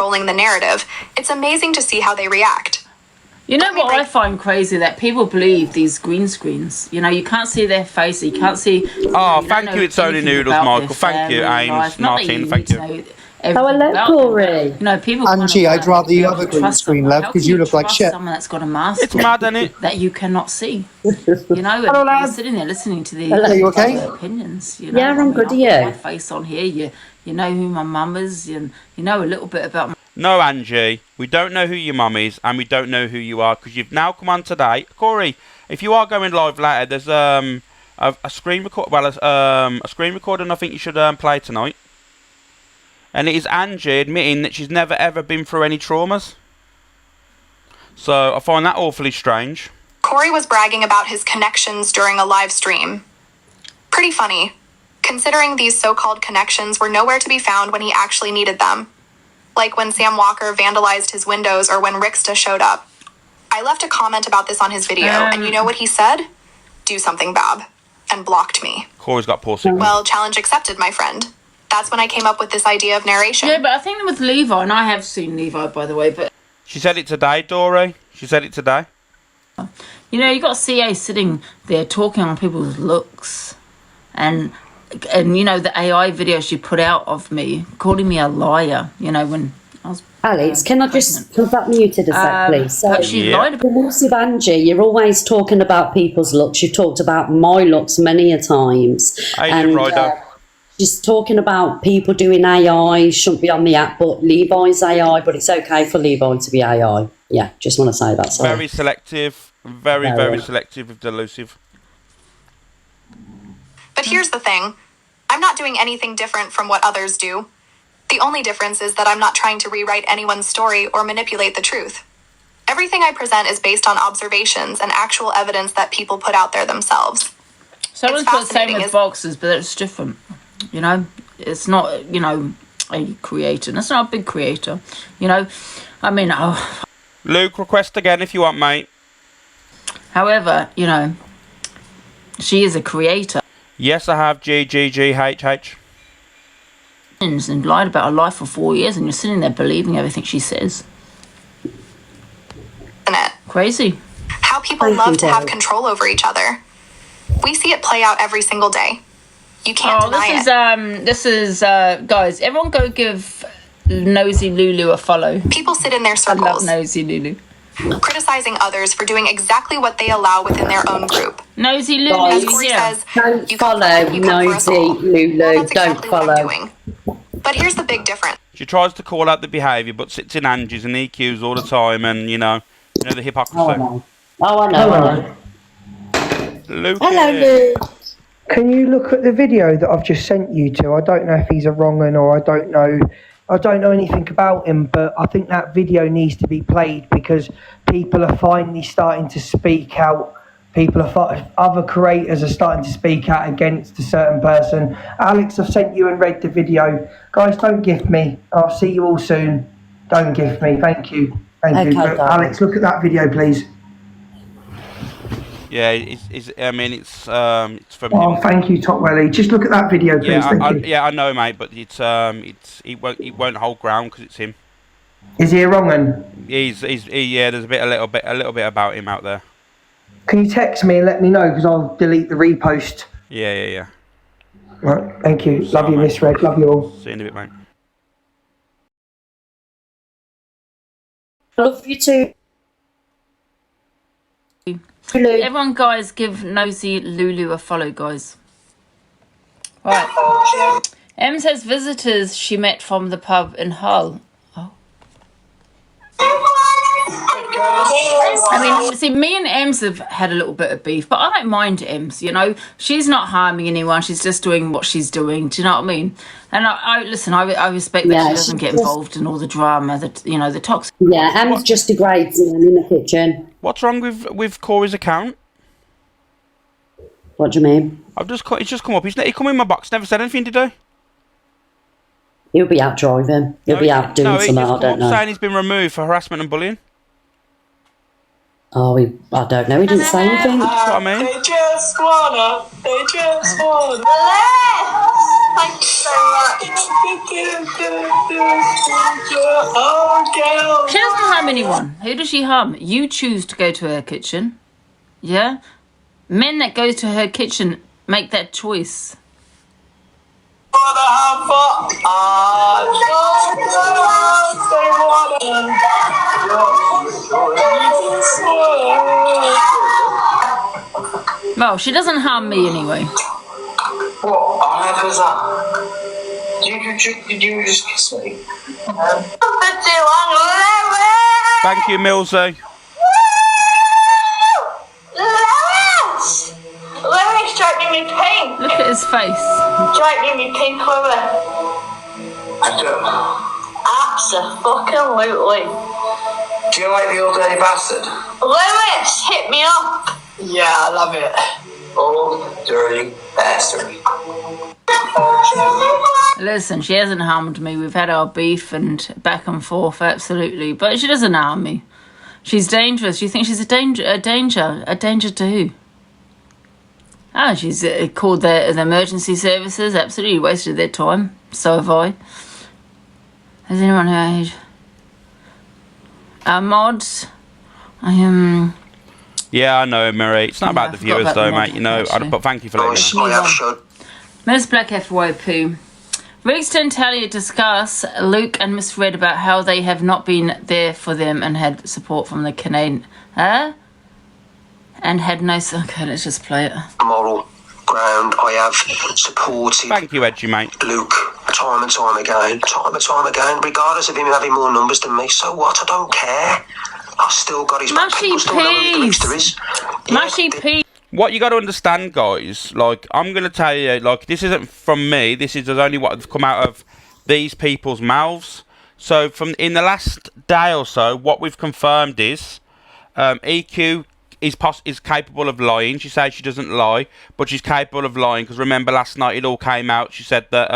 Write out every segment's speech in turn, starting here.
controlling the narrative, it's amazing to see how they react. You know what I find crazy? That people believe these green screens. You know, you can't see their face, you can't see... Oh, thank you, it's only noodles, Michael. Thank you, Ames, Martin, thank you. Hello, Corey. You know, people Angie, I'd rather you have a green screen, love, because you look like shit. Someone that's got a mask It's mad, isn't it? that you cannot see. You know, and you're sitting there listening to the Are you okay? opinions. You know? Yeah, I'm good. I've got my face on here. You know who my mum is, and you know a little bit about my... No, Angie, we don't know who your mum is, and we don't know who you are, because you've now come on today. Corey, if you are going live later, there's a screen record. Well, a screen recording I think you should play tonight. And it is Angie admitting that she's never ever been through any traumas. So I find that awfully strange. Corey was bragging about his connections during a live stream. Pretty funny, considering these so-called connections were nowhere to be found when he actually needed them. Like when Sam Walker vandalized his windows or when Ricksta showed up. I left a comment about this on his video, and you know what he said? Do something, Bab. And blocked me. Corey's got poor signal. Well, challenge accepted, my friend. That's when I came up with this idea of narration. Yeah, but I think with Levi, and I have seen Levi, by the way, but... She said it today, Dory. She said it today. You know, you got CA sitting there talking on people's looks. And you know, the AI video she put out of me, calling me a liar, you know, when I was... Alex, can I just put that muted a sec, please? So, she lied about... With Angie, you're always talking about people's looks. You've talked about my looks many a times. She's talking about people doing AI, shouldn't be on the app, but Levi's AI, but it's okay for Levi to be AI. Yeah, just want to say that. Sorry. Very selective, very selective with delusive. But here's the thing. I'm not doing anything different from what others do. The only difference is that I'm not trying to rewrite anyone's story or manipulate the truth. Everything I present is based on observations and actual evidence that people put out there themselves. Someone's put the same with boxes, but it's different. You know, it's not, you know, a creator. And it's not a big creator. You know, I mean, Luke, request again if you want, mate. However, you know, she is a creator. Yes, I have GGGHH. And lied about her life for 4 years, and you're sitting there believing everything she says. Crazy. How people love to have control over each other. We see it play out every single day. You can't deny it. This is guys, everyone go give Nosy Lulu a follow. People sit in their circles. I love Nosy Lulu. Criticizing others for doing exactly what they allow within their own group. Nosy Lulu, as Corey says, don't follow Nosy Lulu. Well, that's don't exactly what I'm follow. doing. But here's the big difference. She tries to call out the behaviour, but sits in Angie's and EQs all the time, and you know the hypocrisy. I know. Luke. Hello, Luke. Can you look at the video that I've just sent you to? I don't know if he's a wrong un or I don't know anything about him, but I think that video needs to be played because people are finally starting to speak out. Other creators are starting to speak out against a certain person. Alex, I've sent you and read the video. Guys, don't gift me. I'll see you all soon. Don't gift me. Thank you. Thank you. Alex, look at that video, please. Yeah, it's from him. Oh, thank you, Topwelly. Just look at that video, please. Yeah, I know, mate, but it won't hold ground because it's him. Is he a wrong un? There's a little bit about him out there. Can you text me and let me know because I'll delete the repost. Yeah. Right, thank you. Love you, Miss Red. Love you all. See you in a bit, mate. Love you too. Everyone, guys, give Nosy Lulu a follow, guys. Right. Em says visitors she met from the pub in Hull. Oh. I mean, see, me and Ems have had a little bit of beef, but I don't mind Ems, you know. She's not harming anyone. She's just doing what she's doing. Do you know what I mean? And I listen, I respect that she doesn't get involved in all the drama, the toxic. Yeah, Ems just degrades him in the kitchen. What's wrong with Corey's account? What do you mean? It's just come up. He come in my box. Never said anything, did he? He'll be out driving. He'll be out doing something. I don't know. Saying he's been removed for harassment and bullying. Oh, I don't know. He didn't say anything. That's what I mean. They just wanna. Thank you so much. She doesn't harm anyone. Who does she harm? You choose to go to her kitchen. Yeah? Men that go to her kitchen make that choice. Well, she doesn't harm me anyway. What on earth was that? Did you just kiss me? Thank you, Millsy. Louis, strike me pink. Look at his face. Strike me pink, Louis. I do. Absolutely. Do you like the old dirty bastard? Louis, hit me up. Yeah, I love it. Old dirty bastard. Listen, she hasn't harmed me. We've had our beef and back and forth, absolutely. But she doesn't harm me. She's dangerous. You think she's a danger? A danger to who? Oh, she's called the emergency services. Absolutely wasted their time. So have I. Has anyone heard? Mods. Yeah, I know, Murray. It's not about the viewers, about though, the mod, mate. You know, but thank you for letting me know. I have showed. Miss Black FYP. Riggs and Talia discuss Luke and Miss Red about how they have not been there for them and had support from the Canadian. And had no. Okay, let's just play it. Moral ground. I have supported. Thank you, Edgy, mate. Luke, time and time again, regardless of him having more numbers than me. So what? I don't care. I've still got his back. Mushy I still know who the Rickster is. Mushy P. What you got to understand, guys, like, I'm going to tell you, like, this isn't from me. This is only what has come out of these people's mouths. So, in the last day or so, what we've confirmed is EQ is capable of lying. She says she doesn't lie, but she's capable of lying. Because remember, last night it all came out. She said that,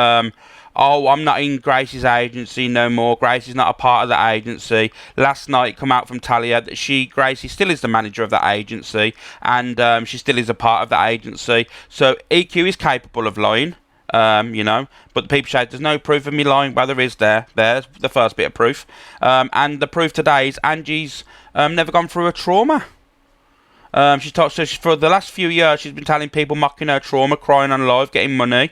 oh, I'm not in Grace's agency no more. Grace is not a part of the agency. Last night it come out from Talia that Gracie still is the manager of that agency, and she still is a part of that agency. So EQ is capable of lying, you know. But the people say there's no proof of me lying. Well, there is. There's the first bit of proof. And the proof today is Angie's never gone through a trauma. For the last few years she's been telling people, mocking her trauma, crying on live, getting money.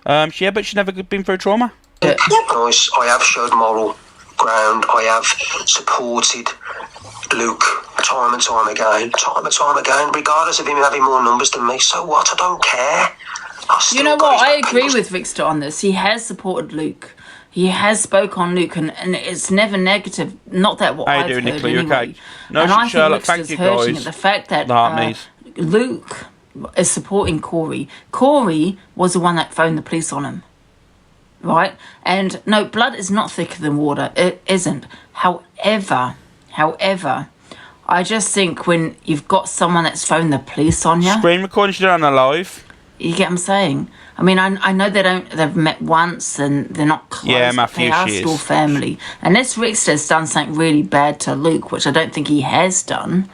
But she's never been through trauma. Guys, I have showed moral ground. I have supported Luke time and time again, regardless of him having more numbers than me. So what? I don't care. You know what? I agree with Rickster on this. He has supported Luke. He has spoke on Luke, and it's never negative. Not that what I've heard Nicola, anyway. Okay. No, and I Sherlock, think thank you, hurting guys. at the fact that Luke is supporting Corey. Corey was the one that phoned the police on him, right? And no, blood is not thicker than water. It isn't. However, I just think when you've got someone that's phoned the police on you, screen recording, she did it on a live. You get what I'm saying? I mean, I know they've met once and they're not close. Yeah, Matthew, they are she still is. family. Unless Rickster's done something really bad to Luke, which I don't think he has done,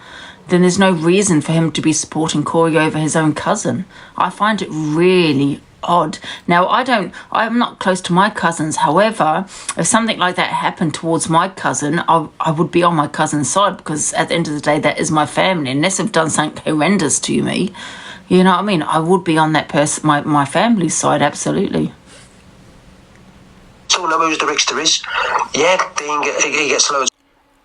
then there's no reason for him to be supporting Corey over his own cousin. I find it really odd. Now, I'm not close to my cousins. However, if something like that happened towards my cousin, I would be on my cousin's side, because at the end of the day, that is my family. Unless they've done something horrendous to me, you know what I mean? I would be on that person, my family's side, absolutely. So know who the Rickster is? Yeah, he gets loads.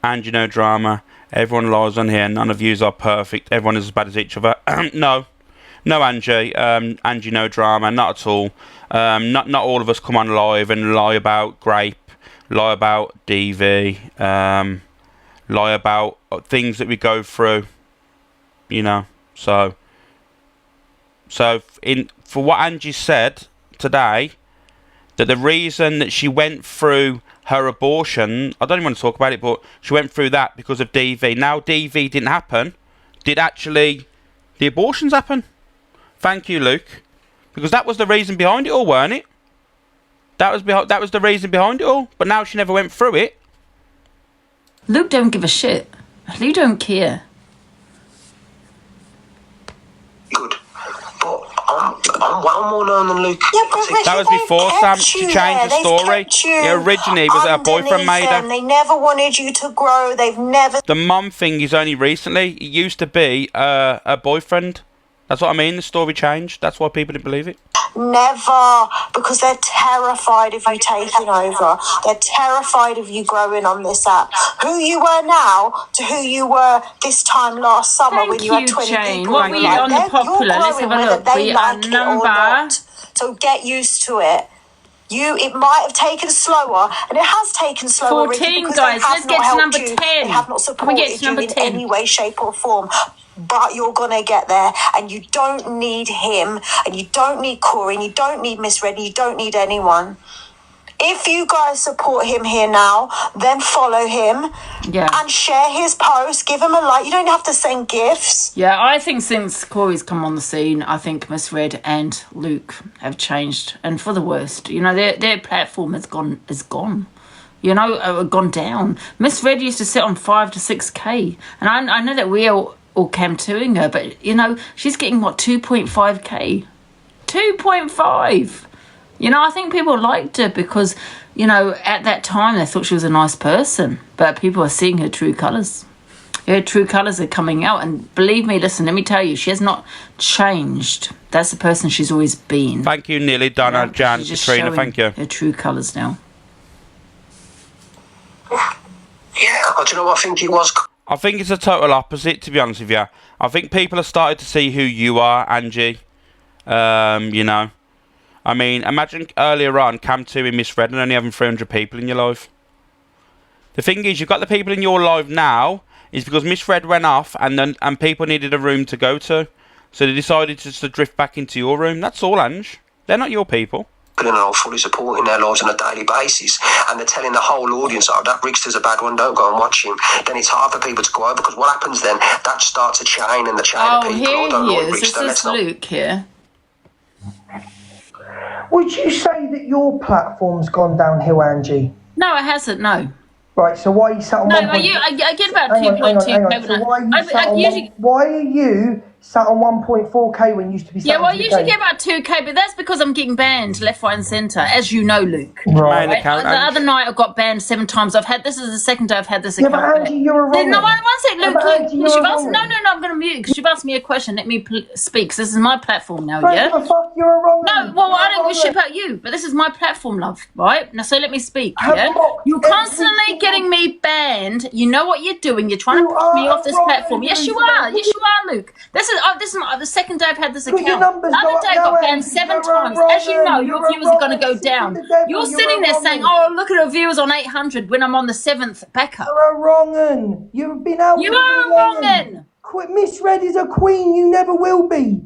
And you know, drama. Everyone lies on here. None of yous are perfect. Everyone is as bad as each other. No, Angie. Angie, no drama. Not at all. Not all of us come on live and lie about Grape, lie about DV, lie about things that we go through. You know, so for what Angie said today, that the reason that she went through her abortion, I don't even want to talk about it, but she went through that because of DV. Now DV didn't happen. Did actually the abortions happen? Thank you, Luke. Because that was the reason behind it all, weren't it? That was the reason behind it all. But now she never went through it. Luke don't give a shit. Luke don't care. Good. But I'm well more known than Luke. Yeah, but Richard, That was before Sam. She changed the story. Yeah, originally, it was her boyfriend made her. They never wanted you to grow. They've never. The mum thing is only recently. It used to be her boyfriend. That's what I mean. The story changed. That's why people didn't believe it. Never, because they're terrified of you taking over. They're terrified of you growing on this app. Who you were now to who you were this time last summer when you had 20 Jane. people. What were you on the popular? Let's have a look. They We like are it or number. not. So get used to it. It might have taken slower, and it has taken slower. 14, because guys. Let's get to number 10. They have not supported you in any way, shape, or form. But you're gonna get there, and you don't need him, and you don't need Corey, and you don't need Miss Red, and you don't need anyone. If you guys support him here now, then follow him and share his post. Give him a like. You don't have to send gifts. Yeah, I think since Corey's come on the scene, I think Miss Red and Luke have changed, and for the worst. You know, their platform is gone. You know, gone down. Miss Red used to sit on 5 to 6K, and I know that we all camptooing her, but you know, she's getting what, 2.5K, 2.5. You know, I think people liked her because, you know, at that time they thought she was a nice person, but people are seeing her true colours. Her true colours are coming out, and believe me, listen, let me tell you, she has not changed. That's the person she's always been. Thank you, Nearly, Donna, Jan, Katrina, thank you. Her true colours now. Yeah, do you know what I think it was? I think it's a total opposite, to be honest with you. I think people have started to see who you are, Angie. You know. I mean, imagine earlier on, Cam 2 in Miss Red and only having 300 people in your life. The thing is, you've got the people in your life now, is because Miss Red went off and people needed a room to go to. So they decided just to drift back into your room. That's all, Ange. They're not your people. And are fully supporting their lives on a daily basis, and they're telling the whole audience, oh, that Rickster's a bad one, don't go and watch him. Then it's hard for people to go over, because what happens then, that starts a chain, and the chain of people, here don't he like is. Rickster. This is Luke here. Would you say that your platform's gone downhill, Angie? No, it hasn't, no. Right, so why are you sat on No, 1. I get about 2.2. So why are you sat on 1.4K when you used to be sat on I usually get about 2K, but that's because I'm getting banned left, right and centre, as you know, Luke. Right. The other night I got banned 7 times. This is the second day I've had this account. Yeah, but Angie, you're a wrong. No, one sec, Luke. Angie, I'm going to mute because you've asked me a question. Let me speak, because this is my platform now, yeah? Fuck, you're a wrong. No, well, I don't give a shit about you, but this is my platform, love, right? Now, so let me speak, yeah? You're constantly getting me banned. You know what you're doing. You're trying to push me off this platform. Yes, you are. Yes, you are, Luke. This is the second day I've had this account. The other day I got banned 7 times. As you know, your viewers are going to go down. You're sitting there saying, oh, look at her viewers on 800 when I'm on the 7th backup. You're a wrong un. You've been out. You are a wrong un. Miss Red is a queen. You never will be.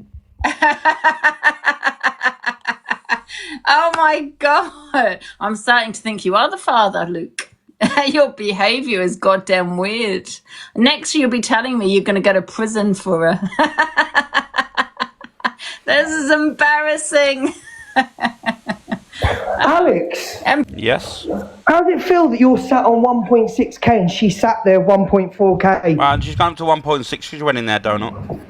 Oh my God. I'm starting to think you are the father, Luke. Your behaviour is goddamn weird. Next you'll be telling me you're going to go to prison for her. This is embarrassing. Alex. Yes? How does it feel that you're sat on 1.6K and she sat there 1.4K? Well, she's gone up to 1.6 because she went in there, Donut.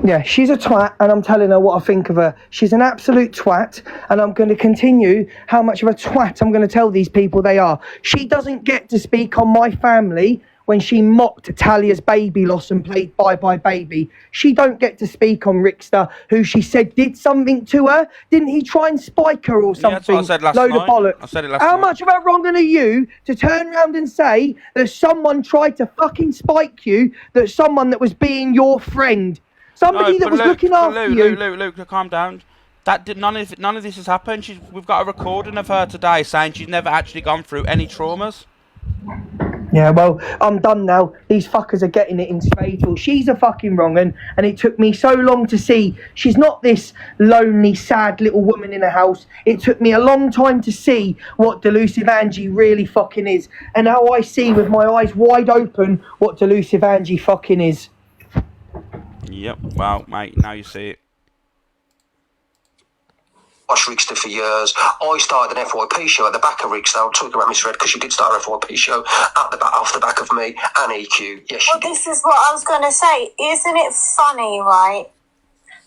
Yeah, she's a twat, and I'm telling her what I think of her. She's an absolute twat, and I'm going to continue how much of a twat I'm going to tell these people they are. She doesn't get to speak on my family when she mocked Talia's baby loss and played Bye Bye Baby. She don't get to speak on Rickster, who she said did something to her. Didn't he try and spike her or something? Yeah, that's what I said last Load night. of bollocks. I said it last How night. much of a wrong are you to turn around and say that someone tried to fucking spike you, that someone that was being your friend? Somebody that was looking after you. Luke, calm down. None of this has happened. We've got a recording of her today saying she's never actually gone through any traumas. Yeah, well, I'm done now. These fuckers are getting it in fatal. She's a fucking wrong'un, and it took me so long to see she's not this lonely, sad little woman in a house. It took me a long time to see what Delusive Angie really fucking is, and now I see with my eyes wide open what Delusive Angie fucking is. Yep, well, mate, now you see it. Watched Rickster for years. I started an FYP show at the back of Rickster. I'll talk about Miss Red because she did start an FYP show at the back, off the back of me and EQ. Yes, she did. This is what I was going to say. Isn't it funny, right,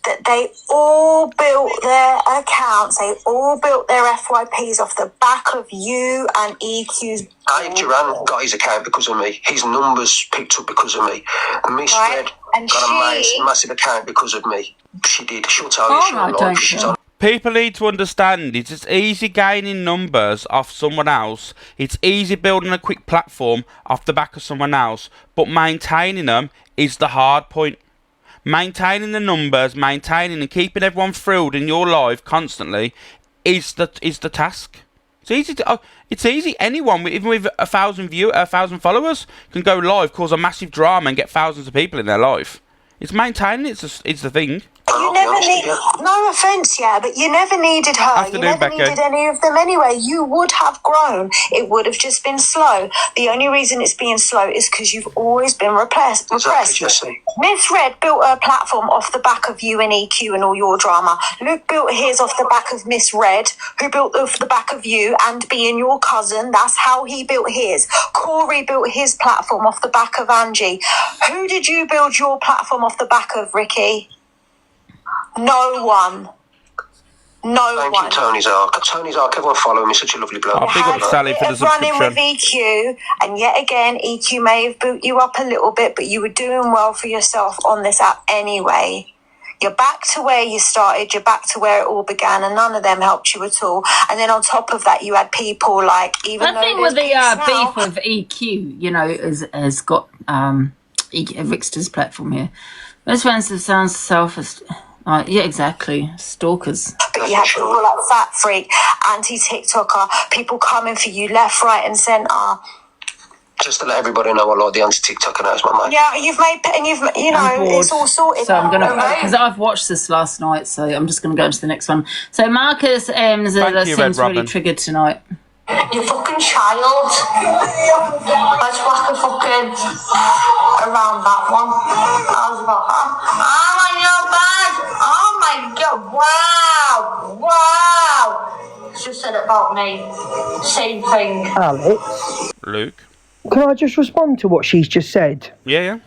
that they all built their accounts, they all built their FYPs off the back of you and EQ's. Dave Duran got his account because of me. His numbers picked up because of me. Miss Red got a massive account because of me. She did. She'll tell you. She's on. People need to understand it's easy gaining numbers off someone else. It's easy building a quick platform off the back of someone else. But maintaining them is the hard point. Maintaining the numbers, maintaining and keeping everyone thrilled in your life constantly is the task. It's easy. Anyone, even with 1,000 followers, can go live, cause a massive drama, and get thousands of people in their life. It's maintaining. It's the thing. You never need, no offence, but you never needed her. You never needed any of them anyway. You would have grown. It would have just been slow. The only reason it's being slow is because you've always been repressed. Miss Red built her platform off the back of you and EQ and all your drama. Luke built his off the back of Miss Red, who built off the back of you and being your cousin. That's how he built his. Corey built his platform off the back of Angie. Who did you build your platform off the back of, Ricky? No one. Thank you, Tony's Ark. Tony's Ark, everyone follow me, such a lovely bloke. I'll big up Sally for the subscription. Running with EQ, and yet again, EQ may have built you up a little bit, but you were doing well for yourself on this app anyway. You're back to where you started, you're back to where it all began, and none of them helped you at all. And then on top of that, you had people like, even I think with the beef with EQ, you know, has got Rickster's platform here. Most fans have sounds selfish. Yeah, exactly. Stalkers. But you have people like Fat Freak, anti-TikToker, people coming for you left, right, and centre. Just to let everybody know, I like the anti-TikToker now, my mate. Yeah, it's all sorted. So I'm going to, because I've watched this last night, so I'm just going to go into the next one. So Marcus seems really triggered tonight. You fucking child. Let's whack a fucking around that one. I was about, oh my god, bad. Oh my god, wow. She said it about me. Same thing. Alex. Luke. Can I just respond to what she's just said? Yeah.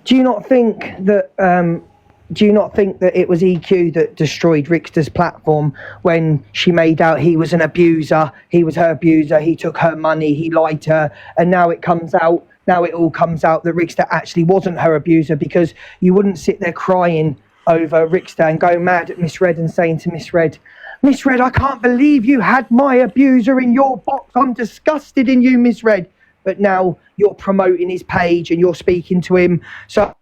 Do you not think that it was EQ that destroyed Rickster's platform when she made out he was an abuser, he was her abuser, he took her money, he lied to her, and now it all comes out that Rickster actually wasn't her abuser, because you wouldn't sit there crying over Rickster and go mad at Miss Red and saying to Miss Red, I can't believe you had my abuser in your box. I'm disgusted in you, Miss Red. But now you're promoting his page and you're speaking to him. So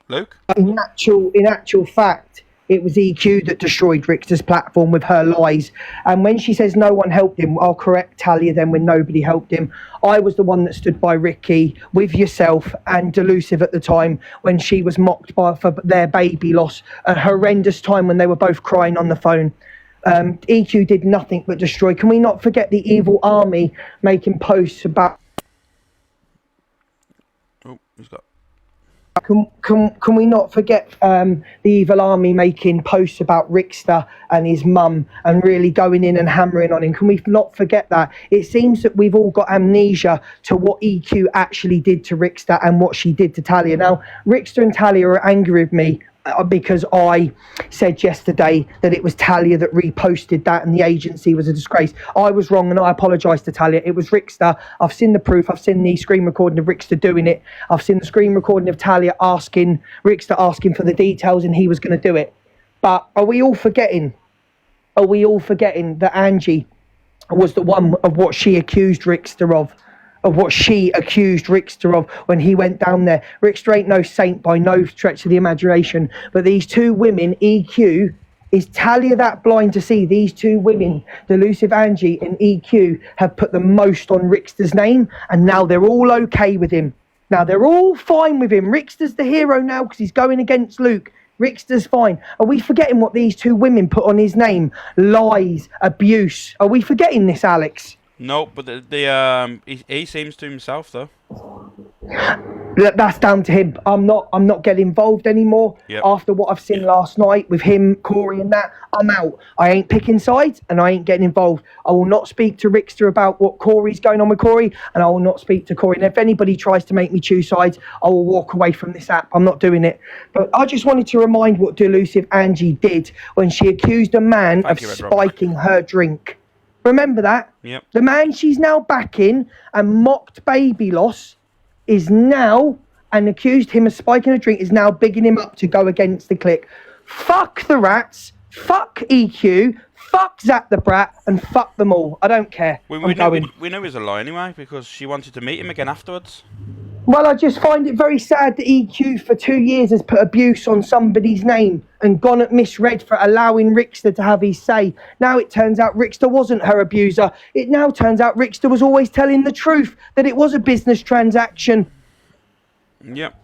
Luke? In actual fact, it was EQ that destroyed Rickster's platform with her lies. And when she says no one helped him, I'll correct Talia then when nobody helped him. I was the one that stood by Ricky with yourself and Delusive at the time when she was mocked for their baby loss. A horrendous time when they were both crying on the phone. EQ did nothing but destroy. Can we not forget the evil army making posts about... Oh, he's got... Can we not forget the evil army making posts about Rickster and his mum and really going in and hammering on him? Can we not forget that? It seems that we've all got amnesia to what EQ actually did to Rickster and what she did to Talia. Now, Rickster and Talia are angry with me because I said yesterday that it was Talia that reposted that and the agency was a disgrace. I was wrong and I apologise to Talia. It was Rickster. I've seen the proof. I've seen the screen recording of Rickster doing it. I've seen the screen recording of Talia Rickster asking for the details and he was going to do it. But are we all forgetting that Angie was the one of what she accused Rickster of what she accused Rickster of when he went down there? Rickster ain't no saint by no stretch of the imagination, but these two women, EQ, is Talia that blind to see these two women, Delusive Angie and EQ, have put the most on Rickster's name, and now they're all okay with him. Now they're all fine with him. Rickster's the hero now because he's going against Luke. Rickster's fine. Are we forgetting what these two women put on his name? Lies, abuse. Are we forgetting this, Alex? No, but he seems to himself though. That's down to him. I'm not getting involved anymore. Yep. After what I've seen last night with him, Corey, and that, I'm out. I ain't picking sides, and I ain't getting involved. I will not speak to Rickster about what Corey's going on with Corey, and I will not speak to Corey. And if anybody tries to make me choose sides, I will walk away from this app. I'm not doing it. But I just wanted to remind what Delusive Angie did when she accused a man of spiking her drink. Remember that? Yep. The man she's now backing and mocked Baby Loss is now, and accused him of spiking a drink, is now bigging him up to go against the clique. Fuck the rats, fuck EQ, fuck Zach the Brat, and fuck them all. I don't care. We know he's a lie anyway, because she wanted to meet him again afterwards. Well, I just find it very sad that EQ for 2 years has put abuse on somebody's name and gone at misread for allowing Rickster to have his say. Now it turns out Rickster wasn't her abuser. It now turns out Rickster was always telling the truth, that it was a business transaction. Yep.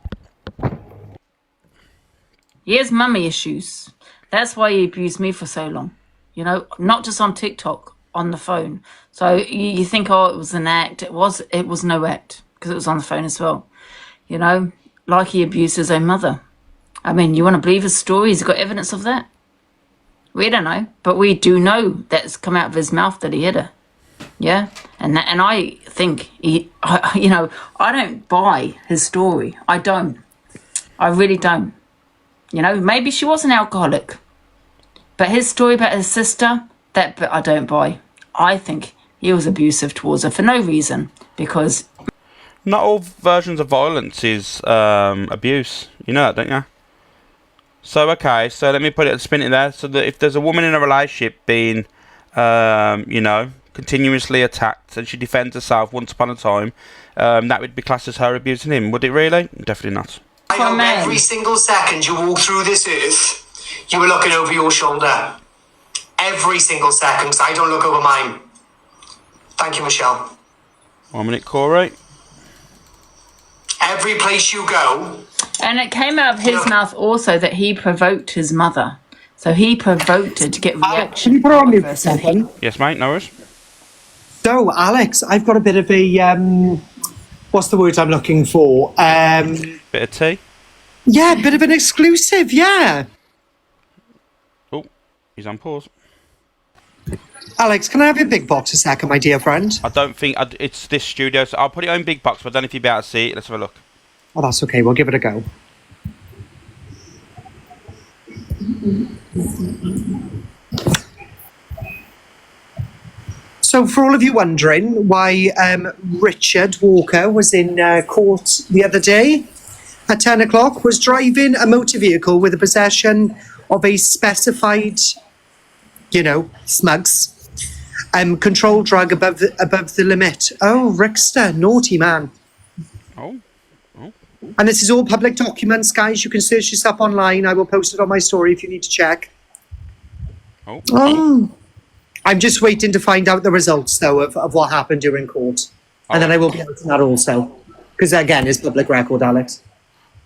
He has mummy issues. That's why he abused me for so long. You know, not just on TikTok, on the phone. So you think, oh, it was an act. It was no act, because it was on the phone as well. You know, like he abused his own mother. I mean, you want to believe his story? He's got evidence of that. We don't know, but we do know that's come out of his mouth that he hit her. Yeah, and I think I don't buy his story. I don't. I really don't. You know, maybe she was an alcoholic, but his story about his sister, that bit I don't buy. I think he was abusive towards her for no reason, because not all versions of violence is abuse. You know that, don't you? So okay, so let me spin it there. So that if there's a woman in a relationship being, continuously attacked and she defends herself once upon a time, that would be classed as her abusing him. Would it really? Definitely not. I hope every single second you walk through this earth, you were looking over your shoulder. Every single second, 'cause I don't look over mine. Thank you, Michelle. 1 minute, Corey. Every place you go. And it came out of his mouth also that he provoked his mother. So he provoked her to get reaction. Can you put her on mute for a second? Yes, mate, no worries. So, Alex, I've got a bit of a, what's the word I'm looking for? Bit of tea? Yeah, bit of an exclusive, yeah. Oh, he's on pause. Alex, can I have your big box a second, my dear friend? I don't think it's this studio, so I'll put it on big box, but I don't know if you'll be able to see it. Let's have a look. Oh, that's okay. We'll give it a go. So, for all of you wondering why Richard Walker was in court the other day at 10 o'clock, was driving a motor vehicle with the possession of a specified, smugs, controlled drug above the limit. Oh, Rickster, naughty man. Oh. And this is all public documents, guys. You can search this up online. I will post it on my story if you need to check. Oh. I'm just waiting to find out the results, though, of what happened during court. And then I will be out on that also. Because, again, it's public record, Alex.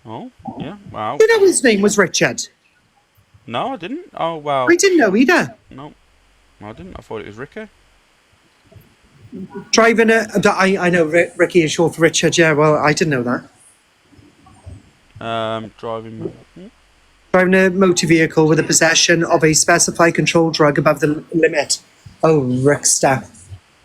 Oh, yeah, wow. You know his name was Richard? No, I didn't. Oh, well. I didn't know either. No, I didn't. I thought it was Ricky. Driving I know Ricky is short for Richard, yeah, well, I didn't know that. Driving a motor vehicle with the possession of a specified controlled drug above the limit. Oh, Rickster.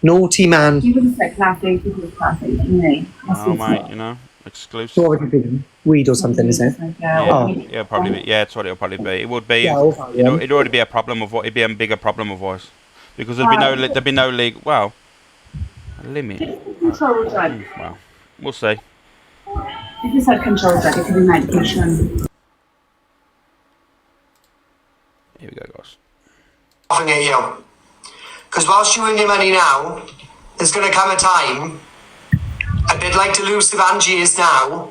Naughty man. You would have said class A, you would have class A, me. Oh, mate, exclusive. What would it be? Weed or something, is it? Yeah, probably. Yeah, that's what it'll probably be. It would be. It'd already be a problem of what. It'd be a bigger problem otherwise, because there'd be no league. Well, a limit. Controlled drug. Well, we'll see. If you said controlled drug, it could be medication. Here we go, guys. Laughing at you. Because whilst you earn your money now, there's going to come a time, a bit like Delusive Angie is now,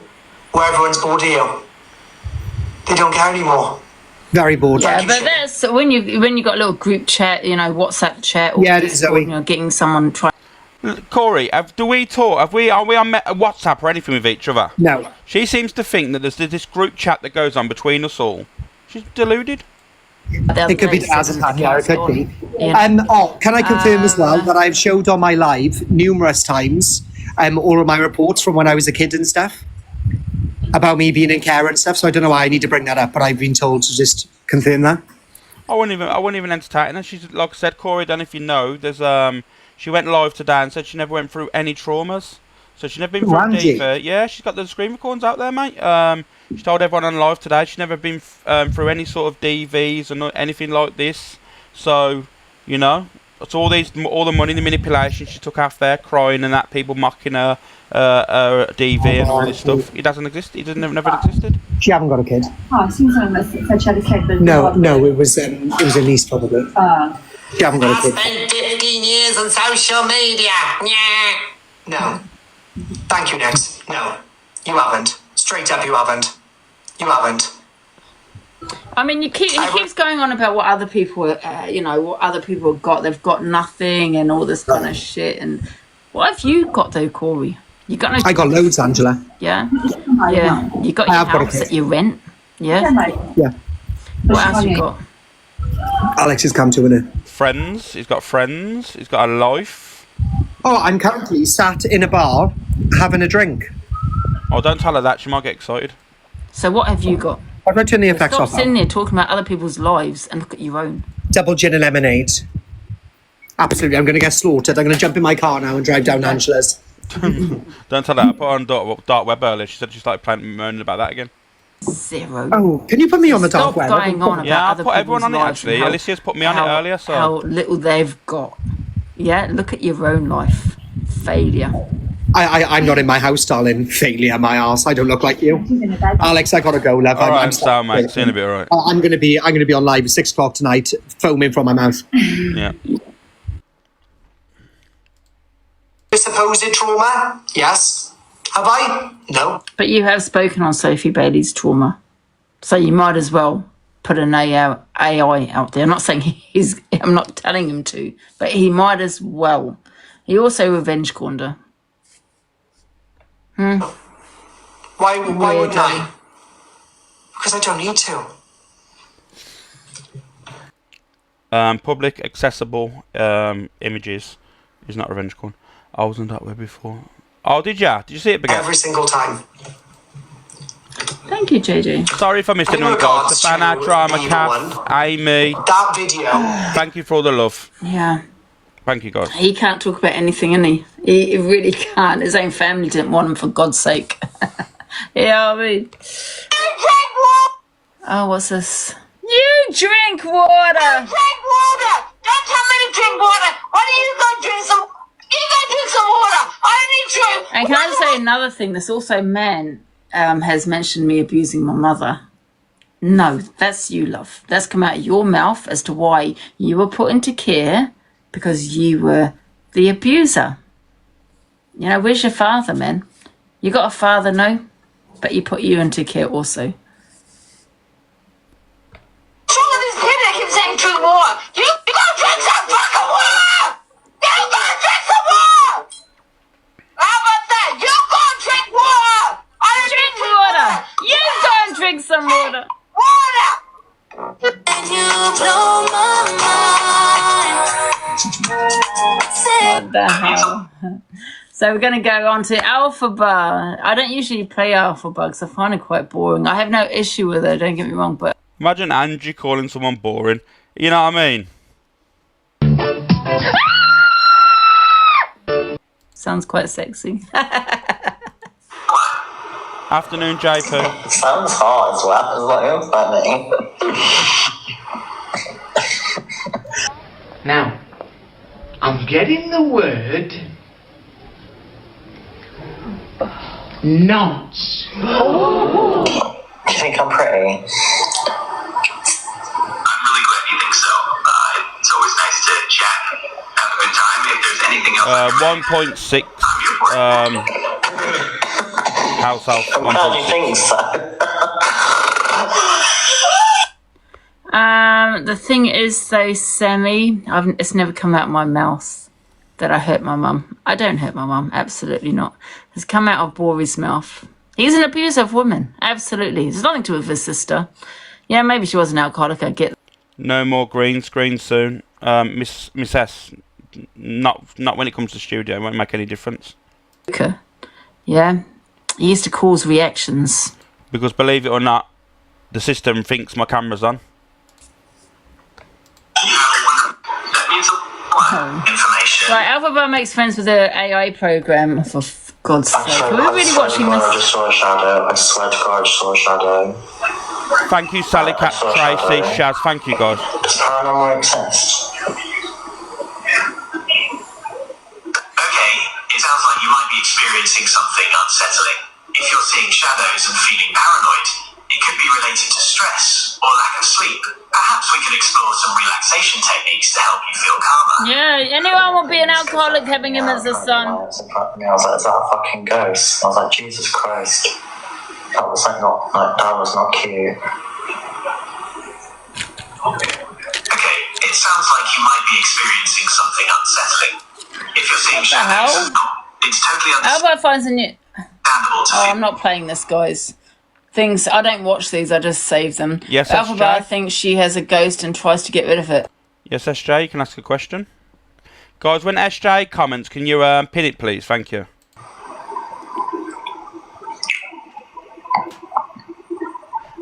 where everyone's bored of you. They don't care anymore. Very bored. Yeah, but that's when you got a little group chat, WhatsApp chat. Or yeah, it is. Getting someone trying. Corey, do we talk? Are we on WhatsApp or anything with each other? No. She seems to think that there's this group chat that goes on between us all. She's deluded. It could be Daz and Tanya, it could be. Yeah. Can I confirm as well that I've showed on my live numerous times all of my reports from when I was a kid and stuff about me being in care and stuff, so I don't know why I need to bring that up, but I've been told to just confirm that. I wouldn't even entertain her. She's, like I said, Corey, I don't know if you know, there's she went live today and said she never went through any traumas. So she's never been through Angie. deeper. Yeah, she's got the screen recordings out there, mate. She told everyone on live today she's never been through any sort of DVs or not anything like this. So, you know, it's all the money, the manipulation she took off there, crying and that, people mocking her DV and all this stuff. It doesn't exist. It never existed. She haven't got a kid. Oh, it seems like said she had a kid, but No, it was a niece probably. She haven't got a kid. I spent 15 years on social media. Yeah. No. Thank you, next. No. You haven't. Straight up, you haven't. You haven't. I mean, he keeps going on about what other people, what other people have got. They've got nothing and all this kind of shit. And what have you got though, Corey? You got no? I got loads, Angela. Yeah, yeah. You got your house that you rent. Yeah. Yeah. What else you got? Alex has come to it. Friends. He's got friends. He's got a life. Oh, I'm currently sat in a bar having a drink. Oh, don't tell her that. She might get excited. So what have you got? I've got to turn the effects Stop off. sitting there talking about other people's lives and look at your own. Double gin and lemonade. Absolutely, I'm going to get slaughtered. I'm going to jump in my car now and drive down Angela's. Don't tell her. I put her on dark web earlier. She said she started moaning about that again. Zero. Oh, can you put me on the dark Stop web? going on about Yeah, I other put everyone people's on it lives actually. and how- Alicia's put me on it earlier. So how little they've got. Yeah, look at your own life. Failure. I'm not in my house, darling. Failure, my arse. I don't look like you. Alex, I gotta go, love. all right, I'm I'm down, mate. See you in a bit, all right. I'm gonna be on live at 6 o'clock tonight, foaming from my mouth. Yeah. Supposed trauma? Yes. Have I? No. But you have spoken on Sophie Bailey's trauma. So you might as well put an AI out there. I'm not saying I'm not telling him to, but he might as well. He also revenge cornered her. Why wouldn't I? Because I don't need to. Public accessible images is not revenge corn. I was on that way before. Oh, did ya? Did you see it again? Every single time. Thank you, JJ. Sorry if I missed In anyone, guys. regards Savannah, to Drama, the Cat, one- Amy. That video. Thank you for all the love. Yeah. Thank you, guys. He can't talk about anything, can he? He really can't. His own family didn't want him, for God's sake. Yeah, I mean. Oh, what's this? You drink water! Drink water! Don't tell me to drink water! Why don't you go drink some... You go drink some water! I don't need you! And can I just say another thing? This also man has mentioned me abusing my mother. No, that's you, love. That's come out of your mouth as to why you were put into care because you were the abuser. You know, where's your father, man? You got a father, no? But he put you into care also. What's wrong with this kid that keeps saying drink water? You gotta drink some fucking water! You gotta drink some water! How about that? You gotta drink water! I don't Drink drink water! You go and drink some water! water! You blow my mind. What the hell? So we're going to go on to Alpha Bar. I don't usually play Alpha Bar because I find it quite boring. I have no issue with it, don't get me wrong, but... Imagine Angie calling someone boring. You know what I mean? Sounds quite sexy. Afternoon, JP. Sounds hot as well. It's not funny. Now, I'm getting the word nonce. You think I'm pretty? I'm really glad you think so. It's always nice to chat, have a good time. If there's anything else, 1.6 house elf. I'm glad you 1.6. think so. The thing is, though, Sammy, it's never come out of my mouth that I hurt my mum. I don't hurt my mum, absolutely not. It's come out of Bory's mouth. He's an abusive woman, absolutely. There's nothing to do with his sister. Yeah, maybe she was an alcoholic, I get. No more green screen soon. Miss S, not when it comes to studio. It won't make any difference. Okay. Yeah. It used to cause reactions. Because believe it or not, the system thinks my camera's on. Information. Right, Alphabet makes friends with the AI program. For God's sake, are we really watching this? I just saw a shadow. I swear to God, I just saw a shadow. Thank you, Sally Cat, Tracy, Shaz. Thank you, guys. Does paranormal exist? Okay, it sounds like you might be experiencing something unsettling. If you're seeing shadows and feeling paranoid, it could be related to stress or lack of sleep. Perhaps we could explore some relaxation techniques to help you feel calmer. Yeah, anyone will be an alcoholic having him as a son. I was like, is that a fucking ghost? I was like, Jesus Christ. That was that was not cute. Okay, it sounds like you might be experiencing something unsettling. If you're seeing shadows, it's totally Alphabet finds a new... understandable to I'm not playing this, guys. Things I don't watch these. I just save them. Yes, Alphabet SJ? thinks she has a ghost and tries to get rid of it. Yes, SJ, you can ask a question. Guys, when SJ comments, can you pin it, please? Thank you.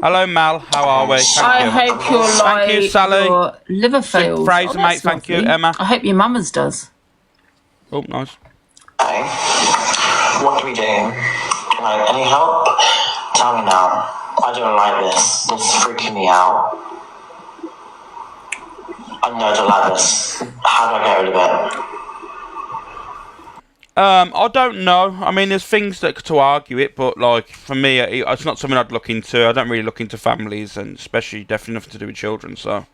Hello, Mal. How are we? I hope your Thank you, Sally. your liver fails. Fraser, mate. Thank you, Emma. I hope your mama's does. Oh, nice. Hey, what do we do? Like, any help? Tell me now. I don't like this. This is freaking me out. I don't like this. How do I get rid of it? I don't know. I mean, there's things that to argue it, but like for me, it's not something I'd look into. I don't really look into families, and especially definitely nothing to do with children. So,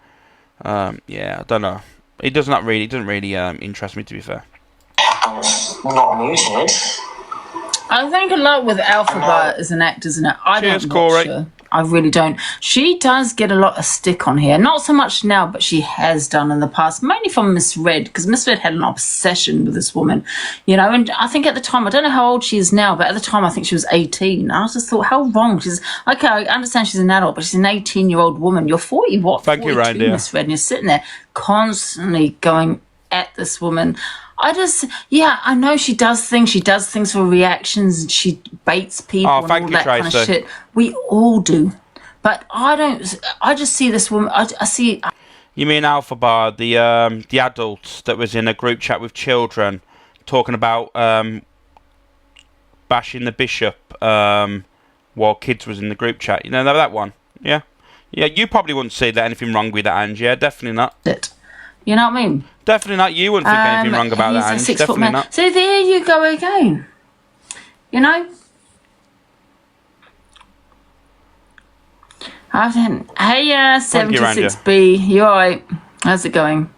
yeah, I don't know. It doesn't really interest me, to be fair. And it's not muted. I think a lot with Alphabet as an actor, isn't it? I Cheers, don't watch Corey. her. I really don't. She does get a lot of stick on here. Not so much now, but she has done in the past, mainly from Miss Red, because Miss Red had an obsession with this woman, you know, and I think at the time, I don't know how old she is now, but at the time I think she was 18. I just thought, how wrong? She's, okay, I understand she's an adult, but she's an 18-year-old woman. You're 40, what? Thank you, 42, Reindeer. Miss Red, and you're sitting there constantly going at this woman. I know she does things. She does things for reactions, and she baits people and all that kind of shit. We all do. But I don't. I just see this woman. I see. You mean Alpha Bar, the adult that was in a group chat with children, talking about bashing the bishop while kids was in the group chat. You know that one? Yeah. Yeah. You probably wouldn't see that anything wrong with that, Angie. Yeah, definitely not. You know what I mean? Definitely not. You wouldn't think anything wrong about that, Angie. Definitely not. So there you go again. You know. Hey, 76B, you alright? How's it going?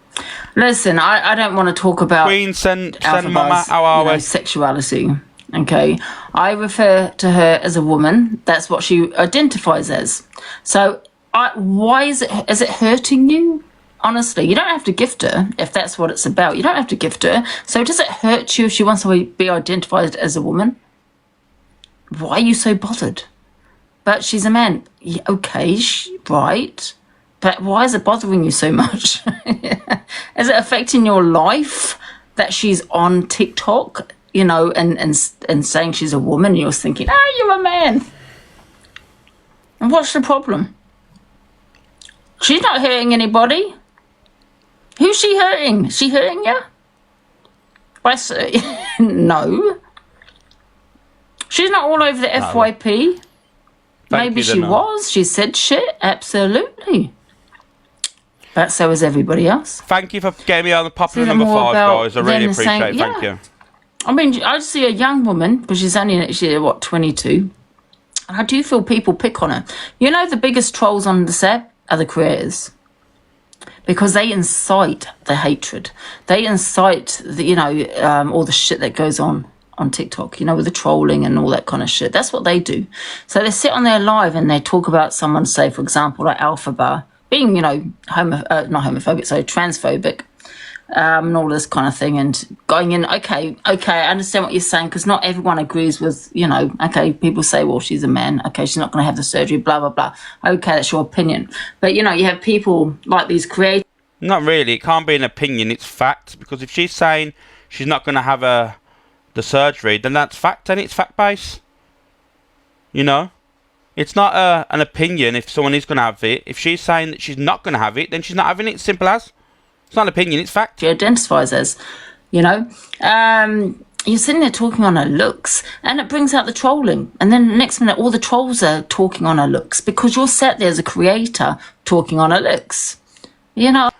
Listen, I don't want to talk about Queen, send Mama, how are we? Sexuality. Okay, I refer to her as a woman. That's what she identifies as. So, why is it hurting you? Honestly, you don't have to gift her if that's what it's about. You don't have to gift her. So, does it hurt you if she wants to be identified as a woman? Why are you so bothered? But she's a man. Yeah, okay, right. But why is it bothering you so much? Is it affecting your life that she's on TikTok, you know, and saying she's a woman? And you're thinking, you're a man. And what's the problem? She's not hurting anybody. Who's she hurting? Is she hurting you? No. She's not all over the FYP. Maybe she was. She said shit. Absolutely. But so is everybody else. Thank you for getting me on the popular number 5, guys. I really appreciate it. Thank you. I mean, I see a young woman, but she's 22? And I do feel people pick on her. You know, the biggest trolls on this app are the creators. Because they incite the hatred. They incite, all the shit that goes on TikTok, you know, with the trolling and all that kind of shit. That's what they do. So they sit on their live and they talk about someone, say, for example, like Alpha Bar, being, not homophobic, so transphobic. and all this kind of thing, and going in, okay, I understand what you're saying, because not everyone agrees with, okay, people say, well, she's a man, okay, she's not going to have the surgery, blah, blah, blah. Okay, that's your opinion. But, you have people like these creators. Not really. It can't be an opinion, it's fact, because if she's saying she's not going to have the surgery, then that's fact, and it's fact-based. It's not an opinion if someone is going to have it. If she's saying that she's not going to have it, then she's not having it. Simple as. It's not an opinion, it's fact. She identifies as, you're sitting there talking on her looks, and it brings out the trolling. And then the next minute, all the trolls are talking on her looks, because you're sat there as a creator talking on her looks. To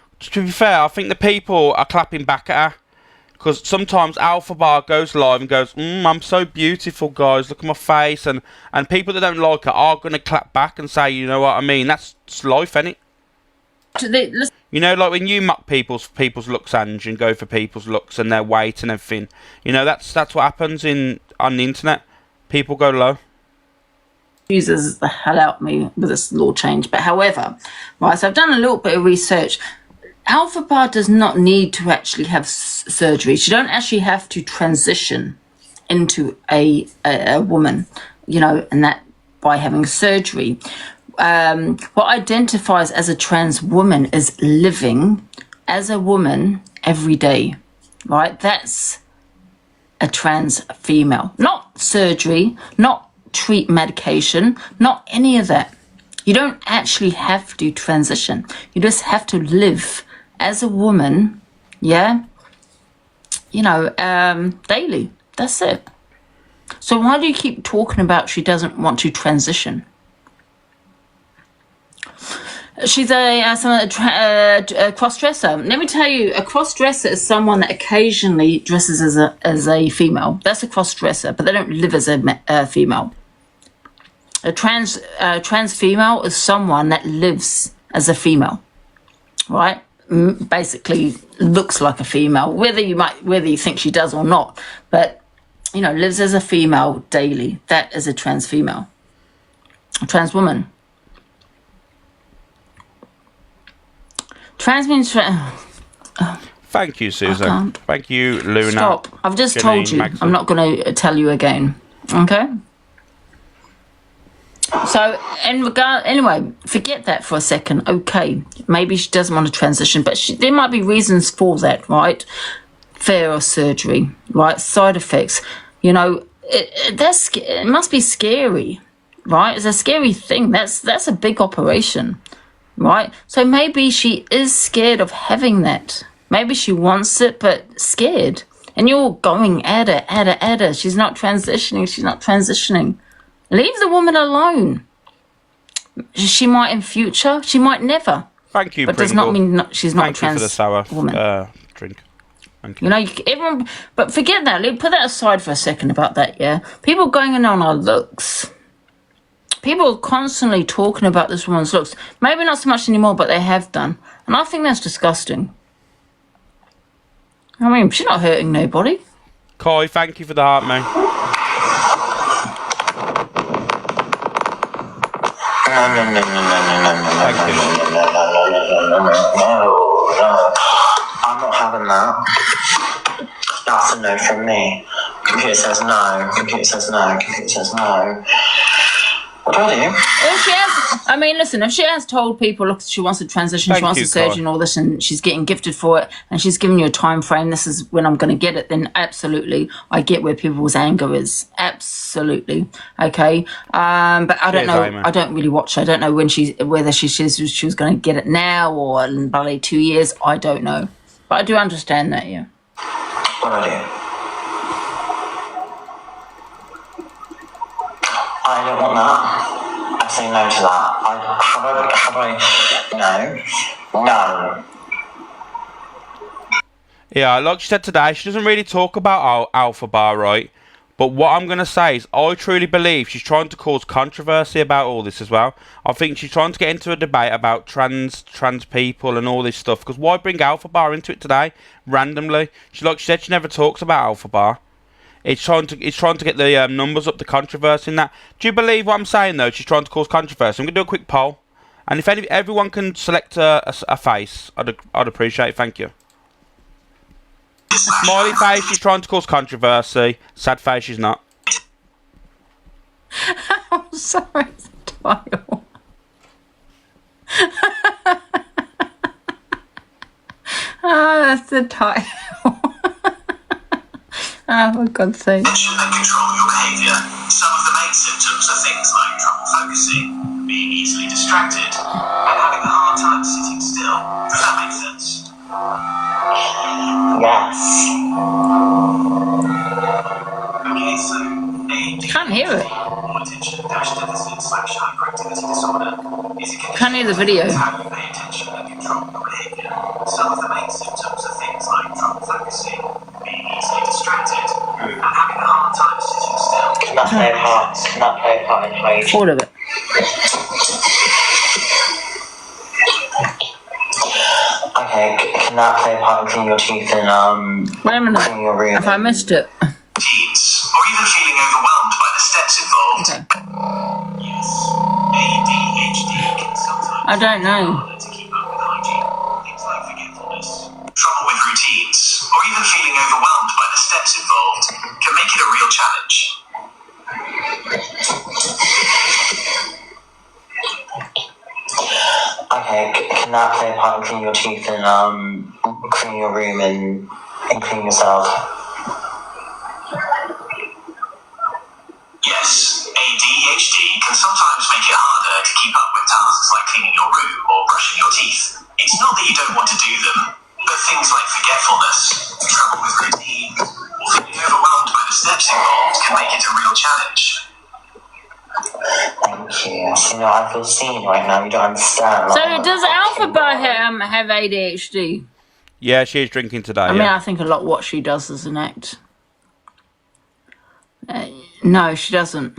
be fair, I think the people are clapping back at her. Because sometimes Alpha Bar goes live and goes, I'm so beautiful, guys, look at my face. And people that don't like her are going to clap back and say, you know what I mean? That's life, innit? Like when you mock people's looks, Angie, and go for people's looks and their weight and everything. That's what happens on the internet. People go low. Uses the hell out of me with this law change. But however, right, so I've done a little bit of research. Alpha Bar does not need to actually have surgery. She don't actually have to transition into a woman, and that by having surgery. What identifies as a trans woman is living as a woman every day, right? That's a trans female. Not surgery, not treat medication, not any of that. You don't actually have to transition. You just have to live as a woman, daily. That's it. So why do you keep talking about she doesn't want to transition? She's a cross-dresser. Let me tell you, a cross-dresser is someone that occasionally dresses as a female. That's a cross-dresser, but they don't live as a female. A trans female is someone that lives as a female, right? Basically looks like a female, whether you think she does or not, but lives as a female daily. That is a trans female, a trans woman. Trans means Thank you, Susan. Thank you, Luna. Stop. I've just told you. Maxim. I'm not going to tell you again. Okay. So, anyway, forget that for a second. Okay, maybe she doesn't want to transition, but there might be reasons for that, right? Fear of surgery, right? Side effects. It must be scary, right? It's a scary thing. That's a big operation, right? So maybe she is scared of having that. Maybe she wants it, but scared. And you're going at her. She's not transitioning. Leave the woman alone. She might in future. She might never. Thank you, but Pringle. does not mean she's not a trans for the sour woman. Drink. Thank you. Everyone. But forget that. Put that aside for a second about that. Yeah, people going in on our looks. People are constantly talking about this woman's looks. Maybe not so much anymore, but they have done, and I think that's disgusting. I mean, she's not hurting nobody. Koi, thank you for the heart, mate. No. I'm not having that. That's a no from me. Computer says no. Computer says no. Computer says no. What do I do? If she has told people, look, she wants to transition, she wants a surgery and all this, and she's getting gifted for it, and she's giving you a time frame, this is when I'm going to get it, then absolutely, I get where people's anger is. Absolutely. Okay. But I don't know. Amy. I don't really watch her. I don't know whether she says she was going to get it now or in probably 2 years. I don't know. But I do understand that, yeah. What do I do? I don't want that. I say no to that. No. Yeah, like she said today, she doesn't really talk about Alpha Bar, right? But what I'm going to say is I truly believe she's trying to cause controversy about all this as well. I think she's trying to get into a debate about trans people and all this stuff. Because why bring Alpha Bar into it today, randomly? She said, she never talks about Alpha Bar. It's trying to get the numbers up, the controversy in that. Do you believe what I'm saying, though? She's trying to cause controversy. I'm going to do a quick poll. And if everyone can select a face, I'd appreciate it. Thank you. Smiley face, she's trying to cause controversy. Sad face, she's not. I'm sorry, it's the title. Oh, that's the title. Oh, for God's sake. Attention and control your behaviour. Some of the main symptoms are things like trouble focusing, being easily distracted, and having a hard time sitting still. Does that make sense? Yes. Okay, so ADHD, Can't hear it. or attention deficit/hyperactivity disorder, is a condition Can't hear the video. that how you pay attention and control your behaviour. Some of the main symptoms are things like trouble focusing, being easily distracted, and having a hard time sitting still. Can that play a part in how you... All of it. Okay, can that play a part in cleaning your teeth and Wait a minute. cleaning your room? If I missed it. Teens, or even feeling overwhelmed by the steps involved. Okay. Yes, ADHD can sometimes I don't know. harder to keep up with hygiene. Things like forgetfulness, trouble with routines, or even feeling overwhelmed by the steps involved can make it a real challenge. Okay, can that play a part in cleaning your teeth and cleaning your room and cleaning yourself? Yes, ADHD can sometimes make it harder to keep up with tasks like cleaning your room or brushing your teeth. It's not that you don't want to do them, but things like forgetfulness, trouble with routine, or feeling overwhelmed by the steps involved can make it a real challenge. Thank you. You know, I feel seen right now. You don't understand. So does Alphabet have ADHD? Yeah, she is drinking today. I mean, I think a lot what she does is an act. No, she doesn't.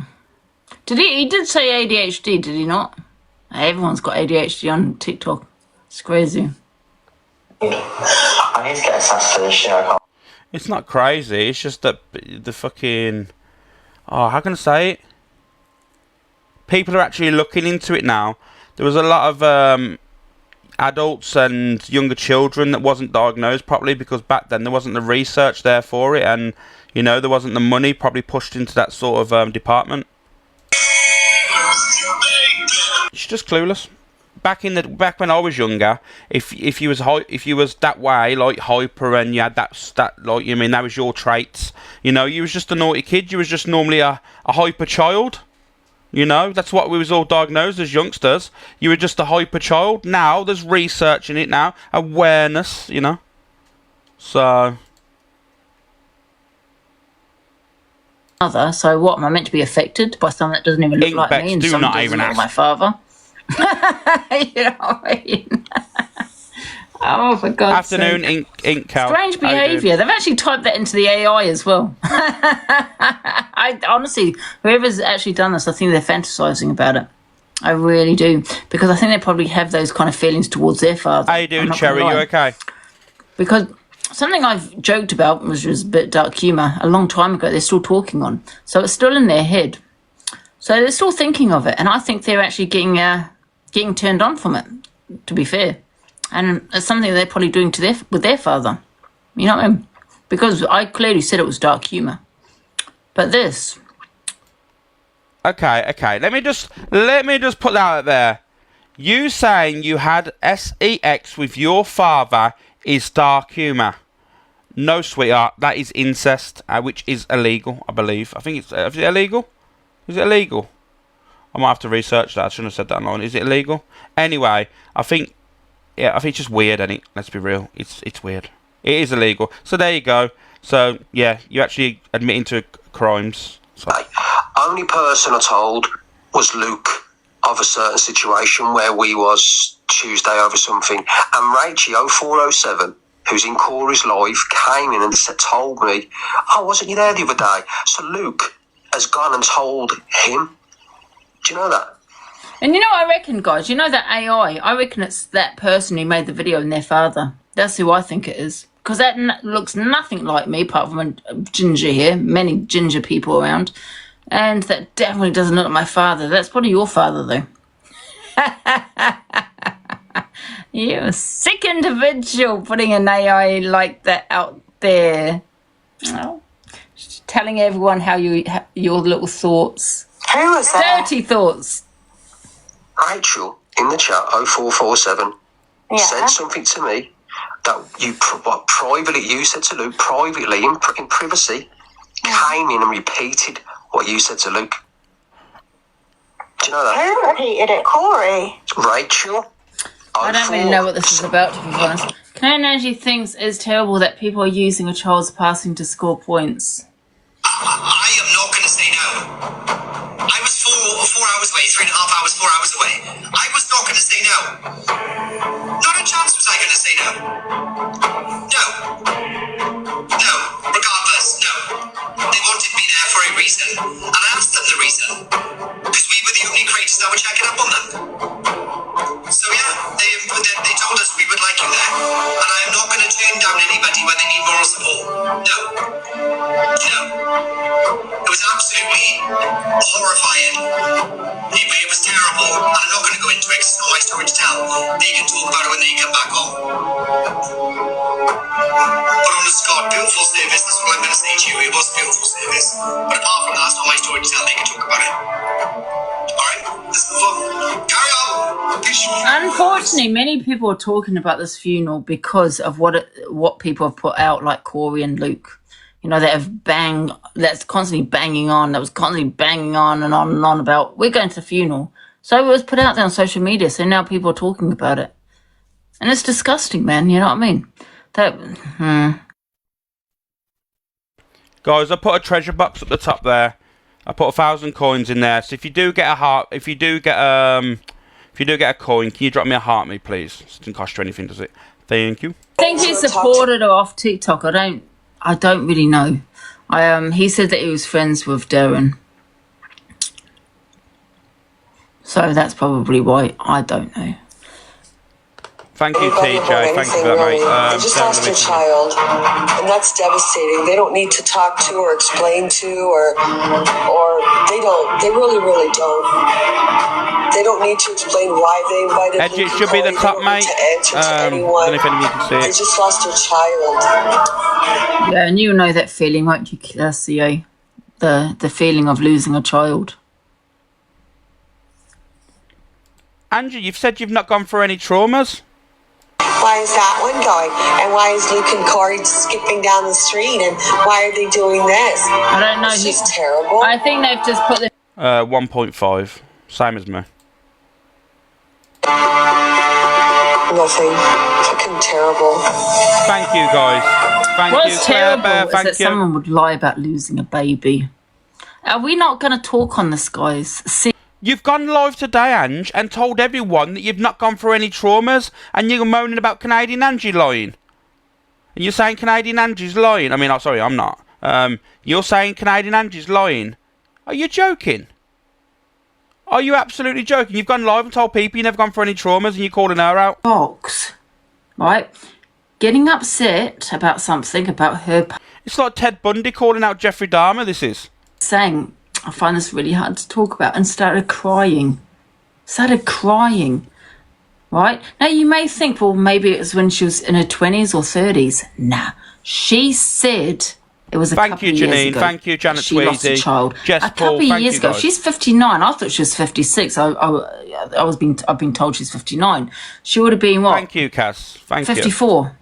He did say ADHD, did he not? Everyone's got ADHD on TikTok. It's crazy. I need to get attached to this shit. I can't. It's not crazy. It's just that the fucking... Oh, how can I say it? People are actually looking into it now. There was a lot of adults and younger children that wasn't diagnosed properly because back then there wasn't the research there for it, and you know there wasn't the money probably pushed into that sort of department. She's just clueless. Back when I was younger, if you was that way, like hyper, and you had that like, you mean that was your traits, you know, you was just a naughty kid. You was just normally a hyper child. You know, that's what we was all diagnosed as youngsters. You were just a hyper child. Now there's research in it now, awareness, you know. So So what, am I meant to be affected by someone that doesn't even look like me and do someone not that even doesn't look like ask. my father? You know what I mean? Oh, for God's afternoon, sake. ink cow. Strange behaviour. They've actually typed that into the AI as well. I honestly, whoever's actually done this, I think they're fantasising about it. I really do, because I think they probably have those kind of feelings towards their father. How you doing, Cherry? You okay? Because something I've joked about, which was a bit dark humour, a long time ago, they're still talking on. So it's still in their head. So they're still thinking of it, and I think they're actually getting turned on from it, to be fair. And it's something they're probably doing with their father. You know what I mean? Because I clearly said it was dark humour. But this... Okay. Let me just put that out there. You saying you had sex with your father is dark humour. No, sweetheart, that is incest, which is illegal, I believe. I think it's... is it illegal? Is it illegal? I might have to research that. I shouldn't have said that online. Is it illegal? Anyway, I think it's just weird, isn't it? Let's be real. It's weird. It is illegal. So there you go. So, yeah, you're actually admitting to crimes. So. Only person I told was Luke of a certain situation where we was Tuesday over something. And Rachie 0407, who's in Corey's live, came in and told me, oh, wasn't you there the other day? So Luke has gone and told him. Do you know that? And you know what I reckon, guys? You know that AI? I reckon it's that person who made the video and their father. That's who I think it is. Because that looks nothing like me, apart from a ginger here. Many ginger people around. And that definitely doesn't look like my father. That's probably your father, though. You sick individual putting an AI like that out there. Oh. Telling everyone how your little thoughts. Who was that? Dirty thoughts. Rachel in the chat 0447 said something to me that you privately, you said to Luke privately in privacy, came in and repeated what you said to Luke. Do you know that? Who repeated it? Corey? Rachel. I don't really know what this is about, to be honest. Canadian Angie thinks it's terrible that people are using a child's passing to score points. I am not going to say no. I was 4 hours away, 3.5 hours, 4 hours away. I was not going to say no. Not a chance was I going to say no. No. No. Regardless, no. They wanted me there for a reason, and I asked them the reason. Because we were the only creators that were checking up on them. So yeah, they told us we would like you there. And I am not going to turn down anybody when they need moral support. No. No. It was absolutely horrifying. It was terrible. I'm not going to go into it because it's not my story to tell. They can talk about it when they come back home. But honest to God, beautiful service, that's what I'm going to say to you. It was a beautiful service. But apart from that, it's not my story to tell. They can talk about it. Alright, let's move on. Carry on. Unfortunately, many people are talking about this funeral because of what people have put out, like Corey and Luke. You know, that's constantly banging on, that was constantly banging on and on about, we're going to the funeral. So it was put out there on social media, so now people are talking about it. And it's disgusting, man, you know what I mean? Guys, I put a treasure box at the top there. I put 1,000 coins in there. So if you do get a heart, if you do get a coin, can you drop me a heart, me please? It doesn't cost you anything, does it? Thank you. I think he supported her off TikTok. I don't really know. He said that he was friends with Darren. So that's probably why. I don't know. Thank you, TJ. Thank you for that, mate. They just lost their child, and that's devastating. They don't need to talk to or explain to, or they don't. They really, really don't. They don't need to explain why they invited Angie, Luke it should be the top, mate. I don't know if anyone can see it. They just lost their child. Yeah, and you know that feeling, won't you, CA? The feeling of losing a child. Angie, you've said you've not gone through any traumas. Why is that one going? And why is Luke and Corey skipping down the street? And why are they doing this? I don't know. It's just terrible. I think they've just put the 1.5. Same as me. Nothing. Fucking terrible. Thank you, guys. Thank you. What's terrible Bear, is thank that you. someone would lie about losing a baby. Are we not going to talk on this, guys? See, You've gone live today, Ange, and told everyone that you've not gone through any traumas, and you're moaning about Canadian Angie lying. And you're saying Canadian Angie's lying. I mean, I'm sorry, I'm not. You're saying Canadian Angie's lying. Are you joking? Are you absolutely joking? You've gone live and told people you've never gone through any traumas, and you're calling her out. box, right? Getting upset about something about her It's like Ted Bundy calling out Jeffrey Dahmer, this is. saying, I find this really hard to talk about, and started crying. Right? Now, you may think, well, maybe it was when she was in her 20s or 30s. Nah. She said it was a couple of years ago. Thank you, Janine. Thank you, Janet She lost a Tweedy. child. Jess a couple Paul, of years ago. She's 59. I thought she was 56. I've been told she's 59. She would have been what? Thank you, Cass. Thank you. 54.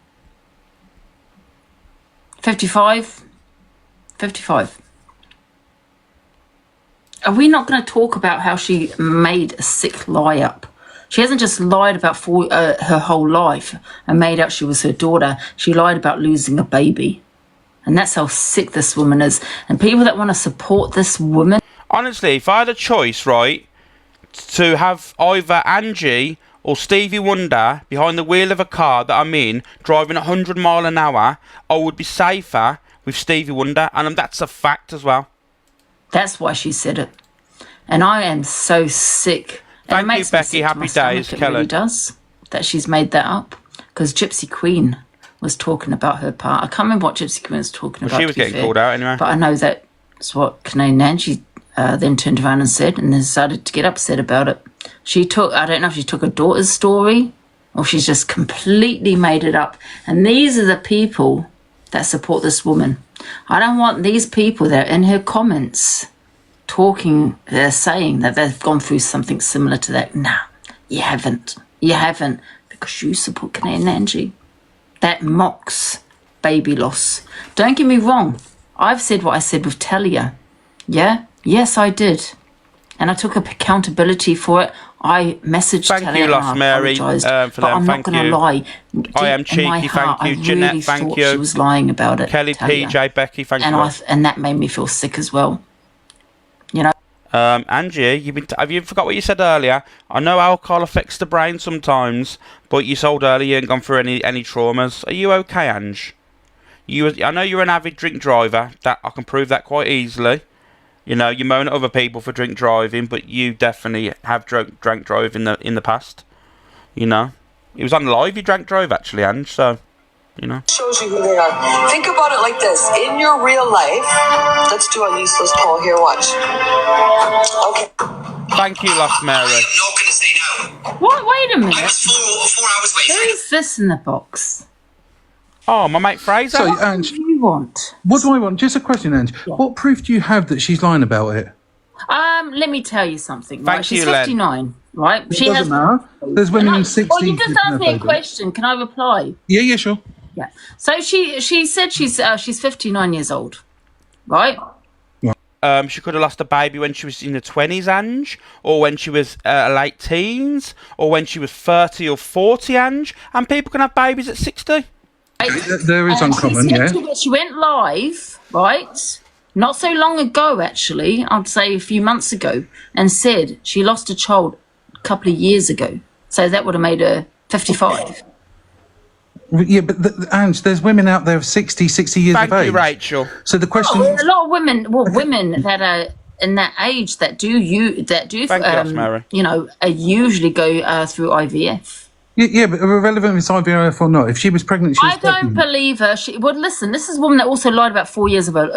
55. 55. Are we not going to talk about how she made a sick lie up? She hasn't just lied about her whole life and made out she was her daughter. She lied about losing a baby. And that's how sick this woman is. And people that want to support this woman... Honestly, if I had a choice, right, to have either Angie or Stevie Wonder behind the wheel of a car that I'm in, driving 100 miles an hour, I would be safer with Stevie Wonder. And that's a fact as well. That's why she said it. And I am so sick. Thank you, Becky. Happy days, It Keller. really does that she's made that up. Because Gypsy Queen was talking about her part. I can't remember what Gypsy Queen was talking about. She was getting called out anyway. But I know that's what Canadian Angie then turned around and said, and then started to get upset about it. I don't know if she took her daughter's story or she's just completely made it up. And these are the people that support this woman. I don't want these people that are in her comments they're saying that they've gone through something similar to that. Nah, you haven't. You haven't, because you support Canadian Angie. That mocks baby loss. Don't get me wrong. I've said what I said with Talia. Yeah? Yes, I did. And I took accountability for it. I messaged Talia. Thank you, Lost Mary, for but that. I'm not going to lie. I am cheeky. Thank you. Jeanette, really thank you. She was lying about it. Kelly, Talia. PJ, Becky, thank you. And that made me feel sick as well. You know. Angie, have you forgot what you said earlier? I know alcohol affects the brain sometimes, but you told earlier you ain't gone through any traumas. Are you okay, Ange? I know you're an avid drink driver. That I can prove that quite easily. You know, you moan at other people for drink driving, but you definitely have drank drive in the past. You know, it was on live. You drank drive actually, Ange. So, you know. Shows you who they are. Think about it like this: in your real life, let's do a useless poll here. Watch. Okay. Thank you, Lost Mary. I'm not going to say no. What? Wait a minute. I was 4 hours late. Who's this in the box? Oh, my mate Fraser. So, What Ange, do you want? what do I want? Just a question, Ange. Yeah. What proof do you have that she's lying about it? Let me tell you something. Thank Right? She's you, Len. 59, right? It doesn't matter. There's women in 60s. Well, you just who can asked have me a babies. question. Can I reply? Yeah, sure. Yeah. So she said she's 59 years old, right? She could have lost a baby when she was in the 20s, Ange, or when she was late teens, or when she was 30 or 40, Ange, and people can have babies at 60. There is uncommon, she yeah. She went live, right? Not so long ago, actually. I'd say a few months ago, and said she lost a child a couple of years ago. So that would have made her 55. Yeah, but Ange, there's women out there of 60 years of age. Thank you, Rachel. So the question There are a lot of women that are in that age that do Mary. usually go through IVF. Yeah, but irrelevant if it's IVF or not. If she was pregnant, she was I don't pregnant. believe her. Listen, this is a woman that also lied about 4 years ago.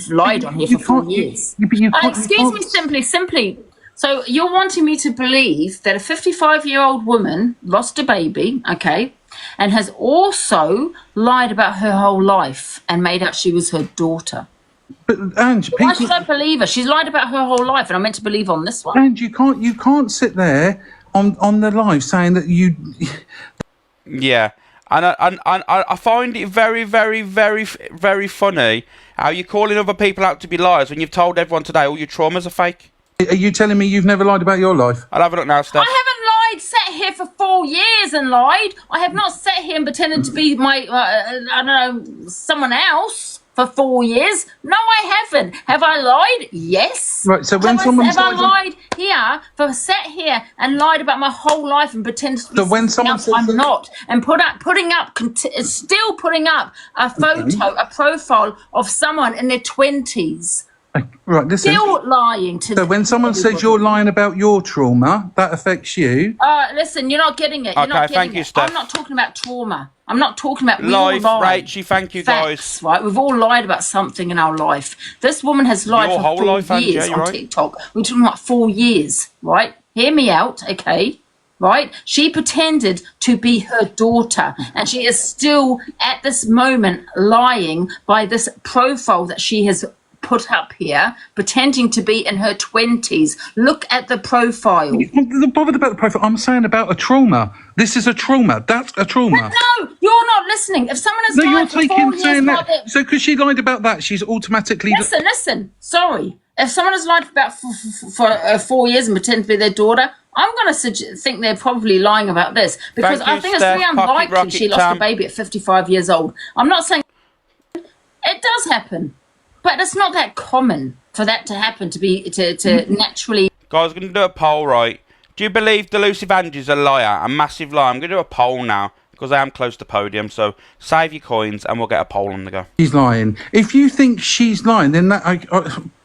Lied on here for 4 years. Excuse me, simply. So you're wanting me to believe that a 55-year-old woman lost a baby, okay, and has also lied about her whole life and made out she was her daughter. But Ange, Why should I believe her? She's lied about her whole life, and I'm meant to believe on this one. Ange, you can't sit there on the live saying that you. Yeah, and I find it very, very, very, very funny how you're calling other people out to be liars when you've told everyone today all your traumas are fake. Are you telling me you've never lied about your life? I'll have a look now, Steph. I haven't sat here for 4 years and lied. I have not sat here and pretended to be someone else for 4 years. No, I haven't. Have I lied? Yes. Right. So when Have I lied here? Sat here and lied about my whole life and pretended to be something else I'm not, and still putting up a photo, a profile of someone in their 20s. Right, listen. Still lying to. So when someone says you're lying about your trauma, that affects you. Listen, you're not getting it. You're not getting thank you, it. Steph. I'm not talking about trauma. I'm not talking about life, lied. Rachie. Thank you, Facts, guys. right? We've all lied about something in our life. This woman has lied Your for whole 4 life, Angie, years you're on right. TikTok. We're talking about 4 years, right? Hear me out, okay? Right? She pretended to be her daughter, and she is still at this moment lying by this profile that she has put up here, pretending to be in her 20s. Look at the profile. I'm not bothered about the profile. I'm saying about a trauma. This is a trauma. That's a trauma. But no, you're not listening. If someone has lied for 4 years, saying that. So because she lied about that, she's automatically. Listen. Sorry. If someone has lied for about 4 years and pretend to be their daughter, I'm going to think they're probably lying about this, because I think it's very unlikely she lost a baby at 55 years old. I'm not saying it does happen, but it's not that common for that to happen, to naturally. Guys, I'm going to do a poll, right? Do you believe Delusive Angie's a liar, a massive liar? I'm going to do a poll now, because I am close to podium, so save your coins and we'll get a poll on the go. She's lying. If you think she's lying, then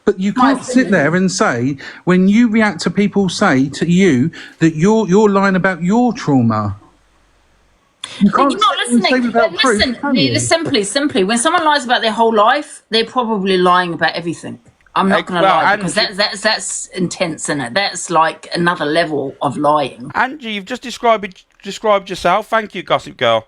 but you can't sit there and say, when you react to people say to you that you're lying about your trauma. You can't You're not listening. Simply, when someone lies about their whole life, they're probably lying about everything. I'm not going to lie, because that's intense, isn't it? That's like another level of lying. Angie, you've just described yourself. Thank you, Gossip Girl.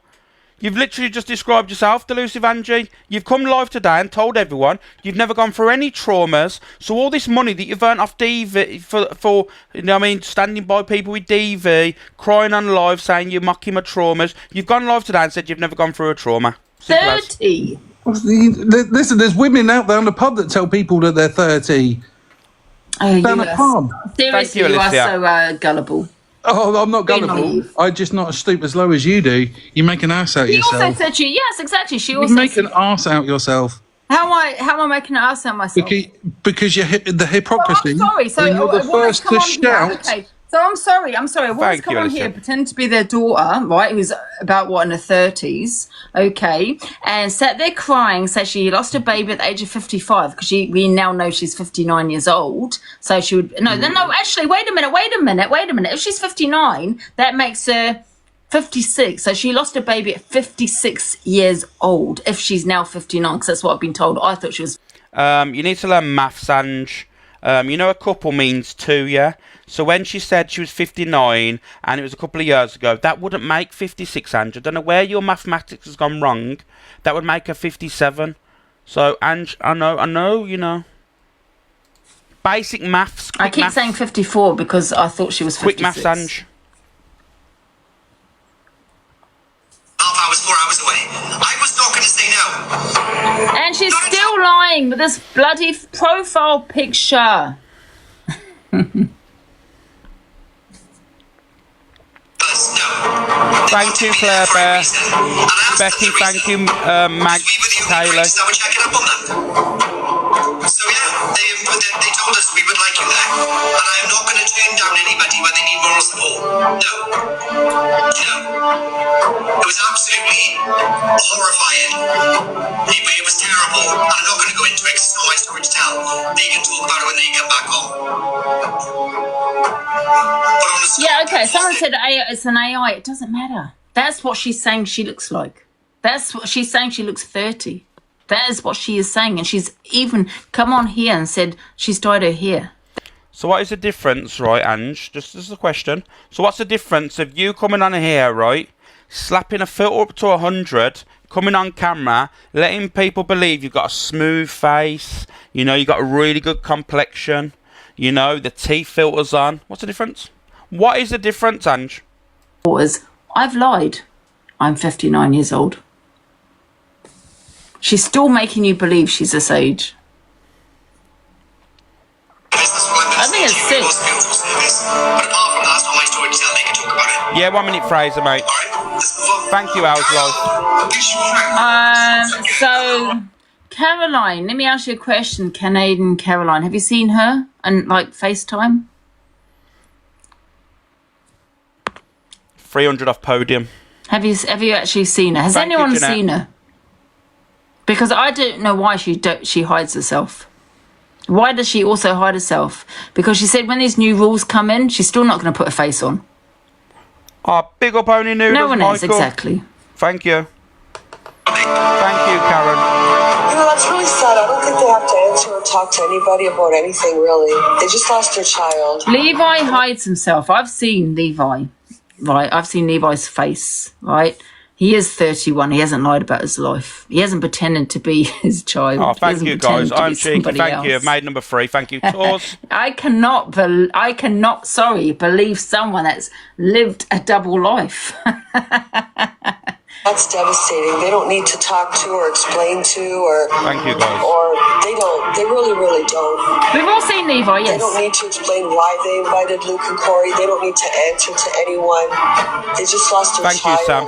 You've literally just described yourself, Delusive Angie. You've come live today and told everyone you've never gone through any traumas. So all this money that you've earned off DV for you know what I mean, standing by people with DV, crying on live, saying you're mocking my traumas. You've gone live today and said you've never gone through a trauma. 30. Listen, there's women out there on the pub that tell people that they're 30. Down a pub. Seriously, you are so gullible. Oh, I'm not gullible. I'm just not as stupid as low as you do. You make an ass out of yourself. She also said yes, exactly. She also you make an ass out yourself. How am I making an ass out of myself? Because you're the hypocrisy. Oh, I'm sorry. So you're the first to shout. Okay. So I'm sorry. A woman's come on here, pretend to be their daughter, right, who's about, in her 30s, okay, and sat there crying, said she lost a baby at the age of 55, because we now know she's 59 years old, so she would, no, actually, wait a minute, if she's 59, that makes her 56, so she lost a baby at 56 years old, if she's now 59, because that's what I've been told. I thought she was... You need to learn maths, Ange. You know a couple means two, yeah? So when she said she was 59 and it was a couple of years ago, that wouldn't make 56, Ange. I don't know where your mathematics has gone wrong. That would make her 57. So, Ange, I know, you know. Basic maths. I keep saying 54 because I thought she was 56. Quick maths, Ange. Half hours, 4 hours away. I was not going to say no. And she's still lying with this bloody profile picture. Thank you, Claire Bear. Becky, thank you, Mag Taylor. So yeah, they told us we would like you there, and I am not going to turn down anybody when they need moral support. No. It was absolutely horrifying. It was terrible, and I'm not going to go into it because it's not my story to tell. They can talk about it when they get back home. Yeah, okay, someone said it's an AI. It doesn't matter. That's what she's saying she looks like. That's what she's saying she looks 30. That is what she is saying. And she's even come on here and said she's dyed her hair. So what is the difference, right, Ange? Just as a question. So what's the difference of you coming on here, right, slapping a filter up to 100, coming on camera, letting people believe you've got a smooth face, you know, you've got a really good complexion, you know, the teeth filter's on. What's the difference? What is the difference, Ange? I've lied. I'm 59 years old. She's still making you believe she's this age. I think it's sick. Yeah, 1 minute, Fraser, mate. Thank you, Al's life. So, Caroline, let me ask you a question. Canadian Caroline, have you seen her and like FaceTime? 300 off podium. Have you actually seen her? Has anyone seen her? Because I don't know why she hides herself. Why does she also hide herself? Because she said when these new rules come in, she's still not going to put a face on. Oh, big up Only Noodles, no one Michael. is, exactly. Thank you. Thank you, Karen. You know, that's really sad. I don't think they have to answer or talk to anybody about anything, really. They just lost their child. Levi hides himself. I've seen Levi, right? I've seen Levi's face, right? He is 31. He hasn't lied about his life. He hasn't pretended to be his child. Oh, thank you, guys. I'm cheeky. Thank you. I've made number 3. Thank you, Tours. I cannot believe someone that's lived a double life. That's devastating. They don't need to talk to or explain to or... Thank you, guys. Or they don't. They really, really don't. We've all seen Levi, yes. They don't need to explain why they invited Luke and Corey. They don't need to answer to anyone. They just lost their child. Thank you, Sam.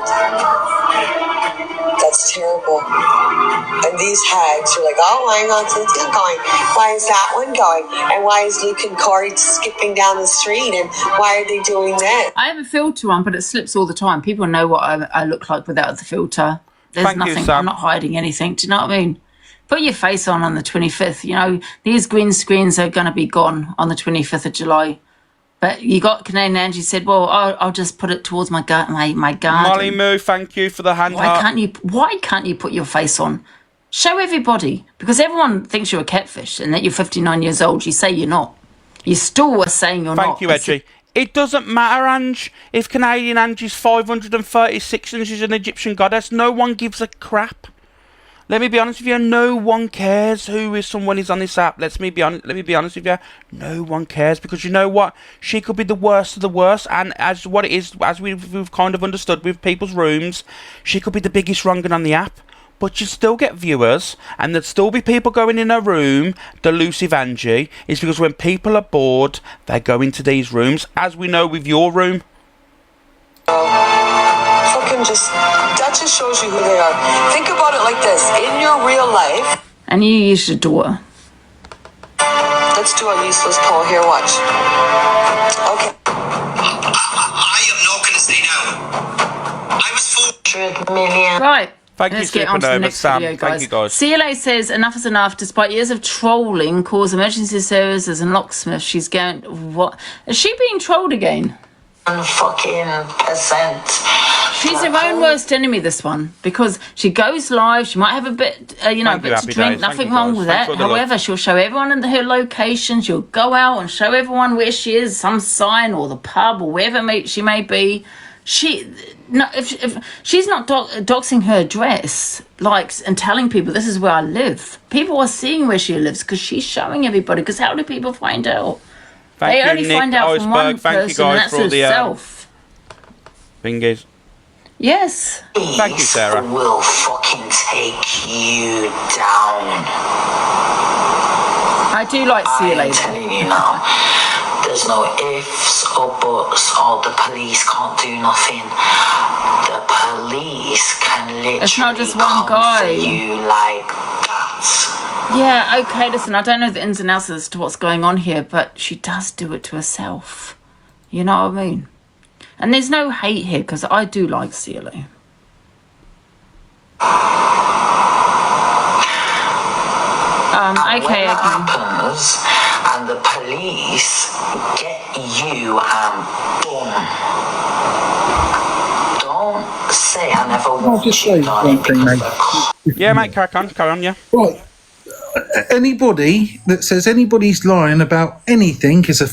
That's terrible. And these hags are like, oh, hang on, so it's going. Why is that one going? And why is Luke and Corey skipping down the street? And why are they doing that? I have a filter on, but it slips all the time. People know what I look like without the filter. There's nothing. I'm not hiding anything. Do you know what I mean? Put your face on the 25th. You know, these green screens are going to be gone on the 25th of July. But you got Canadian Angie said, well, I'll just put it towards my garden. Molly Moo, thank you for the hand heart. Why can't you put your face on? Show everybody. Because everyone thinks you're a catfish and that you're 59 years old. You say you're not. You still are saying you're not. Thank you, Edgy. It doesn't matter, Ange. If Canadian Angie's 536 and she's an Egyptian goddess, no one gives a crap. Let me be honest with you, no one cares who is someone is on this app. Let me be honest with you, no one cares, because you know what? She could be the worst of the worst, and as what it is, as we've kind of understood with people's rooms, she could be the biggest wrong'un on the app. But you still get viewers, and there'd still be people going in her room. Delusive Angie is because when people are bored, they go into these rooms, as we know with your room. That just shows you who they are. Think about it like this: in your real life. And you use your daughter. Let's do a useless poll here. Watch. Okay. I am not going to stay now. I was 400 million. Right. Thank Let's you, get on to the Supernova. next Sam, video, thank you, guys. CLA says enough is enough. Despite years of trolling, calls emergency services and locksmiths. She's going. What? Is she being trolled again? %. She's her own worst enemy, this one, because she goes live. She might have a bit, a bit to drink. Nothing wrong with that. However, she'll show everyone in her location. She'll go out and show everyone where she is, some sign or the pub or wherever she may be. If she's not doxing her address, and telling people this is where I live, people are seeing where she lives because she's showing everybody. Because how do people find out? They only find out from one person, and that's herself. Fingers. Yes. Thank you, Sarah. Will fucking take you down. I do like CLA. I'm telling you now. There's no ifs or buts, or the police can't do nothing. The police can literally it's not just one guy. You like that. Yeah, okay, listen, I don't know the ins and outs as to what's going on here, but she does do it to herself. You know what I mean? And there's no hate here, because I do like CLA. Okay. Happens, and the police get you and boom. Don't say I never I'll just say one thing, mate. Yeah, mate, carry on, yeah. Right. Anybody that says anybody's lying about anything is a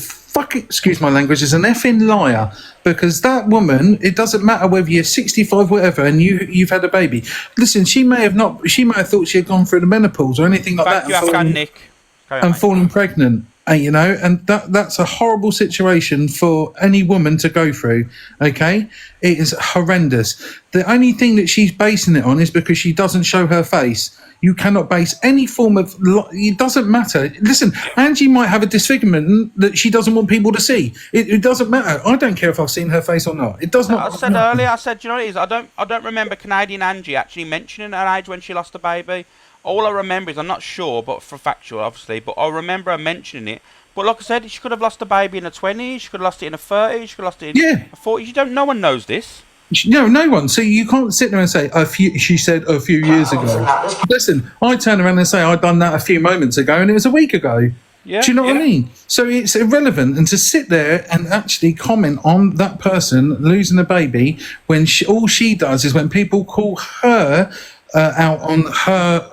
excuse my language, is an effing liar. Because that woman, it doesn't matter whether you're 65, whatever, and you've had a baby. Listen, she may have thought she had gone through the menopause or anything like that. Thank you, Nick. And fallen pregnant. And that's a horrible situation for any woman to go through. Okay, it is horrendous. The only thing that she's basing it on is because she doesn't show her face. You cannot base any form of. It doesn't matter. Listen, Angie might have a disfigurement that she doesn't want people to see. It doesn't matter. I don't care if I've seen her face or not. It does not. I said earlier. You know what it is? I don't remember Canadian Angie actually mentioning her age when she lost a baby. All I remember is, I'm not sure, but for factual, obviously, but I remember her mentioning it. But like I said, she could have lost a baby in her 20s, she could have lost it in her 30s, she could have lost it in her 40s. No one knows this. No one. So you can't sit there and say, she said a few years ago. Listen, I turn around and say, I'd done that a few moments ago, and it was a week ago. Yeah, do you know what I mean? So it's irrelevant. And to sit there and actually comment on that person losing a baby when all she does is when people call her out on her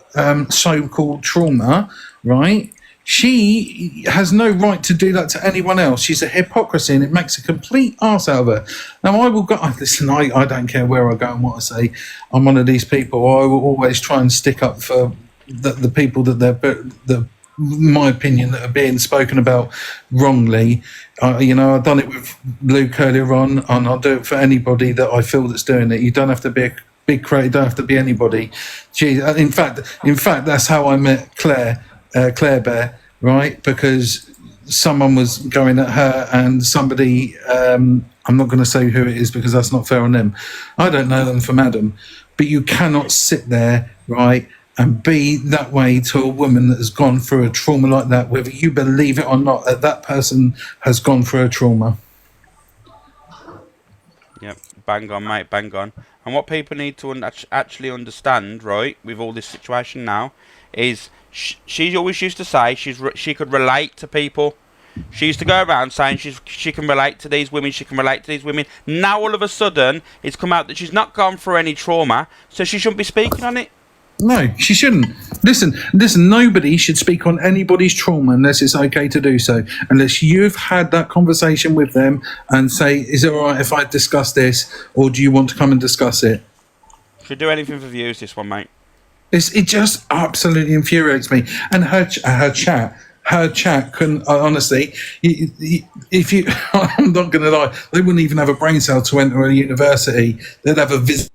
so-called trauma, right? She has no right to do that to anyone else. She's a hypocrisy, and it makes a complete arse out of her. Now, I will go. Listen, I don't care where I go and what I say. I'm one of these people. I will always try and stick up for the people that my opinion, that are being spoken about wrongly. I've done it with Luke earlier on, and I'll do it for anybody that I feel that's doing it. You don't have to be a big creator. You don't have to be anybody. Gee, in fact, that's how I met Claire Bear, right? Because someone was going at her, and somebody, I'm not going to say who it is because that's not fair on them. I don't know them from Adam, but you cannot sit there, right, and be that way to a woman that has gone through a trauma like that, whether you believe it or not, that person has gone through a trauma. Yep, bang on, mate, bang on. And what people need to actually understand, right, with all this situation now, is she always used to say she could relate to people. She used to go around saying she can relate to these women, she can relate to these women. Now all of a sudden, it's come out that she's not gone through any trauma, so she shouldn't be speaking on it. No, she shouldn't. Listen, nobody should speak on anybody's trauma unless it's okay to do so. Unless you've had that conversation with them and say, is it all right if I discuss this, or do you want to come and discuss it? Should do anything for views, this one, mate. It just absolutely infuriates me. And her chat can, honestly, if you, I'm not going to lie, they wouldn't even have a brain cell to enter a university. They'd have a visitor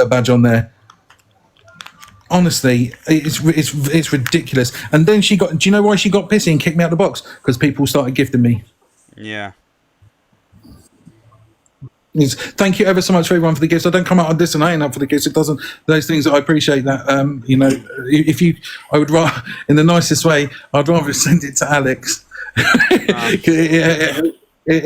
badge on there. Honestly, it's ridiculous. And then do you know why she got pissy and kicked me out of the box? Because people started gifting me. Yeah. Thank you ever so much for everyone for the gifts. I don't come out on this and I ain't up for the gifts. It doesn't, those things, I appreciate that. I would rather, in the nicest way, I'd rather send it to Alex. Very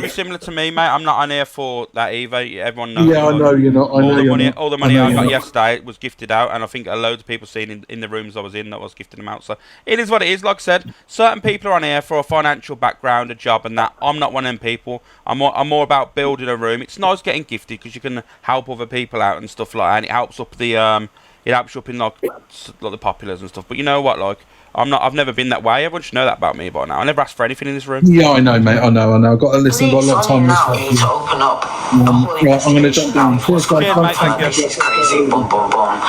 similar to me, mate. I'm not on here for that either. Everyone knows. Yeah, I know you're not. All the money I got yesterday was gifted out, and I think loads of people seen in the rooms I was in that was gifting them out. So it is what it is. Like I said, certain people are on here for a financial background, a job, and that. I'm not one of them people. I'm more about building a room. It's nice getting gifted because you can help other people out and stuff like that, and it helps up the it helps you up in like the populars and stuff. But you know what, like. I've never been that way. Everyone should know that about me by now. I never asked for anything in this room. Yeah, I know, mate. I know. I've got to listen. I've got a lot of time. Now you need to open up. Right, I'm going to jump down. Cheers, mate. Thank you. This is crazy. Boom, boom, boom.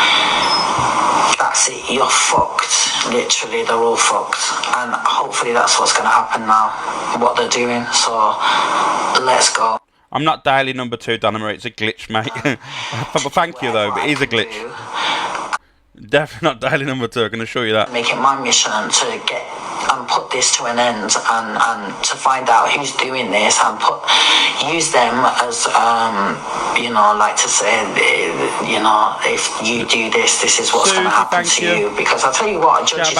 That's it. You're fucked. Literally, they're all fucked. And hopefully that's what's going to happen now. What they're doing. So let's go. I'm not daily number 2, Donna Marie. It's a glitch, mate. But thank you, though. But it is a glitch. Definitely not daily number 2, I can assure you that. Make it my mission to get and put this to an end and to find out who's doing this and use them as like to say, if you do this is what's going to happen to you. Because I'll tell you what, a judge is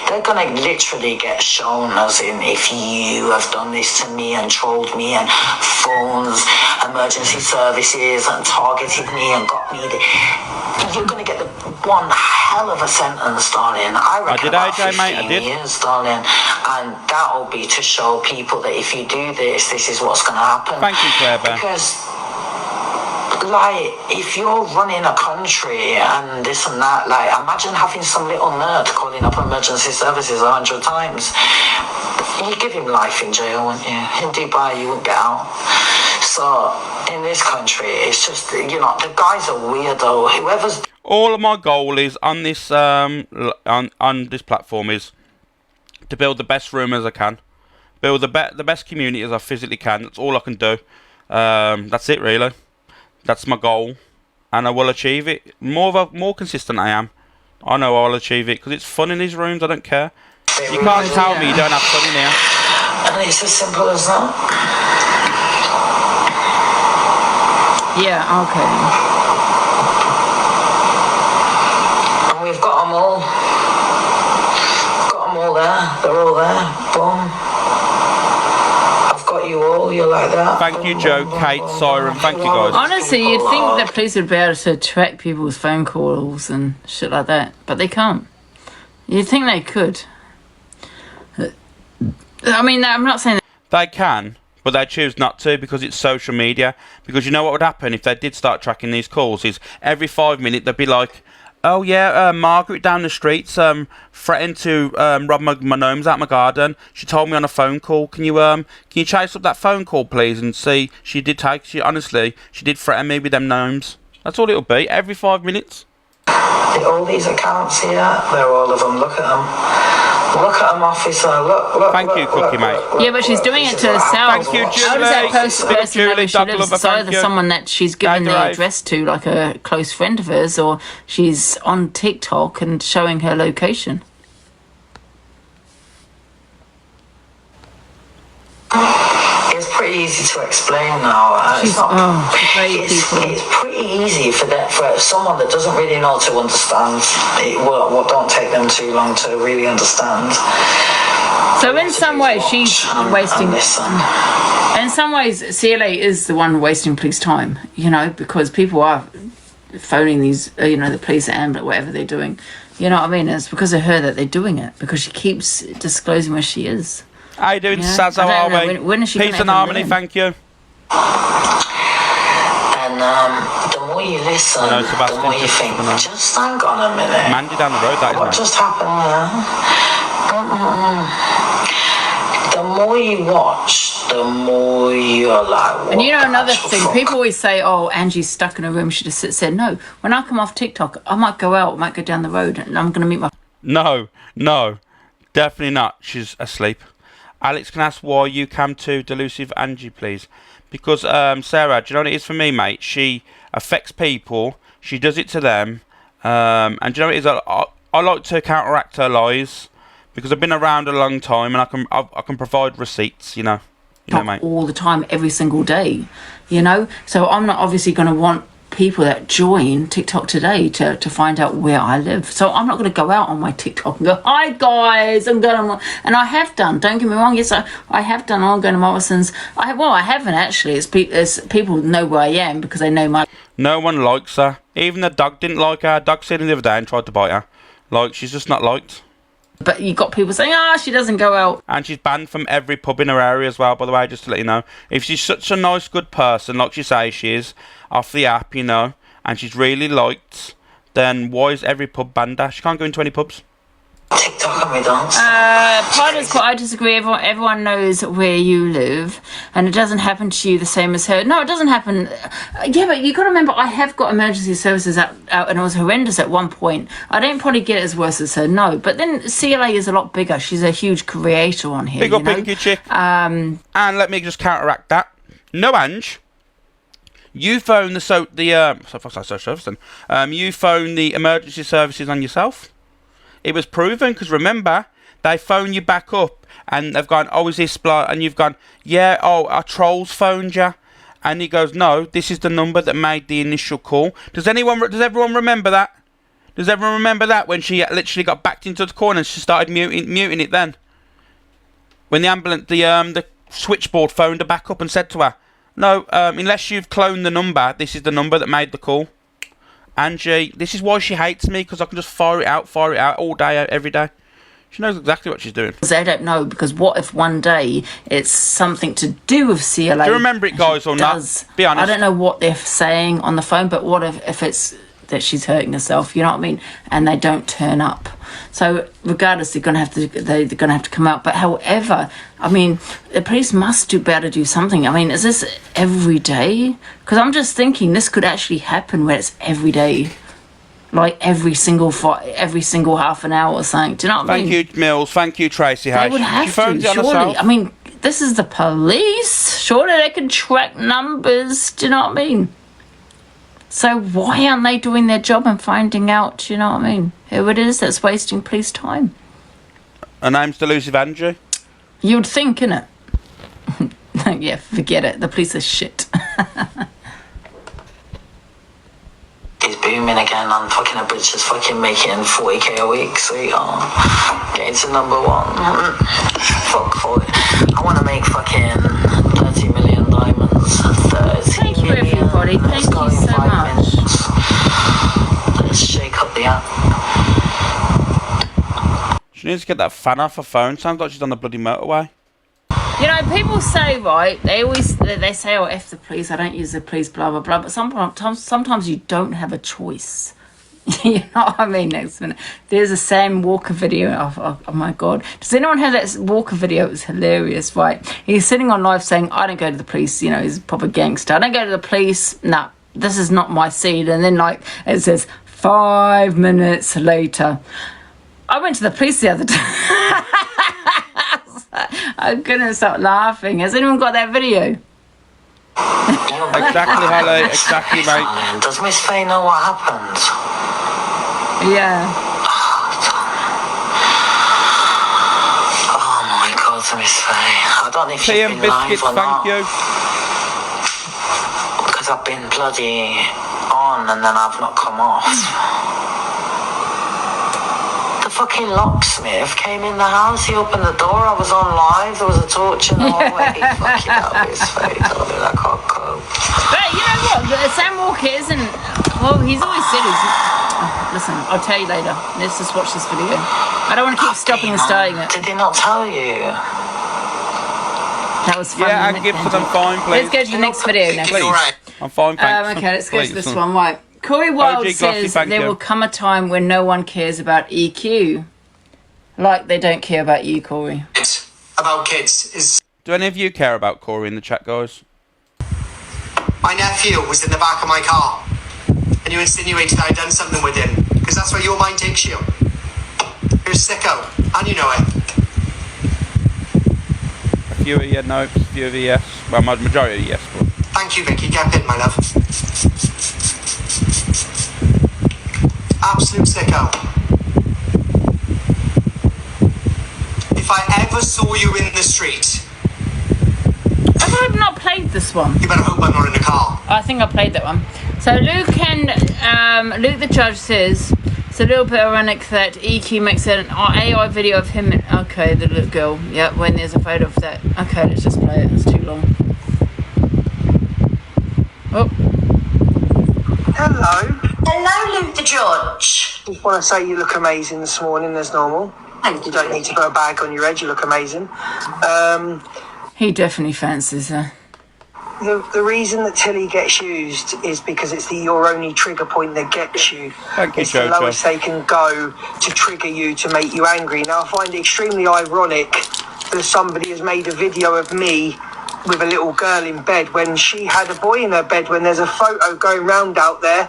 they're going to literally get shown as in, if you have done this to me and trolled me and phones, emergency services and targeted me and got me you're going to get the one hell of a sentence, darling. I reckon about 15 years, darling. And that'll be to show people that if you do this is what's going to happen. Thank you, Claire. Because, like, if you're running a country and this and that, like, imagine having some little nerd calling up emergency services 100 times. You'd give him life in jail, wouldn't you? In Dubai, you wouldn't get out. So, in this country, it's just, the guys are weirdo. Whoever's... All of my goal is on this on this platform is to build the best room as I can, build the best community as I physically can. That's all I can do. That's it, really. That's my goal, and I will achieve it. More consistent I am, I know I'll achieve it because it's fun in these rooms. I don't care. You can't tell me you don't have fun in here. And it's as simple as that. Yeah. Okay. We've got them all. Got them all there. They're all there. Boom. I've got you all. You're like that. Thank you, Joe, Kate, Siren. Thank you, guys. Honestly, you'd think the police would be able to track people's phone calls and shit like that, but they can't. You'd think they could. I mean, I'm not saying they can, but they choose not to because it's social media. Because you know what would happen if they did start tracking these calls is every 5 minutes they'd be like, oh yeah, Margaret down the streets threatened to rob my gnomes out my garden. She told me on a phone call. Can you chase up that phone call, please, and see she did honestly she did threaten me with them gnomes. That's all it'll be every 5 minutes. All these accounts here, they're all of them. Look at them. Look at them, officer. Look. Thank you, Cookie, mate. Yeah, but she's doing it to herself. Thank you, Julie. How does that person know where she lives? It's either you. someone that she's given the address to, like a close friend of hers, or she's on TikTok and showing her location. It's pretty easy to explain now. It's pretty easy for someone that doesn't really know to understand. It don't take them too long to really understand. So in some ways, she's wasting. In some ways, CLA is the one wasting police time. Because people are phoning these, the police, ambulance, whatever they're doing. You know what I mean? It's because of her that they're doing it, because she keeps disclosing where she is. How you doing, Saz? How are we? When is she Peace and harmony, thank you. And And the more you listen, I know, the Sebastian, more you just, think, I know. just hang on a minute. Mandy down the road, that is, What mate. just happened there? The more you watch, the more you're like, what And you know the another actual thing, fuck? people always say, "Oh, Angie's stuck in a room. She just sits there." No, when I come off TikTok, I might go out, I might go down the road, and I'm going to meet my. No, definitely not. She's asleep. Alex can ask why you came to Delusive Angie, please. Because Sarah, do you know what it is for me, mate? She affects people. She does it to them. And do you know what it is? I like to counteract her lies because I've been around a long time and I can provide receipts. You know, mate. All the time, every single day. You know, so I'm not obviously going to want people that join TikTok today to find out where I live. So I'm not going to go out on my TikTok and go, "Hi guys, I'm going on," and I have done. Don't get me wrong. Yes, I have done. I'm going to Morrison's. I haven't actually. It's people know where I am because they know my. No one likes her. Even the dog didn't like her. Dog seen her the other day and tried to bite her. Like, she's just not liked. But you got people saying, she doesn't go out. And she's banned from every pub in her area as well, by the way, just to let you know. If she's such a nice, good person, like she says she is, off the app, you know, and she's really liked, then why is every pub banned her? She can't go into any pubs. TikTok and we dance. Partner's quite, I disagree. Everyone knows where you live, and it doesn't happen to you the same as her. No, it doesn't happen. Yeah, but you got to remember, I have got emergency services out, and it was horrendous at one point. I don't probably get it as worse as her, no. But then CLA is a lot bigger. She's a huge creator on here. Big up, Pinky Chick. And let me just counteract that. No, Ange. You phone you phone the emergency services on yourself. It was proven, because remember, they phone you back up and they've gone, "Oh, is this blah?" And you've gone, "Yeah, our trolls phoned you." And he goes, "No, this is the number that made the initial call." Does everyone remember that? Does everyone remember that when she literally got backed into the corner and she started muting it then? When the ambulance, the switchboard phoned her back up and said to her, "No, unless you've cloned the number, this is the number that made the call." Angie, this is why she hates me, because I can just fire it out all day, every day. She knows exactly what she's doing. They don't know, because what if one day it's something to do with CLA? Do you remember it, guys, or not? Be honest. I don't know what they're saying on the phone, but what if it's that she's hurting herself, you know what I mean? And they don't turn up. So regardless, they're gonna have to come out. But however, I mean, the police must do better, do something. I mean, is this every day? Because I'm just thinking this could actually happen where it's every day, like every single half an hour or something. Do you know what I mean? Thank you, Mills. Thank you, Tracy. They would have to, surely. I mean, this is the police. Surely they can track numbers. Do you know what I mean? So why aren't they doing their job and finding out, you know what I mean, who it is that's wasting police time? Her name's Delusive Angie. You'd think, innit? Yeah, forget it. The police are shit. He's booming again on fucking a bitch that's fucking making 40k a week, sweetheart. Getting to number one. Fuck 40. I want to make fucking 30 million diamonds. 30 million. Everybody. Thank you so much. Let's shake up the app. She needs to get that fan off her phone. Sounds like she's on the bloody motorway. You know, people say, right, they say, "Oh, F the police, I don't use the police, blah, blah, blah." But sometimes you don't have a choice. You know what I mean? Next minute, there's a Sam Walker video. Oh my God. Does anyone have that Walker video? It was hilarious, right? He's sitting on live saying, "I don't go to the police," you know, he's a proper gangster. "I don't go to the police. Nah, this is not my scene." And then, like, it says, 5 minutes later, "I went to the police the other day." I couldn't stop laughing. Has anyone got that video? Exactly, Holly. Exactly, mate. Does Miss Faye know what happened? Yeah. Oh my God, Miss Faye. I don't know if Tea she's and been live biscuits, or thank not. you. Because I've been bloody on and then I've not come off. The fucking locksmith came in the house, he opened the door, I was on live, there was a torch in the hallway. Fucking hell, Miss Faye, darling, I can't cope. But you know what? Sam Walker isn't. Well, he's always said he's. Oh, listen, I'll tell you later. Let's just watch this video. I don't want to keep stopping and starting it. Did he not tell you? That was fun. Yeah, and Gibson, I'm fine, please. Let's go to the next video now. Please. I'm fine, thanks. Okay, let's go to Please. this one. Right. Corey Wilde OG Glossy, says thank there you. will come a time when no one cares about EQ. Like they don't care about you, Corey. About kids is... Do any of you care about Corey in the chat, guys? My nephew was in the back of my car, and you insinuated that I'd done something with him, because that's where your mind takes you. You're a sicko, and you know it. A few of you no, a few of you yes. Well, majority yes. But... Thank you, Vicky. Get in, my love. Absolute sicko. If I ever saw you in the street... Have I not played this one? You better hope I'm not in the car. I think I played that one. So Luke Luke the judge says it's a little bit ironic that EQ makes an AI video of him. Okay, the little girl. Yeah, when there's a photo of that. Okay, let's just play it. It's too long. Oh. Hello. Hello, Luke the judge. Just want to say you look amazing this morning as normal. Thank You don't need to put a bag on your head. You look amazing. He definitely fancies her. The reason that Tilly gets used is because it's your only trigger point that gets you. Thank you, It's the Jojo. lowest they can go to trigger you to make you angry. Now, I find it extremely ironic that somebody has made a video of me with a little girl in bed when she had a boy in her bed, when there's a photo going round out there,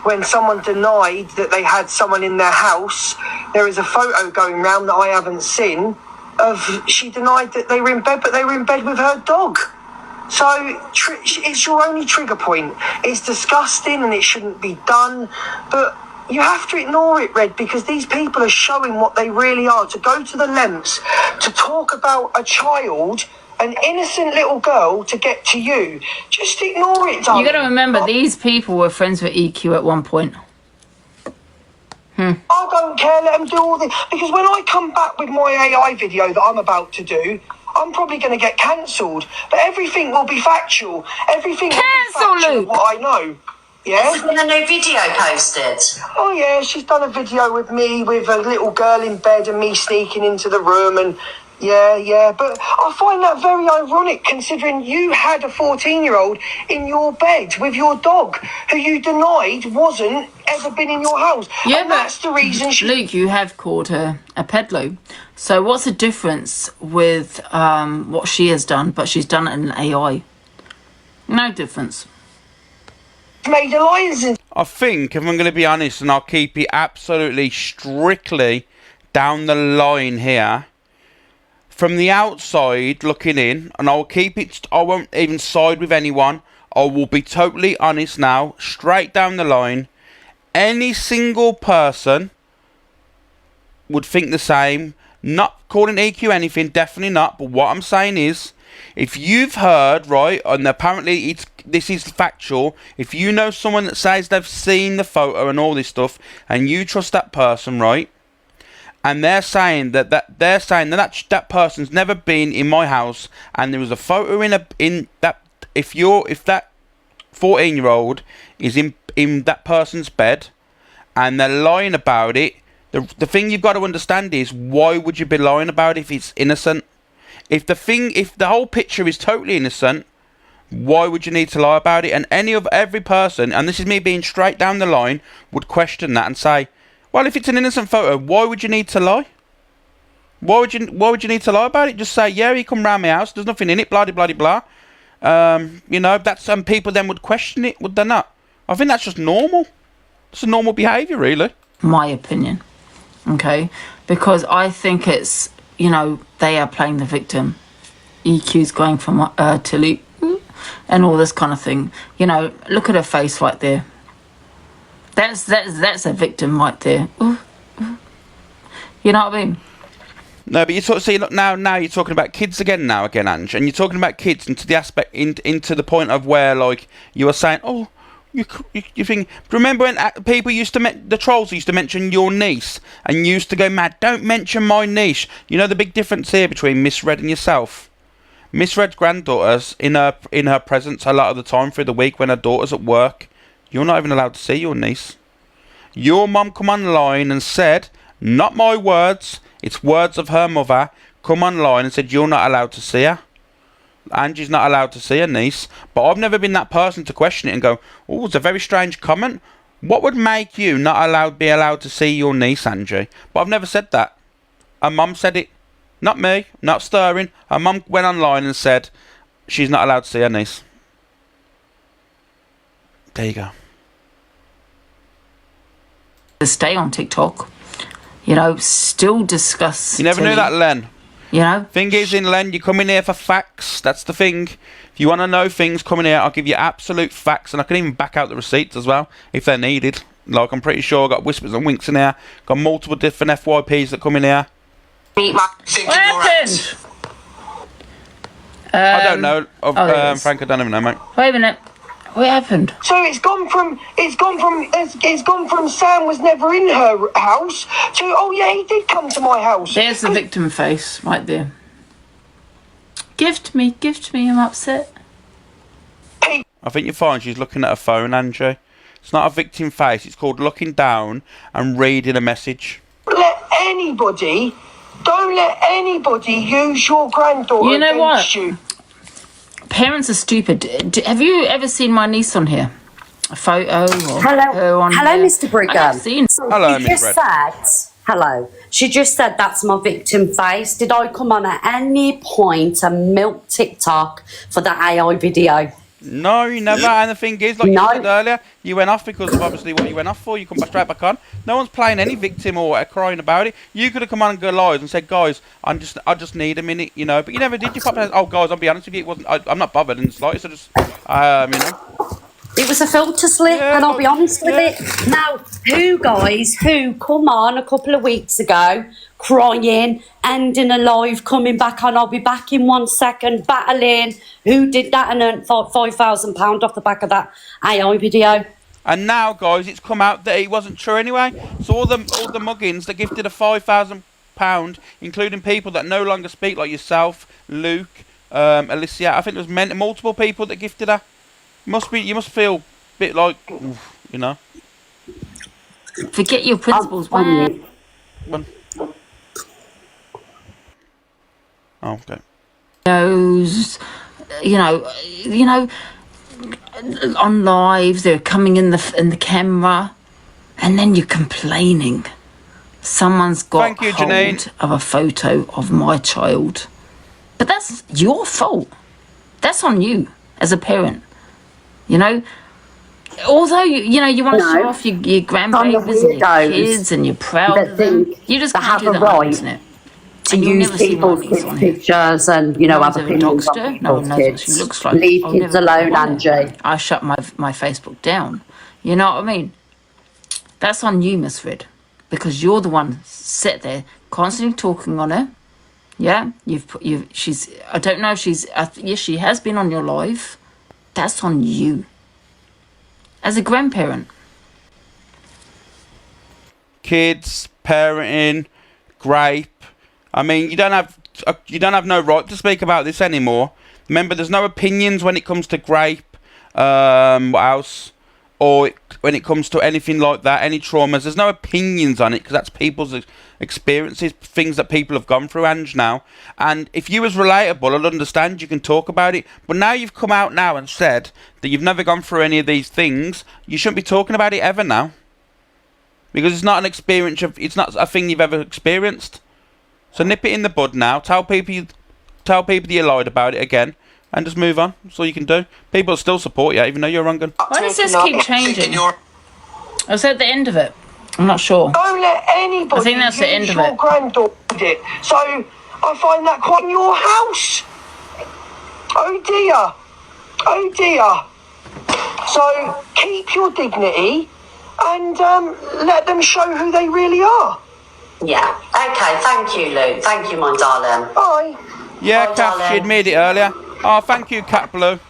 when someone denied that they had someone in their house. There is a photo going round that I haven't seen of she denied that they were in bed, but they were in bed with her dog. So it's your only trigger point. It's disgusting and it shouldn't be done, but you have to ignore it, Red, because these people are showing what they really are. To go to the lengths to talk about a child, an innocent little girl, to get to you, just ignore it, darling. You got to remember, these people were friends with EQ at one point. I don't care, let them do all this. Because when I come back with my AI video that I'm about to do, I'm probably going to get cancelled. But everything will be factual. Everything will be factual, Luke. what I know. Yeah? Has there been a new video posted? Oh, yeah, she's done a video with me with a little girl in bed and me sneaking into the room and... Yeah, but I find that very ironic considering you had a 14-year-old in your bed with your dog who you denied wasn't ever been in your house. Yeah, and that's the reason she... Luke, you have called her a peddler. So what's the difference with what she has done, but she's done it in AI? No difference. Made alliances. I think, if I'm going to be honest, and I'll keep it absolutely strictly down the line here, from the outside looking in, and I'll keep it, I won't even side with anyone, I will be totally honest now, straight down the line, any single person would think the same, not calling EQ anything, definitely not, but what I'm saying is, if you've heard, right, and apparently this is factual, if you know someone that says they've seen the photo and all this stuff, and you trust that person, right, and they're saying that person's never been in my house, and there was a photo in that if that 14-year-old is in that person's bed, and they're lying about it, the thing you've got to understand is, why would you be lying about it if it's innocent? If the whole picture is totally innocent, why would you need to lie about it? And every person, and this is me being straight down the line, would question that and say, well, if it's an innocent photo, why would you need to lie? Why would you need to lie about it? Just say, yeah, he come round my house, there's nothing in it, blah, blah, blah, blah. You know, that's some people then would question it, would they not? I think that's just normal. It's a normal behaviour, really. My opinion. Okay? Because I think it's, you know, they are playing the victim. EQ's going from Tilly and all this kind of thing. You know, look at her face right there. That's a victim right there. Ooh. You know what I mean? No, but you see, look, now you're talking about kids again, Ange, and you're talking about kids into the aspect into the point of where, like, you were saying, oh, you think. Remember when people used to the trolls used to mention your niece and used to go mad? Don't mention my niece. You know the big difference here between Miss Red and yourself. Miss Red's granddaughter's in her presence a lot of the time through the week when her daughter's at work. You're not even allowed to see your niece. Your mum come online and said, not my words, it's words of her mother, come online and said you're not allowed to see her. Angie's not allowed to see her niece, but I've never been that person to question it and go, oh, it's a very strange comment. What would make you not be allowed to see your niece, Angie? But I've never said that. Her mum said it. Not me, not stirring. Her mum went online and said she's not allowed to see her niece. There you go. Stay on TikTok. You know, still discuss. You never knew that, Len. You know? Thing is, in Len, you come in here for facts. That's the thing. If you want to know things, come in here. I'll give you absolute facts. And I can even back out the receipts as well, if they're needed. Like, I'm pretty sure I've got whispers and winks in here. Got multiple different FYPs that come in here. What happened? I don't know. Frank, I don't even know, mate. Wait a minute. What happened? So it's gone from Sam was never in her house to, oh yeah, he did come to my house. There's the victim face right there. Gift me, I'm upset. I think you're fine. She's looking at her phone, Angie. It's not a victim face. It's called looking down and reading a message. Don't let anybody use your granddaughter You know against what? you. Parents are stupid. Have you ever seen my niece on here? A photo or her on Hello, here? Mr. Brigham. I have seen. Hello, She Miss just Red. said, hello. She just said that's my victim face. Did I come on at any point and milk TikTok for the AI video? No, you never. And the thing is, like you said earlier, you went off because of obviously what you went off for. You come back straight back on. No one's playing any victim or crying about it. You could have come on and go live and said, guys, I just need a minute, you know. But you never did. You popped out, oh, guys, I'll be honest with you, it wasn't. I'm not bothered in the slightest. I just, you know. It was a filter slip, and I'll be honest with it. Now, who come on a couple of weeks ago, crying, ending a live, coming back on, I'll be back in 1 second, battling. Who did that and earned £5,000 off the back of that AI video? And now, guys, it's come out that it wasn't true anyway. So all the muggins that gifted a £5,000, including people that no longer speak, like yourself, Luke, Alicia. I think there was multiple people that gifted her. You must feel a bit like, you know. Forget your principles, man. Oh, okay. Those, you know, on lives, they're coming in the camera, and then you're complaining. Someone's got Thank you, hold Janine. of a photo of my child, but that's your fault. That's on you as a parent. You know, although you want to show off your grandbabies and your kids and you're proud of them, you just can't do that on the internet. To use people's kids' pictures and, you know, have opinions on no one knows people's what she kids. looks like. Leave kids alone, Angie. I shut my Facebook down. You know what I mean? That's on you, Miss Red, because you're the one sat there constantly talking on her. Yeah, she's. I don't know if she's. Yes, she has been on your live. That's on you. As a grandparent. Kids, parenting, grape. I mean, you don't have no right to speak about this anymore. Remember, there's no opinions when it comes to grape. What else? Or when it comes to anything like that, any traumas. There's no opinions on it because that's people's experiences, things that people have gone through, Ange, now. And if you was relatable, I'd understand you can talk about it. But now you've come out now and said that you've never gone through any of these things, you shouldn't be talking about it ever now. Because it's not an experience it's not a thing you've ever experienced. So nip it in the bud now. Tell people that you lied about it again. And just move on. That's all you can do. People still support you, even though you're wrong. Why does this keep changing? I was at the end of it. I'm not sure. Don't let anybody I think that's the end of your it. granddaughter did it. So I find that quite in your house. Oh dear. So keep your dignity and let them show who they really are. Yeah. Okay, thank you, Luke. Thank you, my darling. Bye. Yeah, Bye, Kath, she darling. admitted it earlier. Oh, thank you, Cat Blue.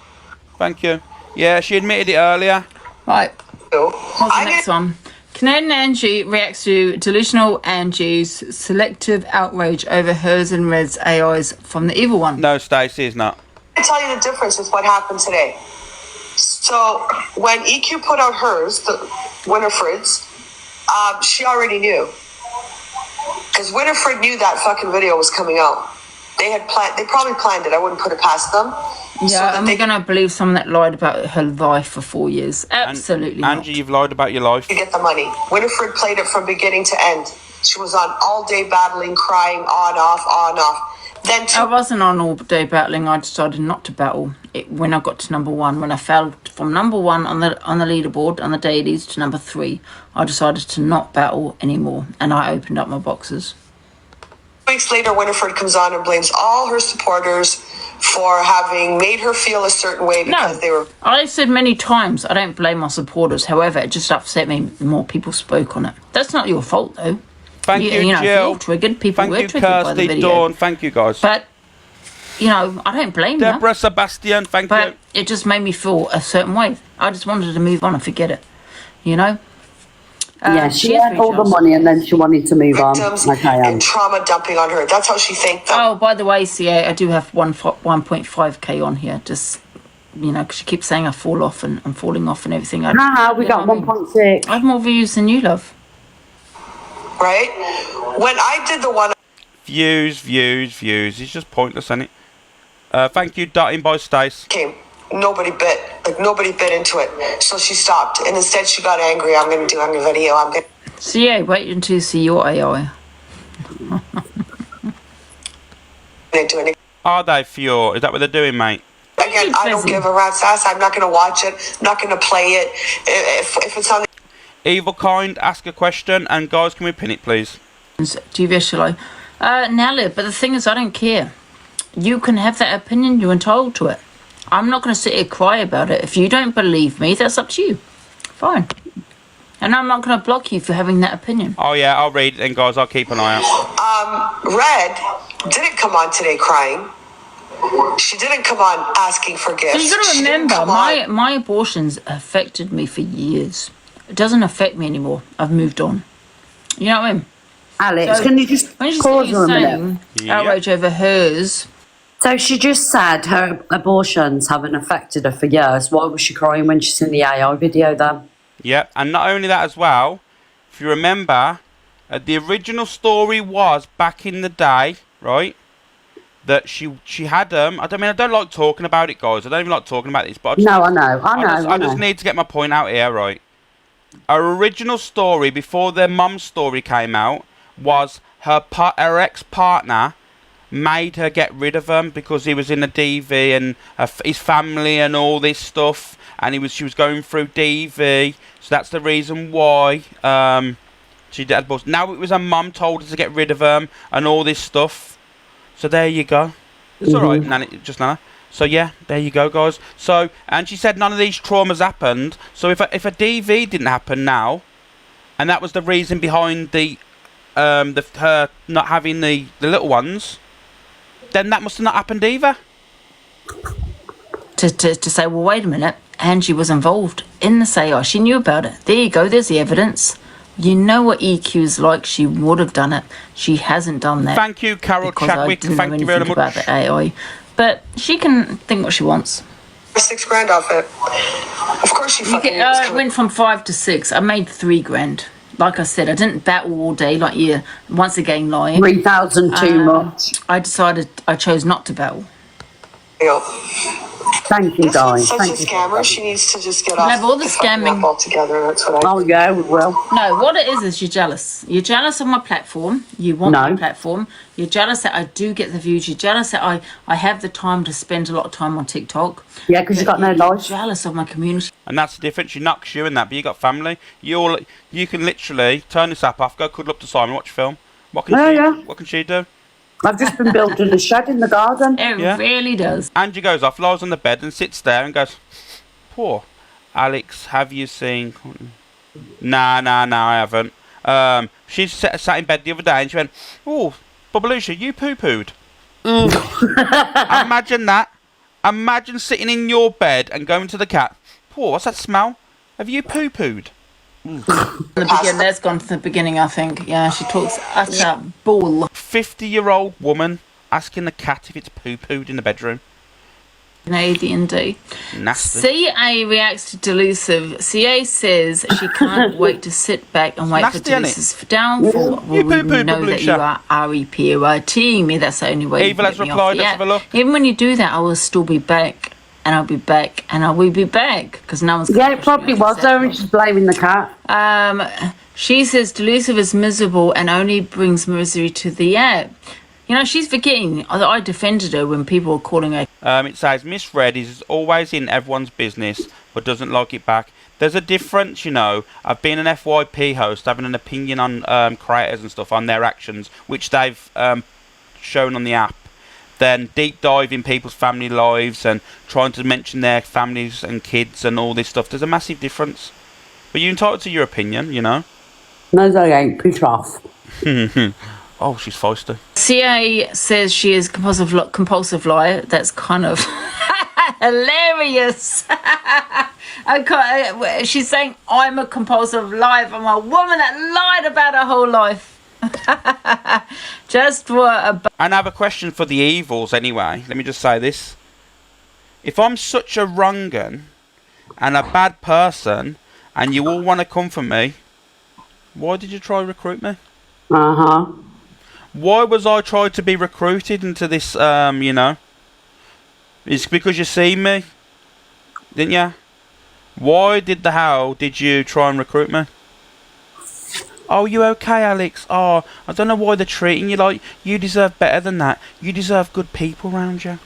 Thank you. Yeah, she admitted it earlier. Right. What's the next one? Canadian Angie reacts to delusional Angie's selective outrage over hers and Red's AIs from the evil one. No, Stacey is not. I'll tell you the difference with what happened today. So when EQ put out hers, the Winifred's, she already knew. Because Winifred knew that fucking video was coming out. They probably planned it. I wouldn't put it past them. Yeah, and we're going to believe someone that lied about her life for 4 years. Absolutely not. Angie, you've lied about your life. You get the money. Winifred played it from beginning to end. She was on all day battling, crying, on, off. Then I wasn't on all day battling. I decided not to battle when I got to number 1. When I fell from number 1 on the leaderboard on the dailies to number 3, I decided to not battle anymore, and I opened up my boxes. 2 weeks later, Winifred comes on and blames all her supporters for having made her feel a certain way because they were... I said many times I don't blame my supporters. However, it just upset me more people spoke on it. That's not your fault, though. Thank you, Jill. If you're triggered, people were triggered by the video. Dawn, thank you, guys. But, I don't blame you. Deborah, Sebastian, thank you. But it just made me feel a certain way. I just wanted to move on and forget it, Yeah, she had all the money and then she wanted to move on. And trauma dumping on her. That's how she thanked them. Oh, by the way, CA, I do have 1.5k on here. Just, because she keeps saying I fall off and I'm falling off and everything. We got 1.6. I have more views than you, love. Right? When I did the one... Views. It's just pointless, isn't it? Thank you, Dotting by Stace. Nobody bit into it. So she stopped. And instead she got angry. I'm going to do on your video. CA, wait until you see your AI. Are they for your... Is that what they're doing, mate? Again, I don't give a rat's ass. I'm not going to watch it. I'm not going to play it. If it's on... Evil Kind, ask a question. And guys, can we pin it, please? TV show. Nelly, but the thing is, I don't care. You can have that opinion. You're entitled to it. I'm not going to sit here and cry about it. If you don't believe me, that's up to you. Fine. And I'm not going to block you for having that opinion. Oh, yeah, I'll read it then, guys. I'll keep an eye out. Red didn't come on today crying. She didn't come on asking for gifts. So you got to remember, my abortions affected me for years. It doesn't affect me anymore. I've moved on. You know what I mean? Alex, can you just pause for a minute? Outrage over hers. So she just said her abortions haven't affected her for years. Why was she crying when she's in the AI video then? Yep, and not only that as well, if you remember, the original story was back in the day, right, that she had them. I don't like talking about it, guys. I don't even like talking about this, but I just need to get my point out here, right? Her original story before their mum's story came out was her ex-partner made her get rid of him because he was in a DV and his family and all this stuff, and she was going through DV, so that's the reason why she did abortion. Now it was her mum told her to get rid of him and all this stuff. So there you go. It's all right, Nana. So yeah, there you go, guys. So, and she said none of these traumas happened. So if a DV didn't happen now, and that was the reason behind her not having the little ones, then that must have not happened either. To say, well, wait a minute, Angie was involved in the seance. She knew about it. There you go. There's the evidence. You know what EQ is like. She would have done it. She hasn't done that. Thank you, Carol Chadwick. Thank you very much. About the AI. But she can think what she wants. $6,000 off it. Of course she fucking it went from 5 to 6. I made $3,000. Like I said, I didn't battle all day like you're once again lying. 3,000 too much. I chose not to battle. Thank you, guys. Such a scammer. She needs to just get off. Have all the scamming altogether. That's what Oh yeah, we will. No, what it is you're jealous. You're jealous of my platform. You want my platform. You're jealous that I do get the views. You're jealous that I have the time to spend a lot of time on TikTok. Yeah, because you've got no life. You're jealous of my community. And that's the difference. She knocks you in that, but you got family. You can literally turn this app off, go cuddle up to Simon, watch a film. What can she do? I've just been building a shed in the garden. It really does. Angie goes off, lies on the bed and sits there and goes, poor Alex, have you seen... Nah, I haven't. She sat in bed the other day and she went, oh, Babalusha, you poo-pooed. Imagine that. Imagine sitting in your bed and going to the cat, poor, what's that smell? Have you poo-pooed? That's gone to the beginning, I think. Yeah, she talks utter bull. 50-year-old woman asking the cat if it's poo-pooed in the bedroom. AD&D. Nasty. CA reacts to Delusive. CA says she can't wait to sit back and wait for Delusive's downfall. You Well, we poo-poo, know that you are REPORTing me. That's the only way Evil you has can get me replied, off the let's app. have a look. Even when you do that, I will still be back. And I'll be back. And I will be back. Because no one's... Yeah, it probably was her and she's blaming the cat. She says Delusive is miserable and only brings misery to the app. You know, she's forgetting that I defended her when people were calling her. It says, Miss Red is always in everyone's business, but doesn't like it back. There's a difference, you know, of being an FYP host, having an opinion on creators and stuff, on their actions, which they've shown on the app, then deep dive in people's family lives and trying to mention their families and kids and all this stuff. There's a massive difference. But you're entitled to your opinion, you know. No, they ain't. Piss off. Oh, she's feisty. CA says she is compulsive liar. That's kind of hilarious. Okay, she's saying, I'm a compulsive liar. I'm a woman that lied about her whole life. Just for a... And I have a question for the evils anyway. Let me just say this. If I'm such a wrong 'un and a bad person and you all want to come for me, why did you try to recruit me? Uh-huh. Why was I tried to be recruited into this, you know? It's because you see me, didn't you? Why did the hell did you try and recruit me? Oh, you okay, Alex? Oh, I don't know why they're treating you like you deserve better than that. You deserve good people around you.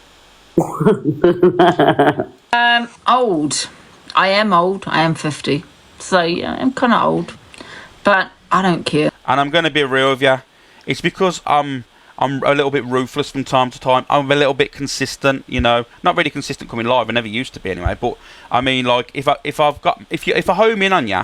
Old. I am old. I am 50. So, yeah, I'm kind of old. But I don't care. And I'm going to be real with you. It's because I'm a little bit ruthless from time to time. I'm a little bit consistent, you know. Not really consistent coming live. I never used to be anyway. But I mean, like, if I home in on you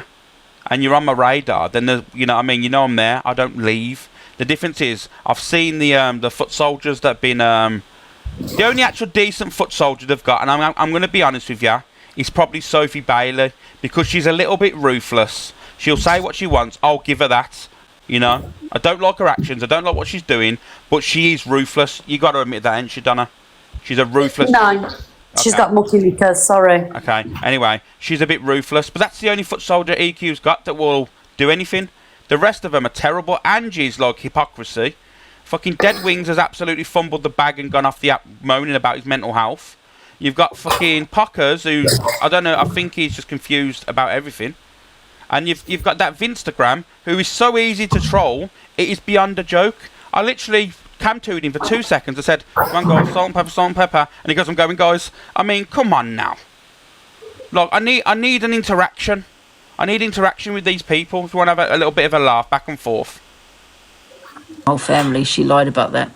and you're on my radar, then there's, you know what I mean. You know I'm there. I don't leave. The difference is I've seen the foot soldiers that have been the only actual decent foot soldier they've got, and I'm going to be honest with you, is probably Sophie Bailey, because she's a little bit ruthless. She'll say what she wants. I'll give her that. You know, I don't like her actions. I don't like what she's doing, but she is ruthless. You got to admit that, ain't she, Donna? She's a ruthless. No, she's got mucky liquors. Sorry. Okay. Anyway, she's a bit ruthless, but that's the only foot soldier EQ's got that will do anything. The rest of them are terrible. Angie's like hypocrisy. Fucking Dead Wings has absolutely fumbled the bag and gone off the app moaning about his mental health. You've got fucking Pockers, who I don't know. I think he's just confused about everything. And you've got that Vinstagram, who is so easy to troll, it is beyond a joke. I literally cam-tooed him for 2 seconds. I said, come on, guys, salt and pepper. And he goes, I'm going, guys. I mean, come on now. Look, I need an interaction. I need interaction with these people if you want to have a little bit of a laugh back and forth. Whole family, she lied about that.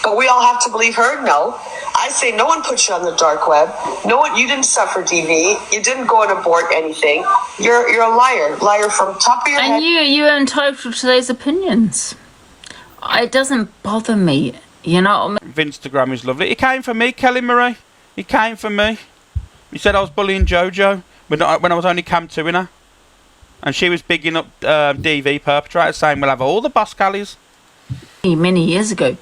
But we all have to believe her? No. I say no one put you on the dark web. No one. You didn't suffer DV. You didn't go and abort anything. You're a liar. Liar from top of your head. And you are entitled to those opinions. It doesn't bother me. You know what I mean? Vinstagram is lovely. He came for me, Kelly Marie. He came for me. He said I was bullying JoJo when I was only cam-tooing her. And she was bigging up DV perpetrators, saying we'll have all the boss callies. Many years ago.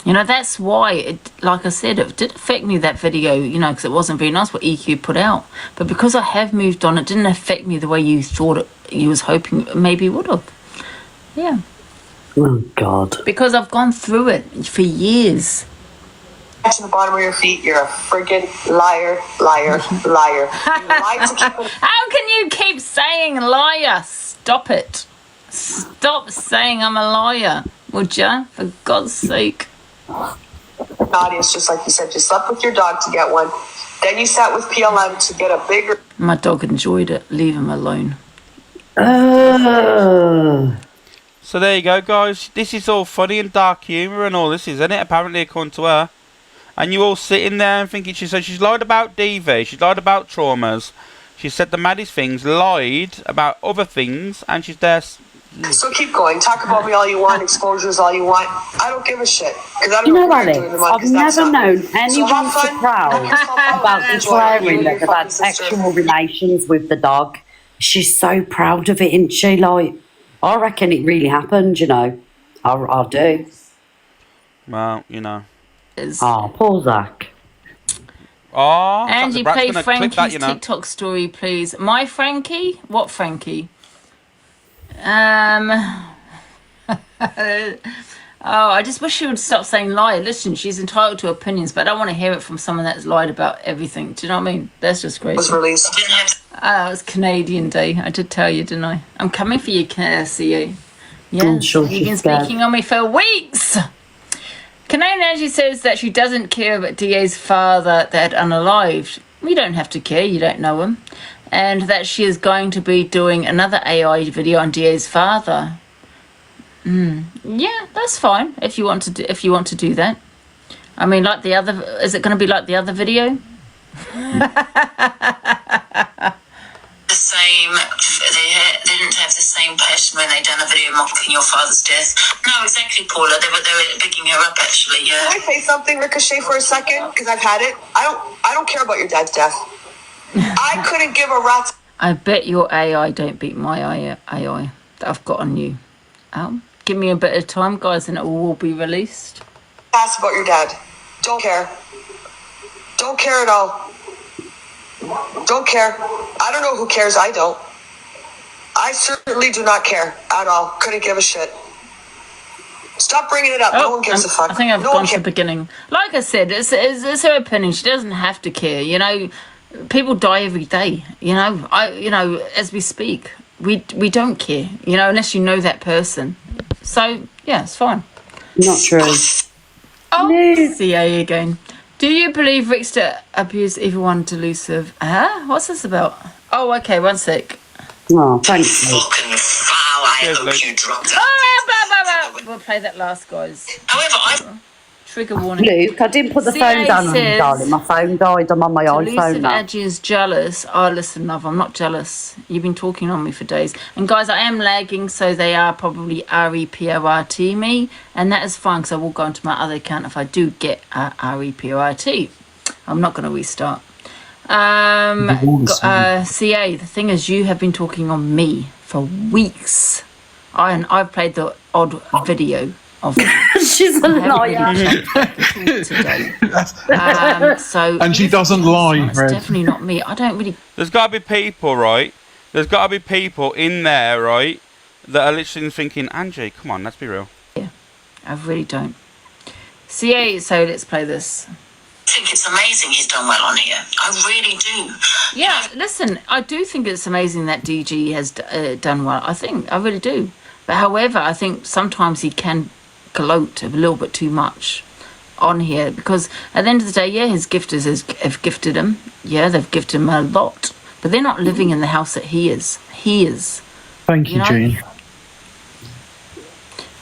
You know, that's why, like I said, it did affect me, that video, you know, because it wasn't very nice what EQ put out. But because I have moved on, it didn't affect me the way you thought you was hoping it maybe would have. Yeah. Oh, God. Because I've gone through it for years. To the bottom of your feet, you're a friggin' liar, liar, liar. You lied to keep them. How can you keep saying liar? Stop it. Stop saying I'm a liar, would ya? For God's sake. Audience, just like you said, you slept with your dog to get one. Then you sat with PLM to get a bigger. My dog enjoyed it. Leave him alone. So there you go, guys. This is all funny and dark humour and all this, isn't it? Apparently, according to her. And you all sitting there and thinking, she said she's lied about DV, she's lied about traumas, she said the maddest things, lied about other things, and she's there. So keep going. Talk about me all you want, exposures all you want. I don't give a shit. Because I don't You know, know what Alex, you're doing in the month, I've never known anyone so so proud about declaring that they've had sexual relations with the dog. She's so proud of it, isn't she? Like, I reckon it really happened, you know. I do. Well, you know. is. Oh, poor Zach. Oh, Angie, play Frankie's TikTok story, please. My Frankie? What Frankie? Oh, I just wish she would stop saying lie. Listen, she's entitled to opinions, but I don't want to hear it from someone that's lied about everything. Do you know what I mean? That's just crazy. Was released. Oh, it was Canadian Day. I did tell you, didn't I? I'm coming for you, CA. Yeah, I'm sure you've been she's scared. speaking on me for weeks. Canadian Angie says that she doesn't care about DA's father that unalived. You don't have to care. You don't know him. And that she is going to be doing another AI video on DA's father. Yeah, that's fine if you want to do, that. I mean, like the other, is it going to be like the other video? The same, they didn't have the same passion when they done a video mocking your father's death. No, exactly, Paula. They were picking her up actually. Yeah. Can I say something, Ricochet, for a second? Because I've had it. I don't care about your dad's death. I couldn't give a rat's. I bet your AI don't beat my AI that I've got on you. Give me a bit of time, guys, and it will all be released. Ask about your dad. Don't care. Don't care at all. Don't care. I don't know who cares. I don't. I certainly do not care at all. Couldn't give a shit. Stop bringing it up. No one gives a fuck. I think I've gone to the beginning. Like I said, it's her opinion. She doesn't have to care. You know, people die every day. You know, as we speak, we don't care. You know, unless you know that person. So yeah, it's fine. Not true. Oh, CA again. Do you believe Rickster abused everyone delusive? What's this about? Oh, okay, one sec. Oh, thanks. Fucking foul. I hope you dropped that. We'll play that last, guys. However, Trigger warning. Luke, I didn't put the phone down on you, darling. My phone died. I'm on my iPhone Delusive now. Angie is jealous. Oh, listen, love, I'm not jealous. You've been talking on me for days. And guys, I am lagging, so they are probably REPORT me. And that is fine, because I will go into my other account if I do get REPORT. I'm not going to restart. CA, the thing is, you have been talking on me for weeks. I've played the odd video of she's a liar. And she doesn't lie, it's definitely not me. I don't really. There's got to be people, right? There's got to be people in there, right, that are literally thinking, Angie, come on, let's be real. Yeah, I really don't. CA, so let's play this. I think it's amazing he's done well on here. I really do. Yeah, listen, I do think it's amazing that DG has done well. I really do. But however, I think sometimes he can gloat a little bit too much on here, because at the end of the day, yeah, his gifters have gifted him. Yeah, they've gifted him a lot, but they're not living in the house that he is. Thank you, Jean.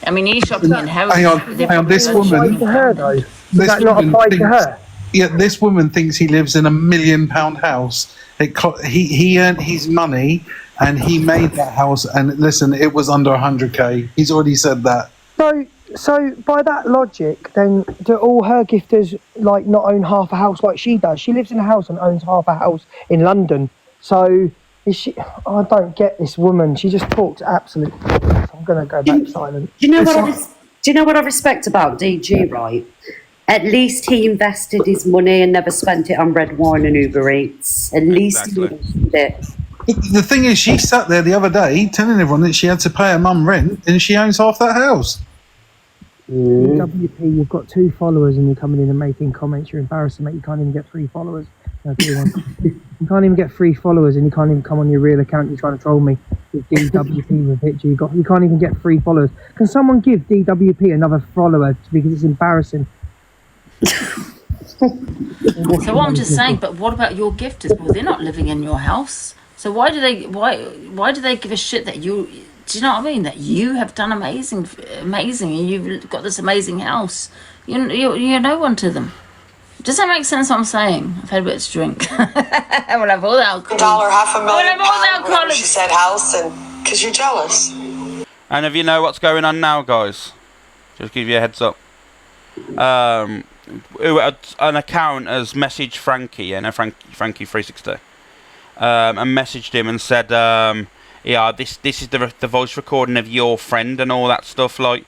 I mean, he's shopping in Harrods. Hang on, this woman. Her though. Does that not apply to her? Yeah, this woman thinks he lives in £1 million house. He earned his money and he made that house. And listen, it was under 100k. He's already said that. So by that logic, then do all her gifters like not own half a house like she does? She lives in a house and owns half a house in London. So is she? I don't get this woman. She just talks absolute. I'm gonna go back silent. Do you know what I respect about DG? Right. At least he invested his money and never spent it on red wine and Uber Eats. At least he invested it. The thing is, she sat there the other day telling everyone that she had to pay her mum rent and she owns half that house. WP, you've got 2 followers and you're coming in and making comments. You're embarrassing, mate. You can't even get 3 followers. You can't even get 3 followers and you can't even come on your real account. You're trying to troll me with DWP with a picture. You can't even get 3 followers. Can someone give DWP another follower because it's embarrassing? So what I'm just saying, but what about your gifters? Well, they're not living in your house. So why do they give a shit that you? Do you know what I mean? That you have done amazing, and you've got this amazing house. You're no one to them. Does that make sense? What I'm saying? I've had a bit to drink. We'll have all the alcohol. $500,000. She said house, and because you're jealous. And if you know what's going on now, guys, just give you a heads up. An account has messaged Frankie, Frankie 360, and messaged him and said, yeah, this is the voice recording of your friend and all that stuff. Like,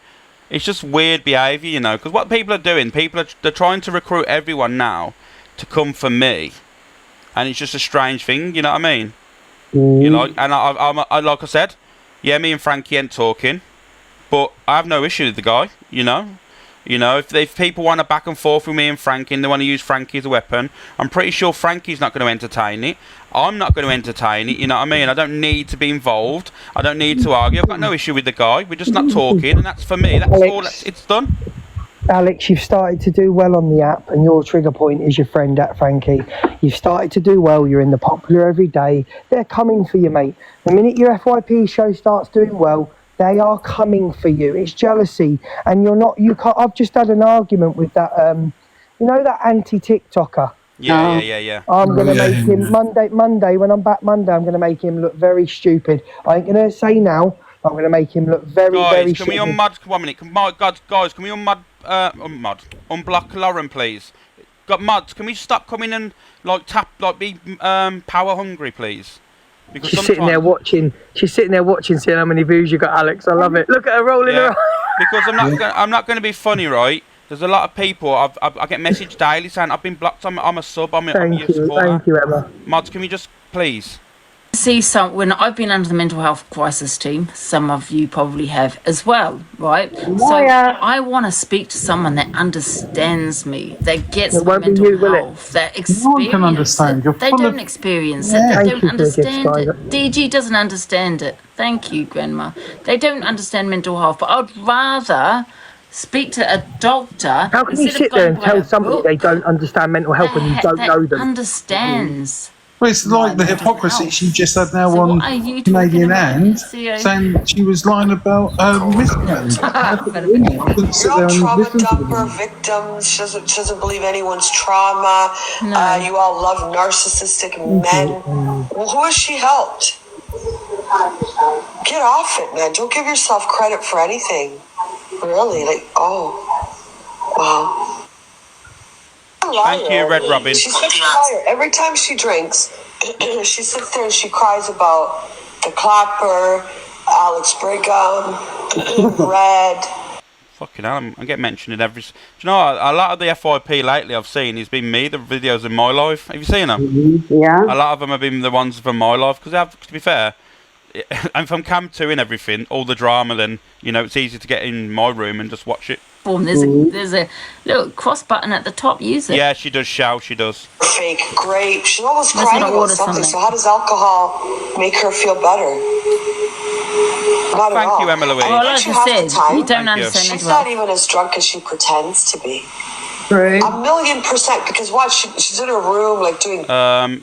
It's just weird behaviour, you know. Because what people are doing, they're trying to recruit everyone now to come for me, and it's just a strange thing. You know what I mean? You know, and I like I said, yeah, me and Frankie ain't talking, but I have no issue with the guy. You know, if people want to back and forth with me and Frankie, and they want to use Frankie as a weapon, I'm pretty sure Frankie's not going to entertain it. I'm not going to entertain it. You know what I mean? I don't need to be involved. I don't need to argue. I've got no issue with the guy. We're just not talking, and that's for me. That's Alex, all. It's done. Alex, you've started to do well on the app, and your trigger point is your friend at Frankie. You've started to do well. You're in the popular every day. They're coming for you, mate. The minute your FYP show starts doing well, they are coming for you. It's jealousy, and you're not. You can't. I've just had an argument with that. You know that anti-TikToker. Yeah. I'm gonna make him Monday when I'm back Monday. I'm gonna make him look very stupid. I ain't gonna say now. I'm gonna make him look very Guys, stupid. can we unmod? 1 minute. Guys, can we unblock Lauren, please? Got mods. Can we stop coming and be power hungry, please? Because She's sitting there watching, seeing how many views you got, Alex. I love it. Look at her rolling her eyes. Because I'm not going to be funny, right? There's a lot of people. I get messaged daily saying I've been blocked. I'm a sub. I'm Thank your you, supporter. thank you, Emma. Mods, can we just please? See, when I've been under the mental health crisis team, some of you probably have as well, right? So I want to speak to someone that understands me, that gets my mental health, that experiences. No one can understand. They don't experience it. They don't understand it. DG doesn't understand it. Thank you, Grandma. They don't understand mental health, but I'd rather speak to a doctor. How can you sit there and tell somebody they don't understand mental health when you don't know them? Understands. Well, it's like the hypocrisy she just had now on Canadian Anne, saying she was lying about miscarriage. You're all trauma dumper victims. She doesn't believe anyone's trauma. You all love narcissistic men. Well, who has she helped? Get off it, man. Don't give yourself credit for anything. Really? Wow. Thank you, Red Robin. She's such a liar. Every time she drinks, she sits there and she cries about the Clapper, Alex Brigham, Red. Fucking hell, I get mentioned in every... Do you know what? A lot of the FYP lately I've seen has been me, the videos in my life. Have you seen them? Yeah. A lot of them have been the ones from my life. Because, to be fair, I'm from Cam 2 and everything, all the drama, then, it's easy to get in my room and just watch it. There's a little cross button at the top. Use it. Yeah, she does, she does. Fake grape. She's always crying about something. So how does alcohol make her feel better? Not at all. Thank you, Emma Louise. Well, like I said, you don't understand. She's not even as drunk as she pretends to be. Right. 1,000,000%. Because what? She's in her room, doing.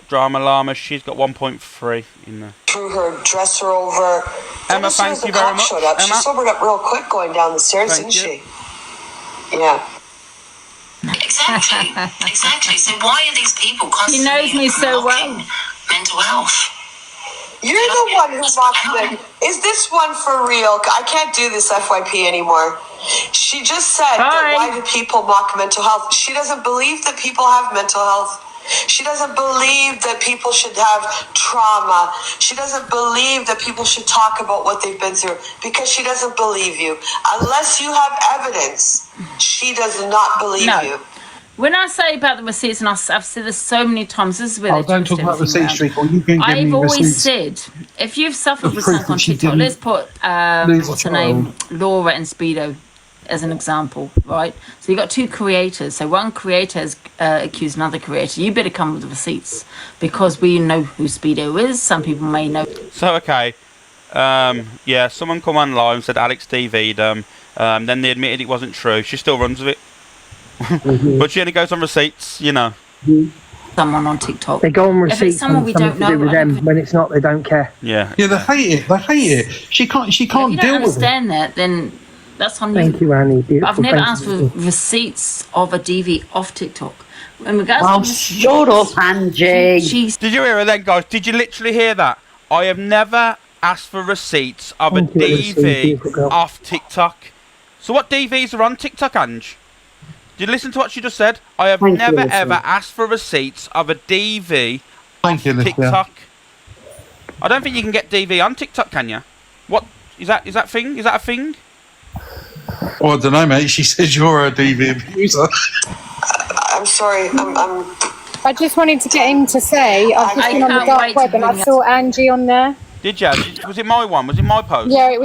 Drama Llama. She's got 1.3 in there. Threw her dresser over. Emma, thank you very much. Emma. She sobered up real quick going down the stairs, didn't she? Yeah. Exactly. So why are these people constantly He knows me so well. Mental health? You're the one who mocked them. Is this one for real? I can't do this FYP anymore. She just said that why do people mock mental health? She doesn't believe that people have mental health. She doesn't believe that people should have trauma. She doesn't believe that people should talk about what they've been through because she doesn't believe you. Unless you have evidence, she does not believe you. When I say about the receipts, and I've said this so many times, this is where don't talk about receipts, Treacle. You can give I've me always receipts. said, if you've suffered with something on TikTok, let's put, what's her name, Laura and Speedo as an example, right? So you've got two creators. So one creator has accused another creator. You better come with the receipts because we know who Speedo is. Some people may know. So, okay. Someone come online and said Alex DV'd them. Then they admitted it wasn't true. She still runs with it. But she only goes on receipts, Someone on TikTok. They go on receipts. If it's someone we don't know, with them. When it's not, they don't care. Yeah. Yeah, they hate it. She can't if you deal with it. don't understand that, then that's on you. Thank you, Annie. Beautiful. I've never asked for receipts of a DV off TikTok. In regards to shut up, Angie. Did you hear her then, guys? Did you literally hear that? I have never asked for receipts of a DV off TikTok. So what DVs are on TikTok, Ange? Did you listen to what she just said? I have never ever asked for receipts of a DV off TikTok. I don't think you can get DV on TikTok, can you? What is that? Is that thing? Is that a thing? Well, I don't know, mate. She says you're a DV abuser. I'm sorry. I just wanted to get him to say, I've just been on the dark web and I saw Angie on there. Did you? Was it my one? Was it my post? Yeah, there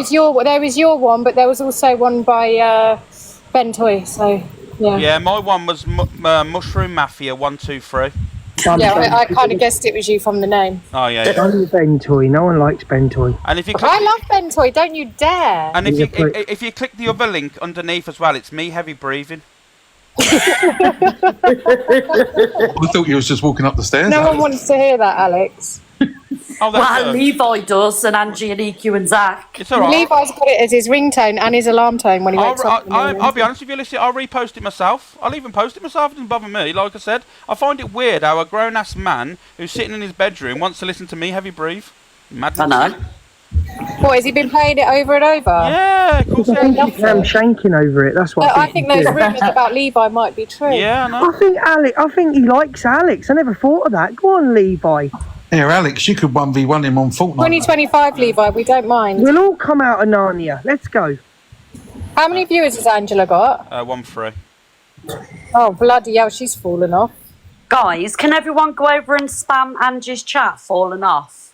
was your one, but there was also one by Ben Toy, so yeah. Yeah, my one was Mushroom Mafia 123. Yeah, I kind of guessed it was you from the name. Oh yeah. Only Ben Toy. No one likes Ben Toy. And if you I love Ben Toy. Don't you dare. And if you click the other link underneath as well, it's me heavy breathing. I thought you was just walking up the stairs. No one wants to hear that, Alex. Well, Levi does, and Angie and EQ and Zach. It's all right. Levi's got it as his ringtone and his alarm tone when he wakes up. I'll be honest with you, Lucy, I'll repost it myself. I'll even post it myself. It doesn't bother me. Like I said, I find it weird how a grown-ass man who's sitting in his bedroom wants to listen to me heavy breathe. Madness. I know. What, has he been playing it over and over? Yeah, of course. I'm shanking over it. That's what I think those rumours about Levi might be true. Yeah, I know. I think he likes Alex. I never thought of that. Go on, Levi. Here, Alex, you could 1v1 him on Fortnite. 2025, Levi, we don't mind. We'll all come out of Narnia. Let's go. How many viewers has Angela got? 1-3. Oh, bloody hell, she's fallen off. Guys, can everyone go over and spam Angie's chat, fallen off?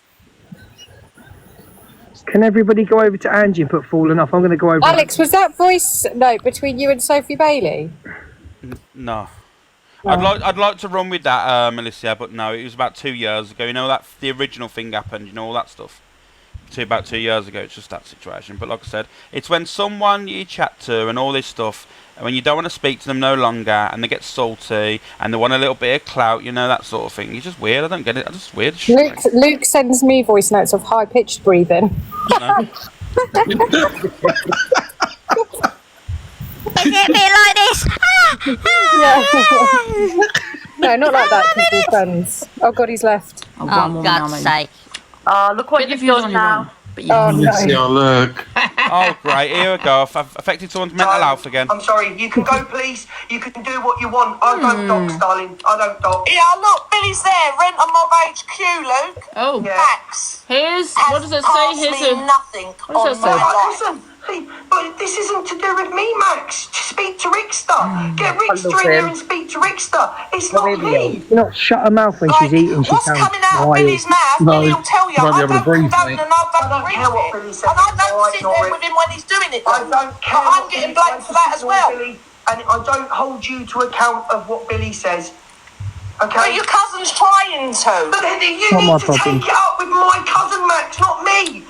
Can everybody go over to Angie and put fallen off? I'm going to go over. Alex, was that voice note between you and Sophie Bailey? No. I'd like to run with that, Melissa, but no, it was about 2 years ago. You know that the original thing happened, you know, all that stuff. About 2 years ago, it's just that situation. But like I said, it's when someone you chat to and all this stuff, and when you don't want to speak to them no longer, and they get salty, and they want a little bit of clout, you know, that sort of thing. It's just weird. I don't get it. It's just weird. Luke sends me voice notes of high-pitched breathing. Is it a bit like this? No, not like that, because we're friends. Oh, God, he's left. Oh, God's sake. Look what you've done now. Oh, no. Look. Oh, great. Here we go. I've affected someone's mental health again. I'm sorry. You can go, please. You can do what you want. I don't dox, darling. I don't dox. Yeah, look, Billy's there. Rent on Mob HQ, Luke. Oh. Yeah. Max. What does it say? Here's nothing What does it say? Listen, but this isn't to do with me, Max. Just speak to Rickster. Get Rickster in here and speak to Rickster. It's not me. You know, shut her mouth when she's eating. She What's sounds coming out of wild. Billy's mouth? No, Billy will tell you. you won't be I able to don't breathe, condone mate. and I don't agree care what with Billy it. says. And I don't I sit ignore there it. with him when he's doing it. I don't care. But I'm getting blamed for that as well. Billy, and I don't hold you to account of what Billy says. Okay? But your cousin's trying to. But then you Not my need to problem. take it up with my cousin Max, not me.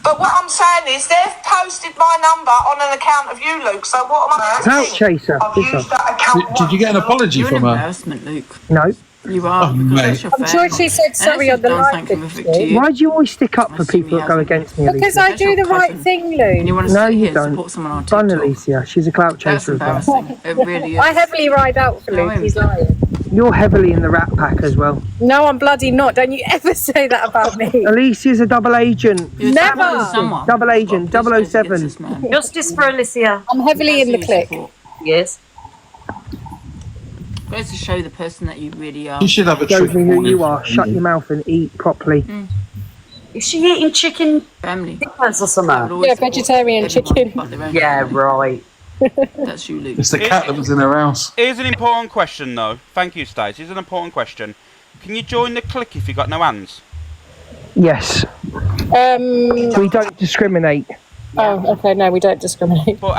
But what I'm saying is they've posted my number on an account of you, Luke, so what am I meant to Couch think? chaser. I've used that account. Did you get an apology You're an from her? embarrassment, Luke. No. You are. Oh, because mate. that's your I'm sure family. she said sorry on the live. Why do you always stick up for people that go against me, Because Alicia? I do the right thing, And you Luke. want to No, sit you here and don't. support someone on Fun, TikTok. Alicia. She's a clout That's chaser as well. embarrassing. It really is. I heavily ride out for No, Luke. He's lying. You're heavily in the Rat Pack as well. No, I'm bloody not. Don't you ever say that about me. Alicia's a double agent. You're Never. supporting someone. Double agent, Well, please go 007. against this man. Justice for Alicia. I'm heavily in the That's who you clique. support. Yes. Goes to show the person that you really are. You should have a Shows trick me who for you him. are. Shut your mouth and eat properly. Is she eating chicken Family. fingers or I would something? always Yeah, support vegetarian everyone chicken. but their own Yeah, family. right. That's you, Luke. It's the cat that was in her house. Here's an important question, though. Thank you, Stace. Here's an important question. Can you join the clique if you've got no hands? Yes. We don't discriminate. Oh, okay. No, we don't discriminate. But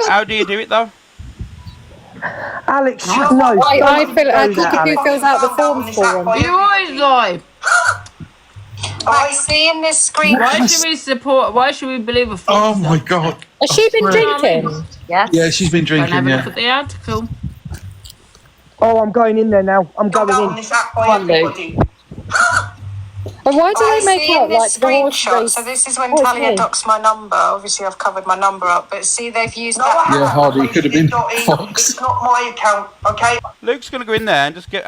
how do you do it, though? Alex, no. I feel. I do think that, who Alex. fills out the forms for him. You always lie. I see in this screen. Why should we support? Why should we believe a Oh fraudster? my god. Has she been drinking? Yes. Yeah, she's been Don't have drinking, a yeah. look at the article. Oh, I'm going in there now. I'm Got going on in. this app by Come on, Luke. everybody. But why do I they make see in out like this the horse screenshot. race? So this is when Oh, it's Talia me. docks my number. Obviously, I've covered my number up, but see, they've used No, I that. haven't. Yeah, Hardy, it could have been Dotty. Fox. It's not my account, okay? Luke's going to go in there and just get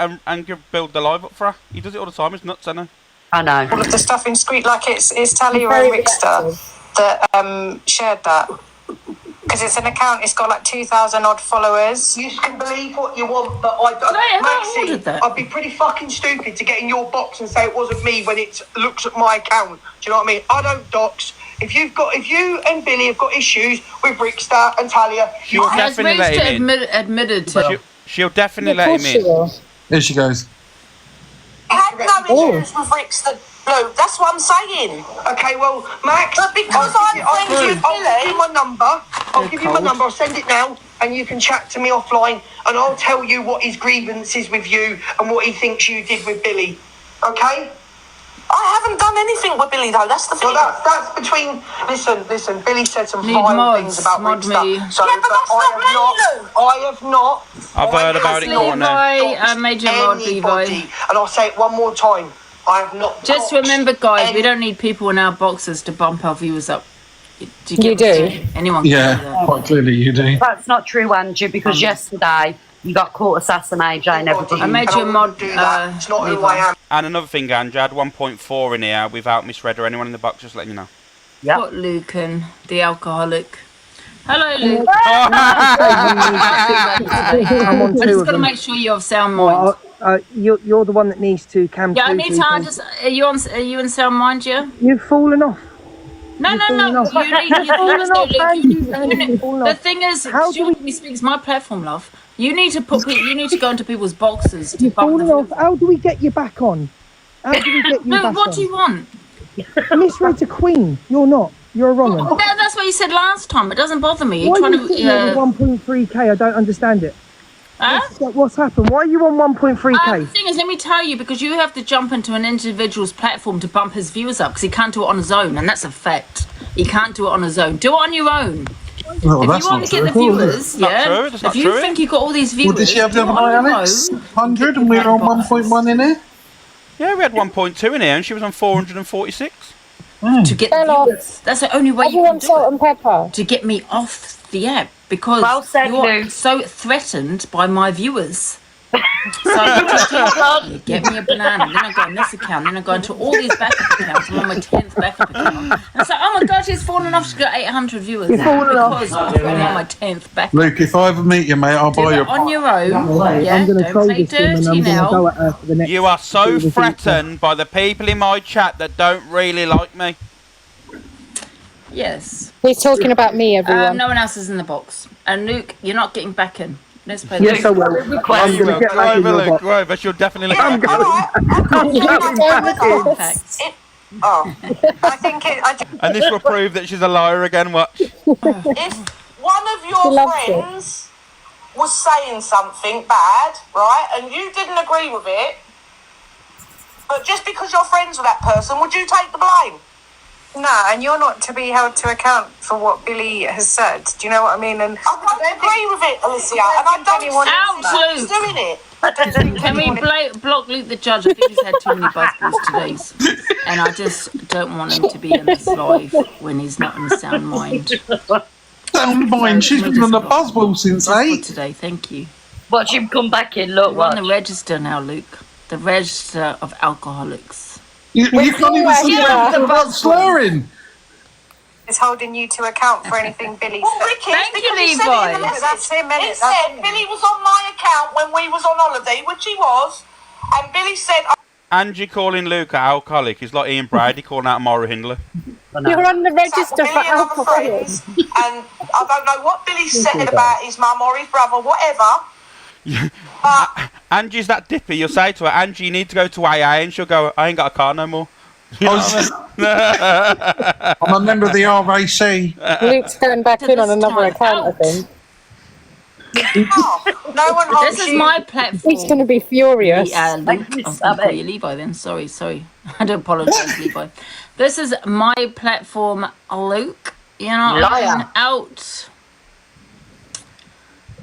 build the live up for her. He does it all the time. It's nuts, I know. I know. All of the stuff in screen, like it's Talia Very and Rickster that shared that. Because it's an account, it's got like 2,000 odd followers. You can believe what you want, but I don't. No, I haven't ordered Maxie, that. I'd be pretty fucking stupid to get in your box and say it wasn't me when it looks at my account. Do you know what I mean? I don't dox. If you and Billy have got issues with Rickster and Talia, she'll definitely let him in. Admitted to. She'll definitely let him in. Here she goes. I had no issues with Rickster, Luke. That's what I'm saying. Okay, well, Max, but because I'll give you my number. I'll give you my number. I'll send it now, and you can chat to me offline, and I'll tell you what his grievance is with you and what he thinks you did with Billy. Okay? I haven't done anything with Billy, though. That's the thing. Well, that's between... Listen. Billy said some vile things about Rickster. So yeah, but that's not me, I have not... I've heard about it, Levi, I made you mod, Levi. And I'll say it one more time. I have not... Just remember, guys, we don't need people in our boxes to bump our viewers up. You do? Anyone can do that. Quite clearly you do. That's not true, Angie, because yesterday you got caught assassinating everybody. I made you a mod, It's not who I am. And another thing, Angie, I had 1.4 in here without misread or anyone in the box, just letting you know. Yeah. What Luke and the alcoholic. Hello, Luke. I'm on I two just of got to them. make sure you have sound mind. You're the one that needs to cam. Yeah, I need time. Are you in sound mind, yeah? You've fallen off. No. Off. You need You've fallen off, The thing is, we speak. It's my platform, love. You need to you need to go into people's boxes to bump them. Off. How do we get you back on? How do we get you No, back what on? do you want? Misread's a queen. You're not. You're a wrong one. That's what you said last time. It doesn't bother me. You're Why trying are you to. sitting there with 1.3k? I don't understand it. Huh? What's happened? Why are you on 1.3k? The thing is, let me tell you, because you have to jump into an individual's platform to bump his viewers up, because he can't do it on his own, and that's a fact. He can't do it on his own. Do it on your own. Well, if you want to get the viewers, if you think you got all these viewers, Well, did she have the other night, Alex? 100 and we were on 1.1 in here? Yeah, we had 1.2 in here and she was on 446. To get the viewers. That's the only way you can do salt and pepper. to get me off the app, because Well said, you're Lou. so threatened by my viewers. So you get me a banana, then I go on this account, then I go into all these backup accounts. I'm on my 10th backup account. And it's like, oh my god, she's fallen off. She's got 800 viewers. You're falling off. Because I'm on my 10th backup. Luke, if I ever meet you, mate, I'll Do buy it you on your own. Yeah, I'm going to don't troll play this woman and dirty I'm going to now. go at her for the next... You are so foreseeable threatened by the people in my chat that don't really like me. Yes. He's talking about me, everyone. No one else is in the box. And Luke, you're not getting back in. Let's play Yes, I will. I'm You going will. to get Go back in over, your Luke. box. Go over. She'll definitely let I'm you. going back in. I think And this will prove that she's a liar again. Watch. if one of your friends was saying something bad, right, and you didn't agree with it, but just because you're friends with that person, would you take the blame? No, and you're not to be held to account for what Billy has said. Do you know what I mean? And I don't agree with it, Alicia, and I don't see who's doing it. Can we block Luke the judge? I think he's had too many buzzballs today. And I just don't want him to be in this live when he's not in sound mind. Sound mind? She's been on the buzzball since 8. Today, thank you. Watch him come back in, look. We're on the register now, Luke. The register of alcoholics. You can't even see the without slurring. is holding you to account for anything Billy Well, said. Ricky, Thank you, because he said it in the Levi. message. That's him, innit? It said Billy was on my account when we was on holiday, which he was, and Billy said... Angie calling Luke an alcoholic is like Ian Brady calling out Maura Hindley. You're on the register for Billy and other alcoholics. friends, and I don't know what Billy said about his mum or his brother, whatever. Angie's that dippy. You'll say to her, Angie, you need to go to AA, and she'll go, I ain't got a car no more. You know what I mean? I'm a member of the RAC. Luke's going back in on another account, I think. No one holds This is my platform. He's going to be furious. Yeah, Luke. I was going to call you Levi then. Sorry. I do apologise, Levi. This is my platform, Luke. You know, I'm out.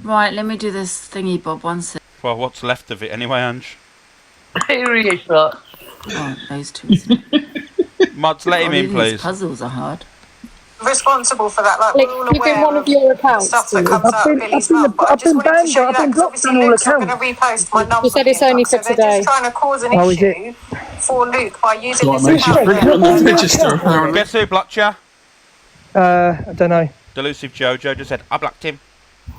Right, let me do this thingy, Bob. One sec. Well, what's left of it anyway, Ange? Oh, those two. Mods, let him in, These please. puzzles are hard. responsible for that. Like, Like, we're all you've been aware one of your accounts. stuff that too. comes out of Billy's mouth, but I just wanted to show you that because obviously Luke's not going to repost my number. You said it's only for so they're today. just trying to cause an Oh, is it? issue for Luke by using What this makes you account. think on the register, apparently? Guess who blocked you? I don't know. Delusive Jojo just said, I blocked him.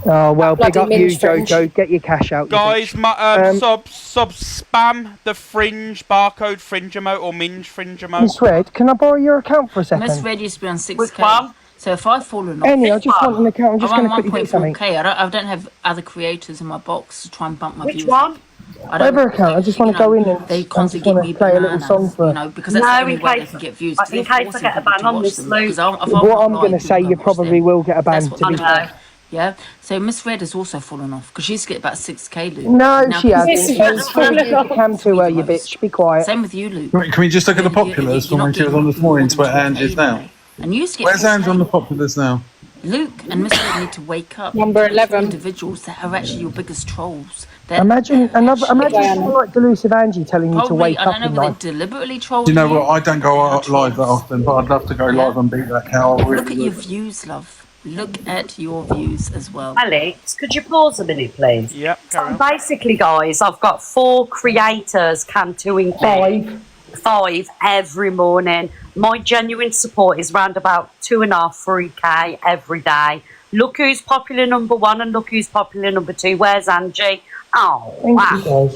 Oh well, big Bloody up you, mince fringe. Jojo. Get your cash out, you Guys, bitch. sub spam the fringe barcode fringe emote or minge fringe emote. Miss Red, can I borrow your account for a second? Miss Red used to be on 6K. Which one? So if I've fallen off, Annie, I just want an account. I'm just I'm going to on quickly do something. 1.4K. I don't have other creators in my box to try and bump my Which views. one? Whatever account, I just want to go in and they I just constantly want give me to play a little bananas, song for. you know, because that's the only way they can get views. In case I get a ban on this, Luke. What I'm going to say, you probably will get a ban. To be fair. Yeah. So Miss Red has also fallen off because she used to get about 6K, Luke. No, Now she hasn't. she's It's full of cam to her, you bitch. Be quiet. Same with you, Luke. Can we just look at the populars from when she was on this morning to where Ange is now? And you used to get Where's Ange on the populars now? Luke and Miss Red need to wake up. Number 11. Individuals that are actually your biggest trolls. Imagine someone like Delusive Angie telling you to wake up I don't in know life. if they deliberately troll Do you know what? I don't go live that often, but I'd love to go live and beat that cow. Look at your views, love. Look at your views as well. Alex, could you pause a minute, please? Yep. So basically, guys, I've got 4 creators camping 5 every morning. My genuine support is round about 2.5, 3K every day. Look who's popular number 1 and look who's popular number 2. Where's Angie? Oh, wow.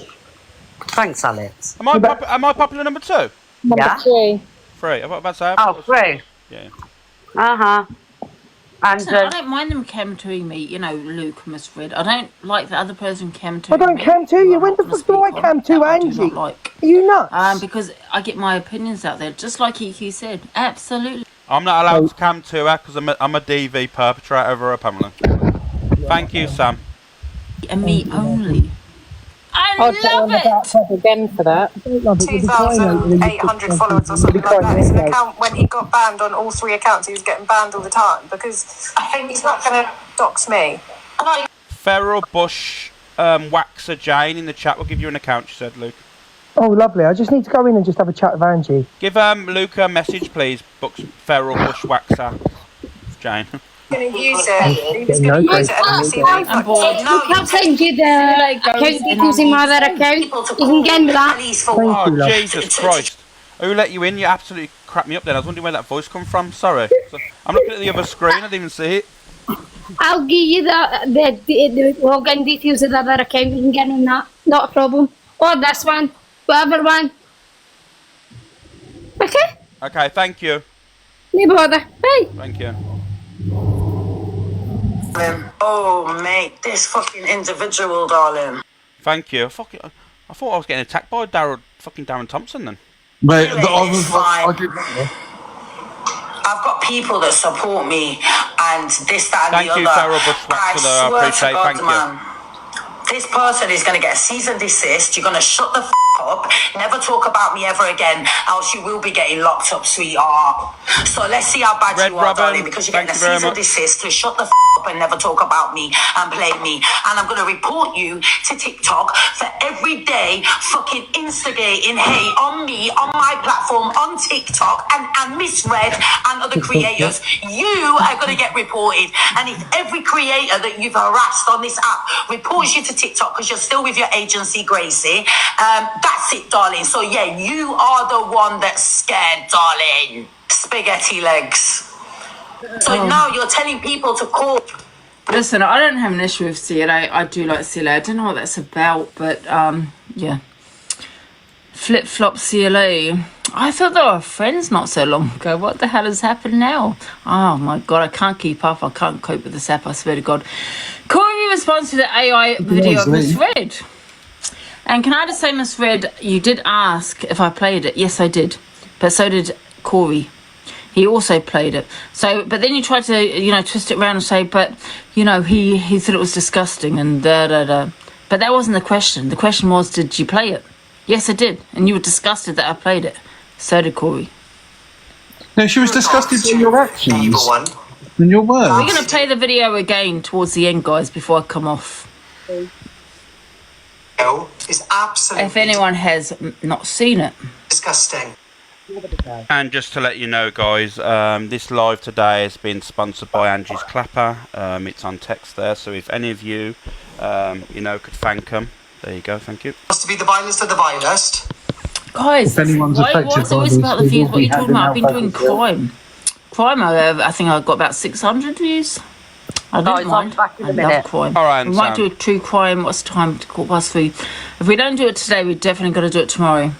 Thanks, Alex. Am I popular number 2? Number 3. 3. I'm about to say. Oh, 3. Yeah. Uh-huh. And Listen, I don't mind them cam-toing me, you know, Luke, Miss Red. I don't like the other person cam-toing me. I don't cam to you. When the fuck do I cam to Angie? Are you nuts? Because I get my opinions out there, just like EQ said. Absolutely. I'm not allowed to cam to her because I'm a DV perpetrator over her, Pamela. Thank you, Sam. And me only. I I'd love it. again for that. 2,800 followers or something like that. It's an account when he got banned on all 3 accounts. He was getting banned all the time because I think he's not going to dox me. Feral Bush Waxer Jane in the chat will give you an account, she said, Luke. Oh, lovely. I just need to go in and just have a chat with Angie. Give Luke a message, please. Feral Bush Waxer Jane. Going to use it. He was going to use it. I'm bored. I'll send you the account details in my other account. You can get into that. Oh, Jesus Christ. Who let you in? You absolutely cracked me up then. I was wondering where that voice come from. Sorry. I'm looking at the other screen. I didn't even see it. I'll give you the login details of the other account. You can get on that. Not a problem. Or this one. Whatever one. Okay? Okay, thank you. No bother. Bye. Thank you. Oh, mate, this fucking individual, darling. Thank you. I thought I was getting attacked by Darren Thompson then. Mate, I've got people that support me and this, that, and Thank the you, other. Feral Bushwhacker. I appreciate it. Thank you. This person is going to get a cease and desist. You're going to shut the up. Never talk about me ever again, else you will be getting locked up, sweetheart. So let's see how bad you are, darling, because you're getting a cease and desist to shut the up and never talk about me and play me. And I'm going to report you to TikTok for every day fucking instigating hate on me, on my platform, on TikTok, and misread and other creators. You are going to get reported. And if every creator that you've harassed on this app reports you to TikTok because you're still with your agency, Gracie, that's it, darling. So yeah, you are the one that's scared, darling. Spaghetti legs. So now you're telling people to call. Listen, I don't have an issue with CLA. I do like CLA. I don't know what that's about, but yeah. Flip flop CLA. I thought they were friends not so long ago. What the hell has happened now? Oh my god, I can't keep up. I can't cope with this app, I swear to god. Corey responds to the AI video of Miss Red. And can I just say, Miss Red, you did ask if I played it. Yes, I did. But so did Corey. He also played it. So, but then you tried to, you know, twist it around and say, but, you know, he said it was disgusting and da-da-da. But that wasn't the question. The question was, did you play it? Yes, I did. And you were disgusted that I played it. So did Corey. No, she was disgusted by your actions and your words. We're going to play the video again towards the end, guys, before I come off. Is absolutely if anyone has not seen it. Disgusting. And just to let you know, guys, this live today has been sponsored by Angie's Clapper. It's on text there, so if any of you, you know, could thank them, there you go. Thank you. Wants to be the vilest of the vilest. Guys, if anyone's what's always about the views? What are you talking about? I've been doing crime. I think I got about 600 views. I don't mind. back in a I minute. love crime. All right, we might do Sam. a true crime. What's the time? +3. If we don't do it today, we're definitely going to do it tomorrow.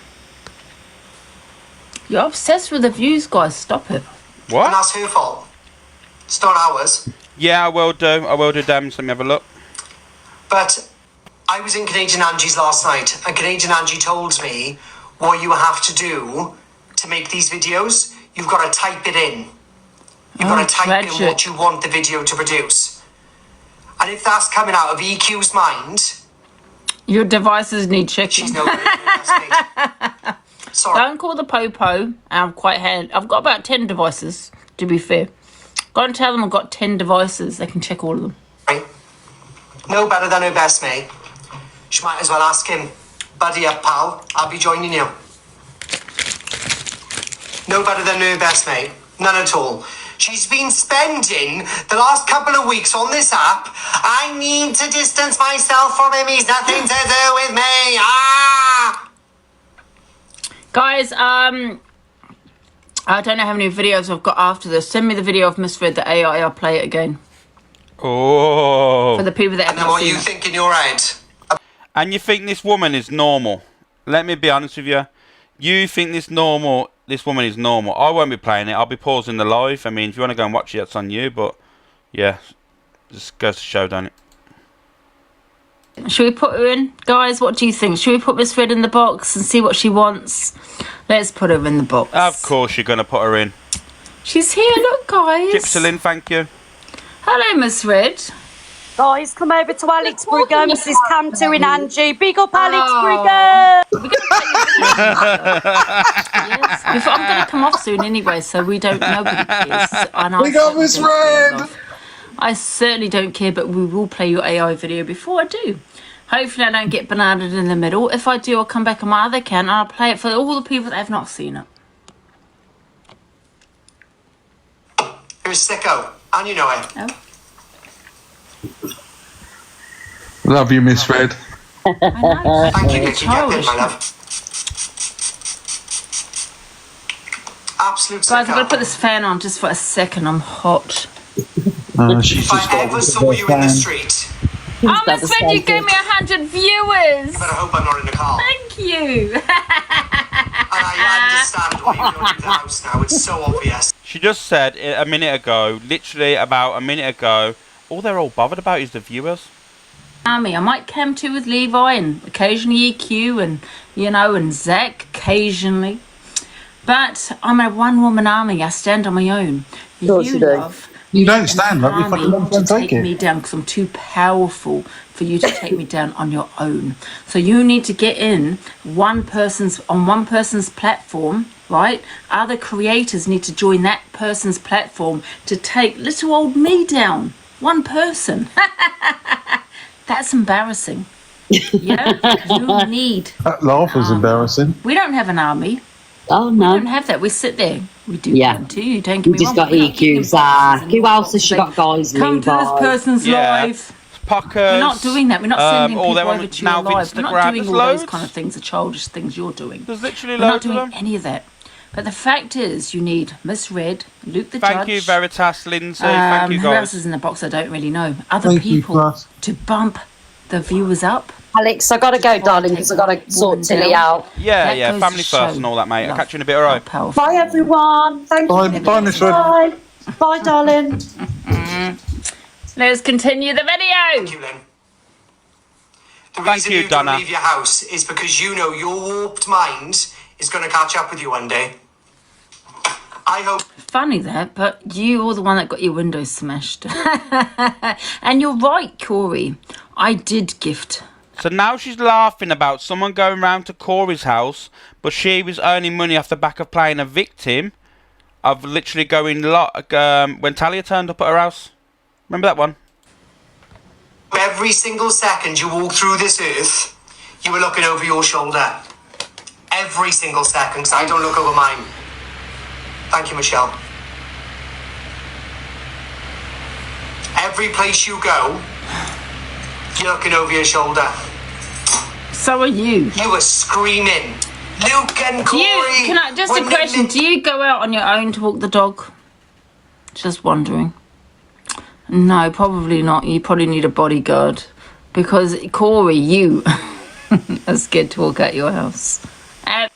You're obsessed with the views, guys. Stop it. What? And that's her fault. It's not ours. Yeah, I will do. I will do, Dems. Let me have a look. But I was in Canadian Angie's last night, and Canadian Angie told me what you have to do to make these videos. You've got to type it in. You've got to type in what you want the video to produce. And if that's coming out of EQ's mind... Your devices need checking. She's no good at me. Sorry. Don't call the popo. I'm quite handy. I've got about 10 devices, to be fair. Go and tell them I've got 10 devices. They can check all of them. No better than her best mate. She might as well ask him. Buddy up, pal. I'll be joining you. No better than her best mate. None at all. She's been spending the last couple of weeks on this app. I need to distance myself from him. He's nothing to do with me. Ah! Guys, I don't know how many videos I've got after this. Send me the video of Misfred, the AI. I'll play it again. Oh. For the people that haven't And then what seen you it. think in your head? And you think this woman is normal? Let me be honest with you. You think this woman is normal? I won't be playing it. I'll be pausing the live. I mean, if you want to go and watch it, that's on you. But yeah, just goes to show, don't it? Should we put her in? Guys, what do you think? Should we put Miss Red in the box and see what she wants? Let's put her in the box. Of course you're going to put her in. She's here, look, guys. Gypsylin, thank you. Hello, Miss Red. Guys, come over to Alex Brigham. This is Cam 2 in Angie. Big up, Alex Brigham! Yes. I'm going to come off soon anyway, so we don't nobody cares. We got Miss Red! I certainly don't care, but we will play your AI video before I do. Hopefully I don't get bananaed in the middle. If I do, I'll come back on my other account and I'll play it for all the people that have not seen it. You're a sicko, and you know it. Oh. Love you, Miss Red. Thank you, Vicky. Get in, my love. Absolute Guys, I've got to sicko. put this fan on just for a second. I'm hot. She's If I ever saw you in the street, Oh, Miss Red, you gave me 100 viewers. but I hope I'm not in the car. Thank you. And I understand why you're not in the house now. It's so obvious. She just said a minute ago, literally about a minute ago, all they're all bothered about is the viewers. I might cam too with Levi and occasionally EQ and, you know, and Zach occasionally. But I'm a one-woman army. I stand on my own. Of course you do. Love, You don't stand up, you army fucking don't to take take me it. down because I'm too powerful for you to take me down on your own. So you need to get in on one person's platform, right? Other creators need to join that person's platform to take little old me down. One person. That's embarrassing. Yeah, you need. That laugh was embarrassing. We don't have an army. Oh, We no. don't have that. We sit there. We do Yeah. come to you. Don't get You me just wrong. got but we're not getting EQ, in Zach. boxes and Who else has she saying, got, guys? Come to this Levi. person's Yeah. live. Puckers. We're not doing that. We're not sending all people them over on to your now live. We're not Instagram. doing There's all loads. those kind of things, the childish things you're doing. There's literally We're not loads of doing them. any of that. But the fact is, you need Miss Red, Luke the Thank Judge. you, Veritas, Lindsay. Thank you, Who else guys. is in the box? I don't really know. Other Thank you, people Plus. to bump the viewers up. Alex, I gotta go, darling, because I gotta sort Tilly out. Yeah, That yeah, goes family to show first and all that, mate. I'll love. catch you in a bit, alright? Powerful. Bye, everyone. Thank Bye, you. bye, Miss Red. Bye. Bye, darling. Let's continue the video. Thank you, Lynn. The Thank reason you, you Donna. don't leave your house is because you know your warped mind is going to catch up with you one day. I hope. Funny that, but you were the one that got your windows smashed. And you're right, Corey. I did gift. So now she's laughing about someone going round to Corey's house, but she was earning money off the back of playing a victim of literally going when Talia turned up at her house. Remember that one? Every single second you walk through this earth, you are looking over your shoulder. Every single second, 'cause I don't look over mine. Thank you, Michelle. Every place you go, you're looking over your shoulder. So are you. You were screaming, Luke and Corey. Just a question, do you go out on your own to walk the dog? Just wondering. No, probably not. You probably need a bodyguard. Because, Corey, you are scared to walk out your house. I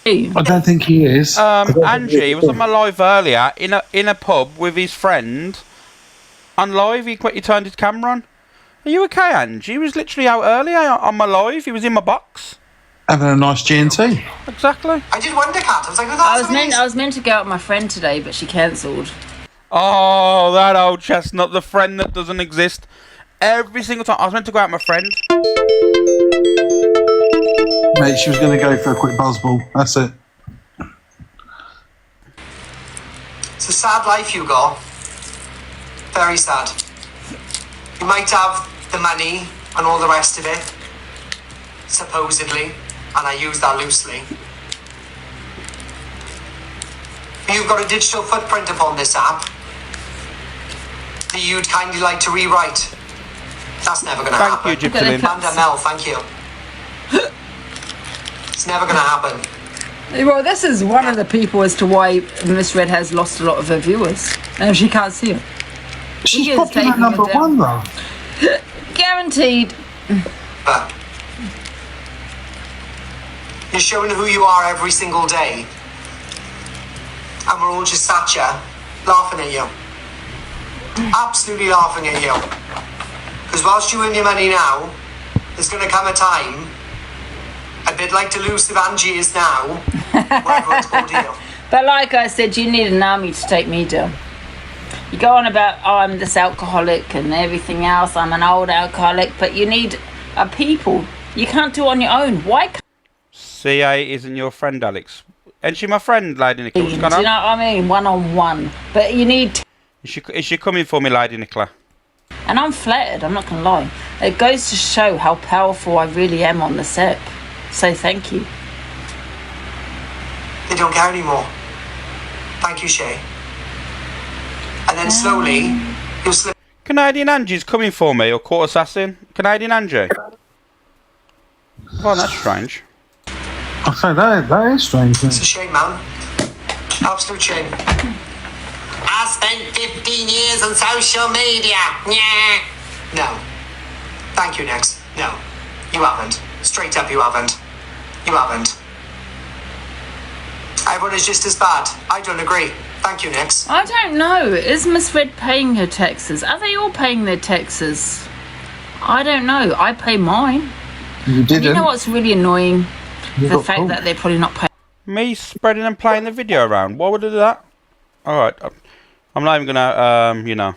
don't think he is. Angie was on my live earlier in a pub with his friend. On live, he turned his camera on. Are you okay, Angie? He was literally out earlier on my live. He was in my box. Having a nice G&T. Exactly. I did wonder, Kat. I was like, I was meant to go out with my friend today, but she cancelled. Oh, that old chestnut, the friend that doesn't exist. Every single time. I was meant to go out with my friend. Mate, she was going to go for a quick buzzball. That's it. It's a sad life you got. Very sad. You might have the money and all the rest of it, supposedly, and I use that loosely. You've got a digital footprint upon this app that you'd kindly like to rewrite. That's never going to happen. Thank you, Gypsy. Amanda Mel, thank you. It's never going to happen. Well, this is one of the people as to why Miss Red has lost a lot of her viewers. And she can't see it. She's popular number one, though. Guaranteed. You're showing who you are every single day. And we're all just sat here laughing at you. Absolutely laughing at you. Because whilst you earn your money now, there's going to come a time, a bit like delusive Angie is now, where everyone's called you. But like I said, you need an army to take me down. You go on about, oh, I'm this alcoholic and everything else, I'm an old alcoholic, but you need a people. You can't do it on your own. Why can't CA isn't your friend, Alex. Ain't she my friend, Lady Nicola? What's going do on? you know what I mean? One-on-one. But you need... Is she coming for me, Lady Nicola? And I'm flattered, I'm not going to lie. It goes to show how powerful I really am on the set. So thank you. They don't care anymore. Thank you, Shay. And then slowly, you'll slip... Canadian Angie's coming for me, or Court Assassin? Canadian Angie? Oh, that's strange. I say that is strange. It's a shame, man. Absolute shame. I spent 15 years on social media. Yeah. No. Thank you, Nix. No. You haven't. Straight up, you haven't. You haven't. Everyone is just as bad. I don't agree. Thank you, Nix. I don't know. Is Miss Red paying her taxes? Are they all paying their taxes? I don't know. I pay mine. You didn't. You know what's really annoying? The fact that they're probably not paying. Me spreading and playing the video around. Why would I do that? Alright. I'm not even gonna,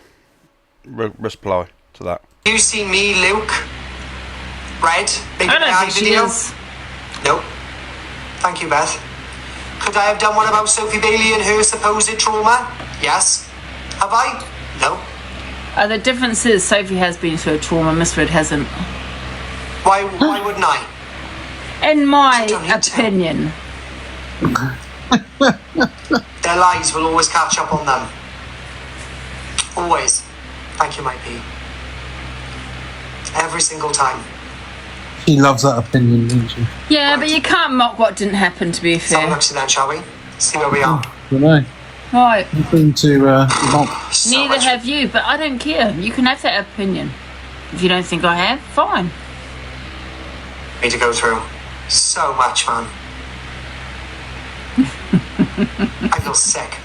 reply to that. You seen me, Luke? Red? Big I don't AI think she video? is. Nope. Thank you, Beth. Could I have done one about Sophie Bailey and her supposed trauma? Yes. Have I? No. The difference is Sophie has been through a trauma, Miss Red hasn't. Why wouldn't I? In my opinion. Their lies will always catch up on them. Always. Thank you, my P. Every single time. She loves that opinion, doesn't she? Yeah, but you can't mock what didn't happen, to be fair. Have a look then, shall we? See where we are. I don't know. Right. Nothing to mock. Neither have you, but I don't care. You can have that opinion. If you don't think I have, fine. Need to go through so much, man. I feel sick.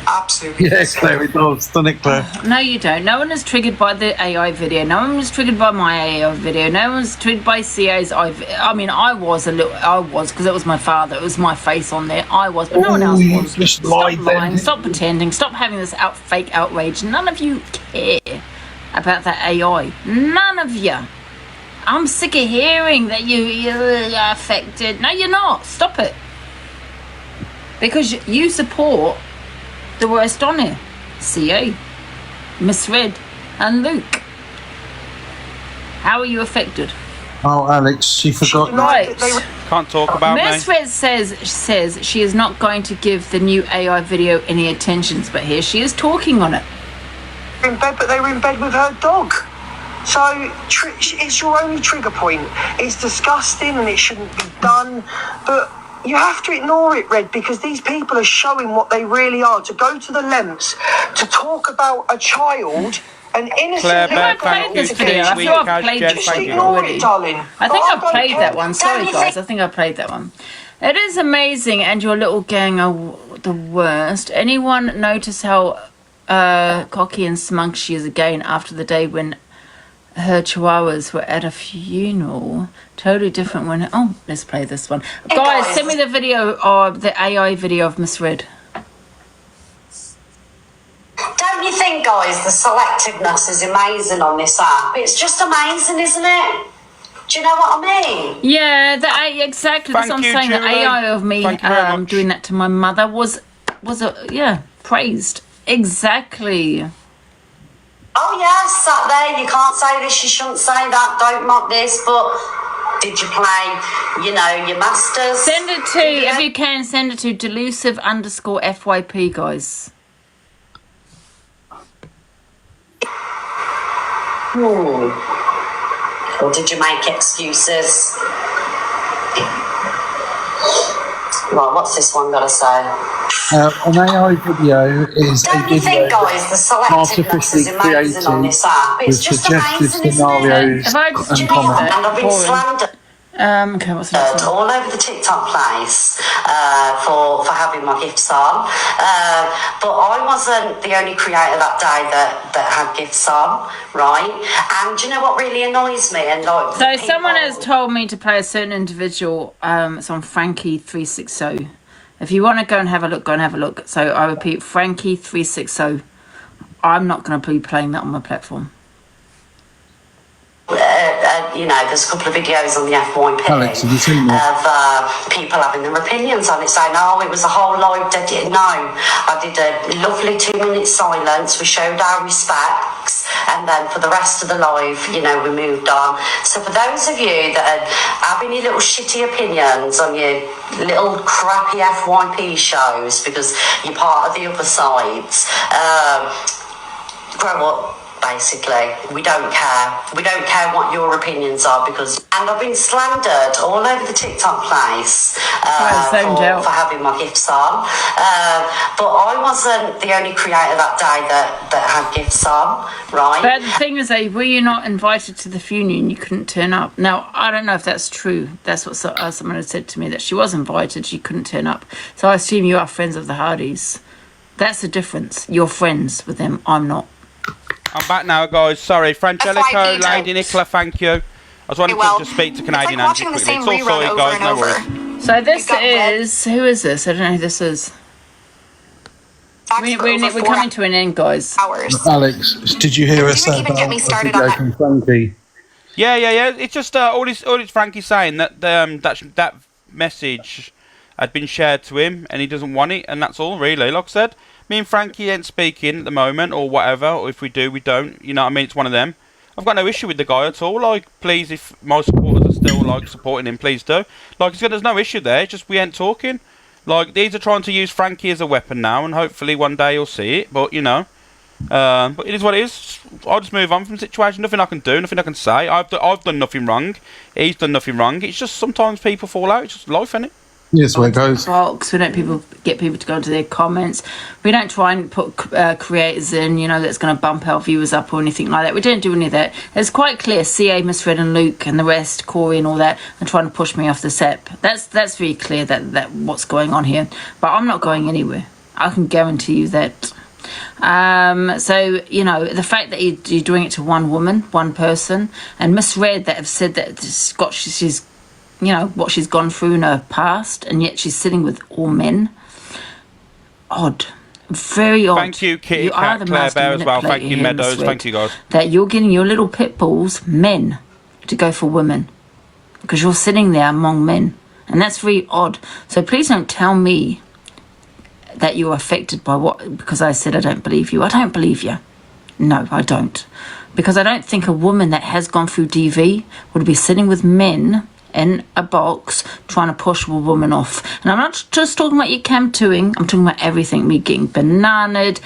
Absolutely Yes, sick. Claire, it does, doesn't it, Claire? No, you don't. No one is triggered by the AI video. No one was triggered by my AI video. No one's triggered by CA's I mean, I was because it was my father. It was my face on there. I was, but no one else was. Just Stop lying. Stop pretending. Stop having this fake outrage. None of you care about that AI. None of you. I'm sick of hearing that you're affected. No, you're not. Stop it. Because you support the worst on here. CA, Miss Red, and Luke. How are you affected? Oh, Alex, she forgot. Right. Can't talk about Miss me. Red says she is not going to give the new AI video any attentions, but here she is talking on it. In bed, but they were in bed with her dog. So it's your only trigger point. It's disgusting and it shouldn't be done. But you have to ignore it, Red, because these people are showing what they really are. To go to the lengths to talk about a child, an innocent Claire, little thank girl. you. this video. I feel I've played this Just video ignore already. it, darling. I think But I've don't played care. that one. Sorry, guys. I think I played that one. It is amazing, and your little gang are the worst. Anyone notice how cocky and smug she is again after the day when her chihuahuas were at a funeral? Totally different when... Oh, let's play this one. Guys, send me the video of the AI video of Miss Red. Don't you think, guys, the selectiveness is amazing on this app? It's just amazing, isn't it? Do you know what I mean? Yeah, exactly. That's what I'm saying. The AI of me doing that to my mother was praised. Exactly. Oh, yeah, sat there. You can't say this, you shouldn't say that, don't mock this, but did you play, your masters? Send it to, if you can, send it to delusive_FYP, guys. Or did you make excuses? Right, what's this one got to say? An AI video is Don't a you video think, guys, the selectiveness artificially is amazing on created this app? with It's just suggestive amazing, isn't scenarios it? and comments. And I've been slandered. Okay, what's the next one? All over the TikTok place for having my gifts on, but I wasn't the only creator that day that had gifts on, right? And do you know what really annoys me? And like, so someone has told me to play a certain individual. It's on Frankie360. If you want to go and have a look, go and have a look. So I repeat, Frankie360. I'm not going to be playing that on my platform. There's a couple of videos on the FYP Alex, have you seen that? of people having their opinions on it, saying, oh, it was a whole live dead. No, I did a lovely 2-minute silence. We showed our respects, and then for the rest of the live, we moved on. So for those of you that have any little shitty opinions on your little crappy FYP shows because you're part of the other sides, grow up. Basically, we don't care. We don't care what your opinions are because, and I've been slandered all over the TikTok place for having my gifts on. But I wasn't the only creator that day that had gifts on, right? But the thing is, were you not invited to the funeral and you couldn't turn up? Now, I don't know if that's true. That's what someone had said to me, that she was invited, she couldn't turn up. So I assume you are friends of the Hardys. That's the difference. You're friends with them. I'm not. I'm back now, guys. Sorry, Frangelico, Lady Nicola, thank you. I was wanting to just speak to Canadian Angie quickly. It's all sorted, guys, no worries. So this is... Who is this? I don't know who this is. We're coming to an end, guys. Alex, did you hear us say about a video from Frankie? Yeah. It's just all this Frankie's saying that that message had been shared to him and he doesn't want it, and that's all, really. Like I said, me and Frankie ain't speaking at the moment, or whatever, or if we do, we don't. You know what I mean? It's one of them. I've got no issue with the guy at all. Like, please, if my supporters are still, like, supporting him, please do. Like, there's no issue there. It's just we ain't talking. Like, these are trying to use Frankie as a weapon now, and hopefully one day you'll see it. But, but it is what it is. I'll just move on from the situation. Nothing I can do, nothing I can say. I've done nothing wrong. He's done nothing wrong. It's just sometimes people fall out. It's just life, innit? Yes, where it goes. Box. We don't get people to go into their comments. We don't try and put creators in, that's going to bump our viewers up or anything like that. We don't do any of that. It's quite clear. CA, Miss Red and Luke and the rest, Corey and all that, are trying to push me off the set. That's very clear that what's going on here. But I'm not going anywhere. I can guarantee you that. So the fact that you're doing it to one woman, one person, and Miss Red that have said that she's what she's gone through in her past, and yet she's sitting with all men. Odd. Very odd. Thank you, Kitty Cat, Claire Bear as well. Thank you, Meadows. Thank you, guys. That you're getting your little pit bulls, men, to go for women. Because you're sitting there among men. And that's very odd. So please don't tell me that you're affected by because I said I don't believe you. I don't believe you. No, I don't. Because I don't think a woman that has gone through DV would be sitting with men in a box trying to push a woman off. And I'm not just talking about your cam-2ing, I'm talking about everything. Me getting bananaed,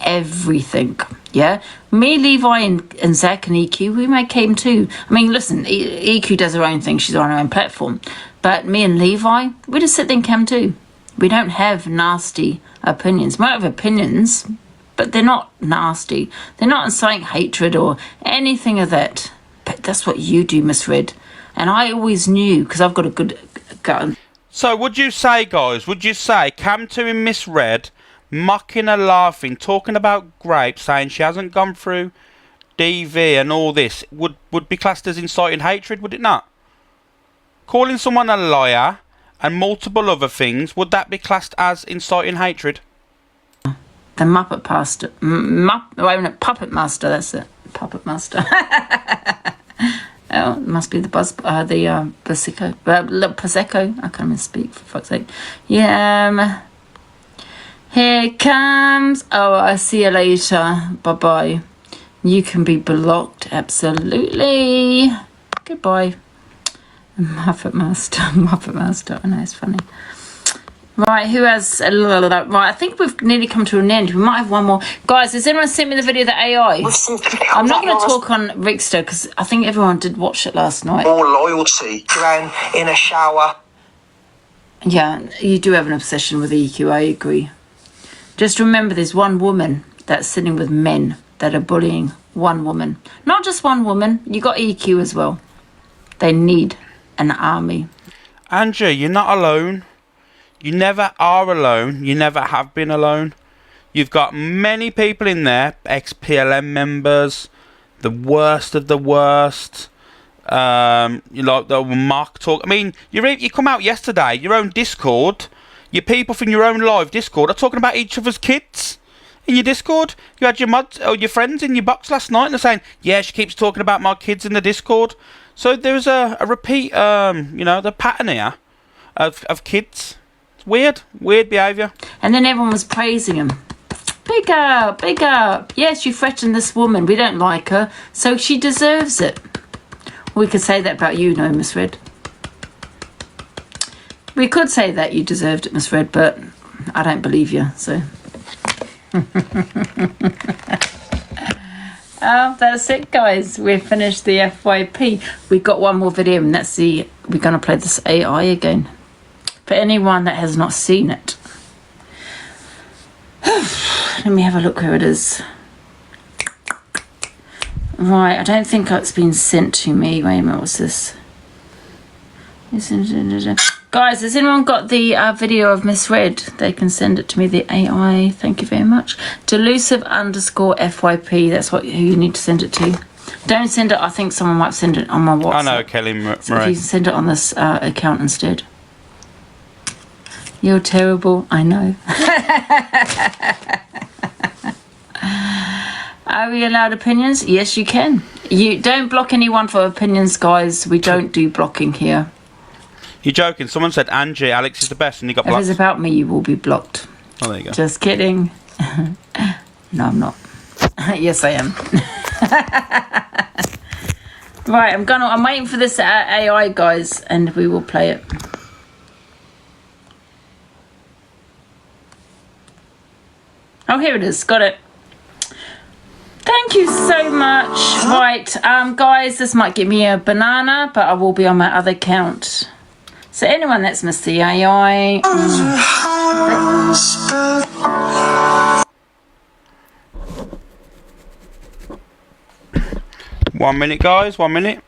everything. Yeah, me, Levi, and Zach and EQ, we came too. I mean, listen, EQ does her own thing. She's on her own platform. But me and Levi, we just sit there and cam too. We don't have nasty opinions. We might have opinions, but they're not nasty. They're not inciting hatred or anything of that. But that's what you do, Miss Red. And I always knew, because I've got a good gut. So would you say, guys, Cam 2 and Miss Red mocking her, laughing, talking about grapes, saying she hasn't gone through DV and all this would be classed as inciting hatred, would it not? Calling someone a liar and multiple other things, would that be classed as inciting hatred? The Muppet Pastor. Puppet Master, that's it. Puppet Master. Oh, it must be the Prosecco. Prosecco. I can't even speak, for fuck's sake. Yeah. Here comes. Oh, I'll see you later. Bye-bye. You can be blocked. Absolutely. Goodbye. Muppet Master. Muppet Master. I know, it's funny. Right, who has... Right, I think we've nearly come to an end. We might have one more. Guys, has anyone sent me the video of the AI? I'm not going to talk on Rickster, because I think everyone did watch it last night. More loyalty. Ran in a shower. Yeah, you do have an obsession with EQ, I agree. Just remember, there's one woman that's sitting with men that are bullying one woman. Not just one woman. You got EQ as well. They need an army. Angie, you're not alone. You never are alone. You never have been alone. You've got many people in there, ex-PLM members, the worst of the worst. You like the mock talk. I mean, you come out yesterday, your own Discord, your people from your own live Discord are talking about each other's kids in your Discord. You had your mods or your friends in your box last night and they're saying, yeah, she keeps talking about my kids in the Discord. So there's a repeat, the pattern here of kids. Weird behaviour. And then everyone was praising him. Big up, big up. Yes, you threatened this woman. We don't like her, so she deserves it. We could say that about you, no, Miss Red. We could say that you deserved it, Miss Red, but I don't believe you, so. Oh, that's it, guys. We've finished the FYP. We've got one more video, and that's we're going to play this AI again. For anyone that has not seen it. Let me have a look where it is. Right, I don't think it's been sent to me. Wait a minute, what's this? Guys, has anyone got the video of Miss Red? They can send it to me, the AI. Thank you very much. Delusive_FYP. That's who you need to send it to. Don't send it. I think someone might send it on my WhatsApp. I know, Kelly Marie. So if you can send it on this account instead. You're terrible, I know. Are we allowed opinions? Yes, you can. You don't block anyone for opinions, guys. We don't do blocking here. You're joking. Someone said Angie, Alex is the best, and you got blocked. If it's about me, you will be blocked. Oh, there you go. Just kidding. No, I'm not. Yes, I am. Right, I'm waiting for this AI, guys, and we will play it. Oh, here it is. Got it. Thank you so much. Right, guys, this might give me a banana, but I will be on my other account. So anyone that's missed the AI... 1 minute, guys. 1 minute.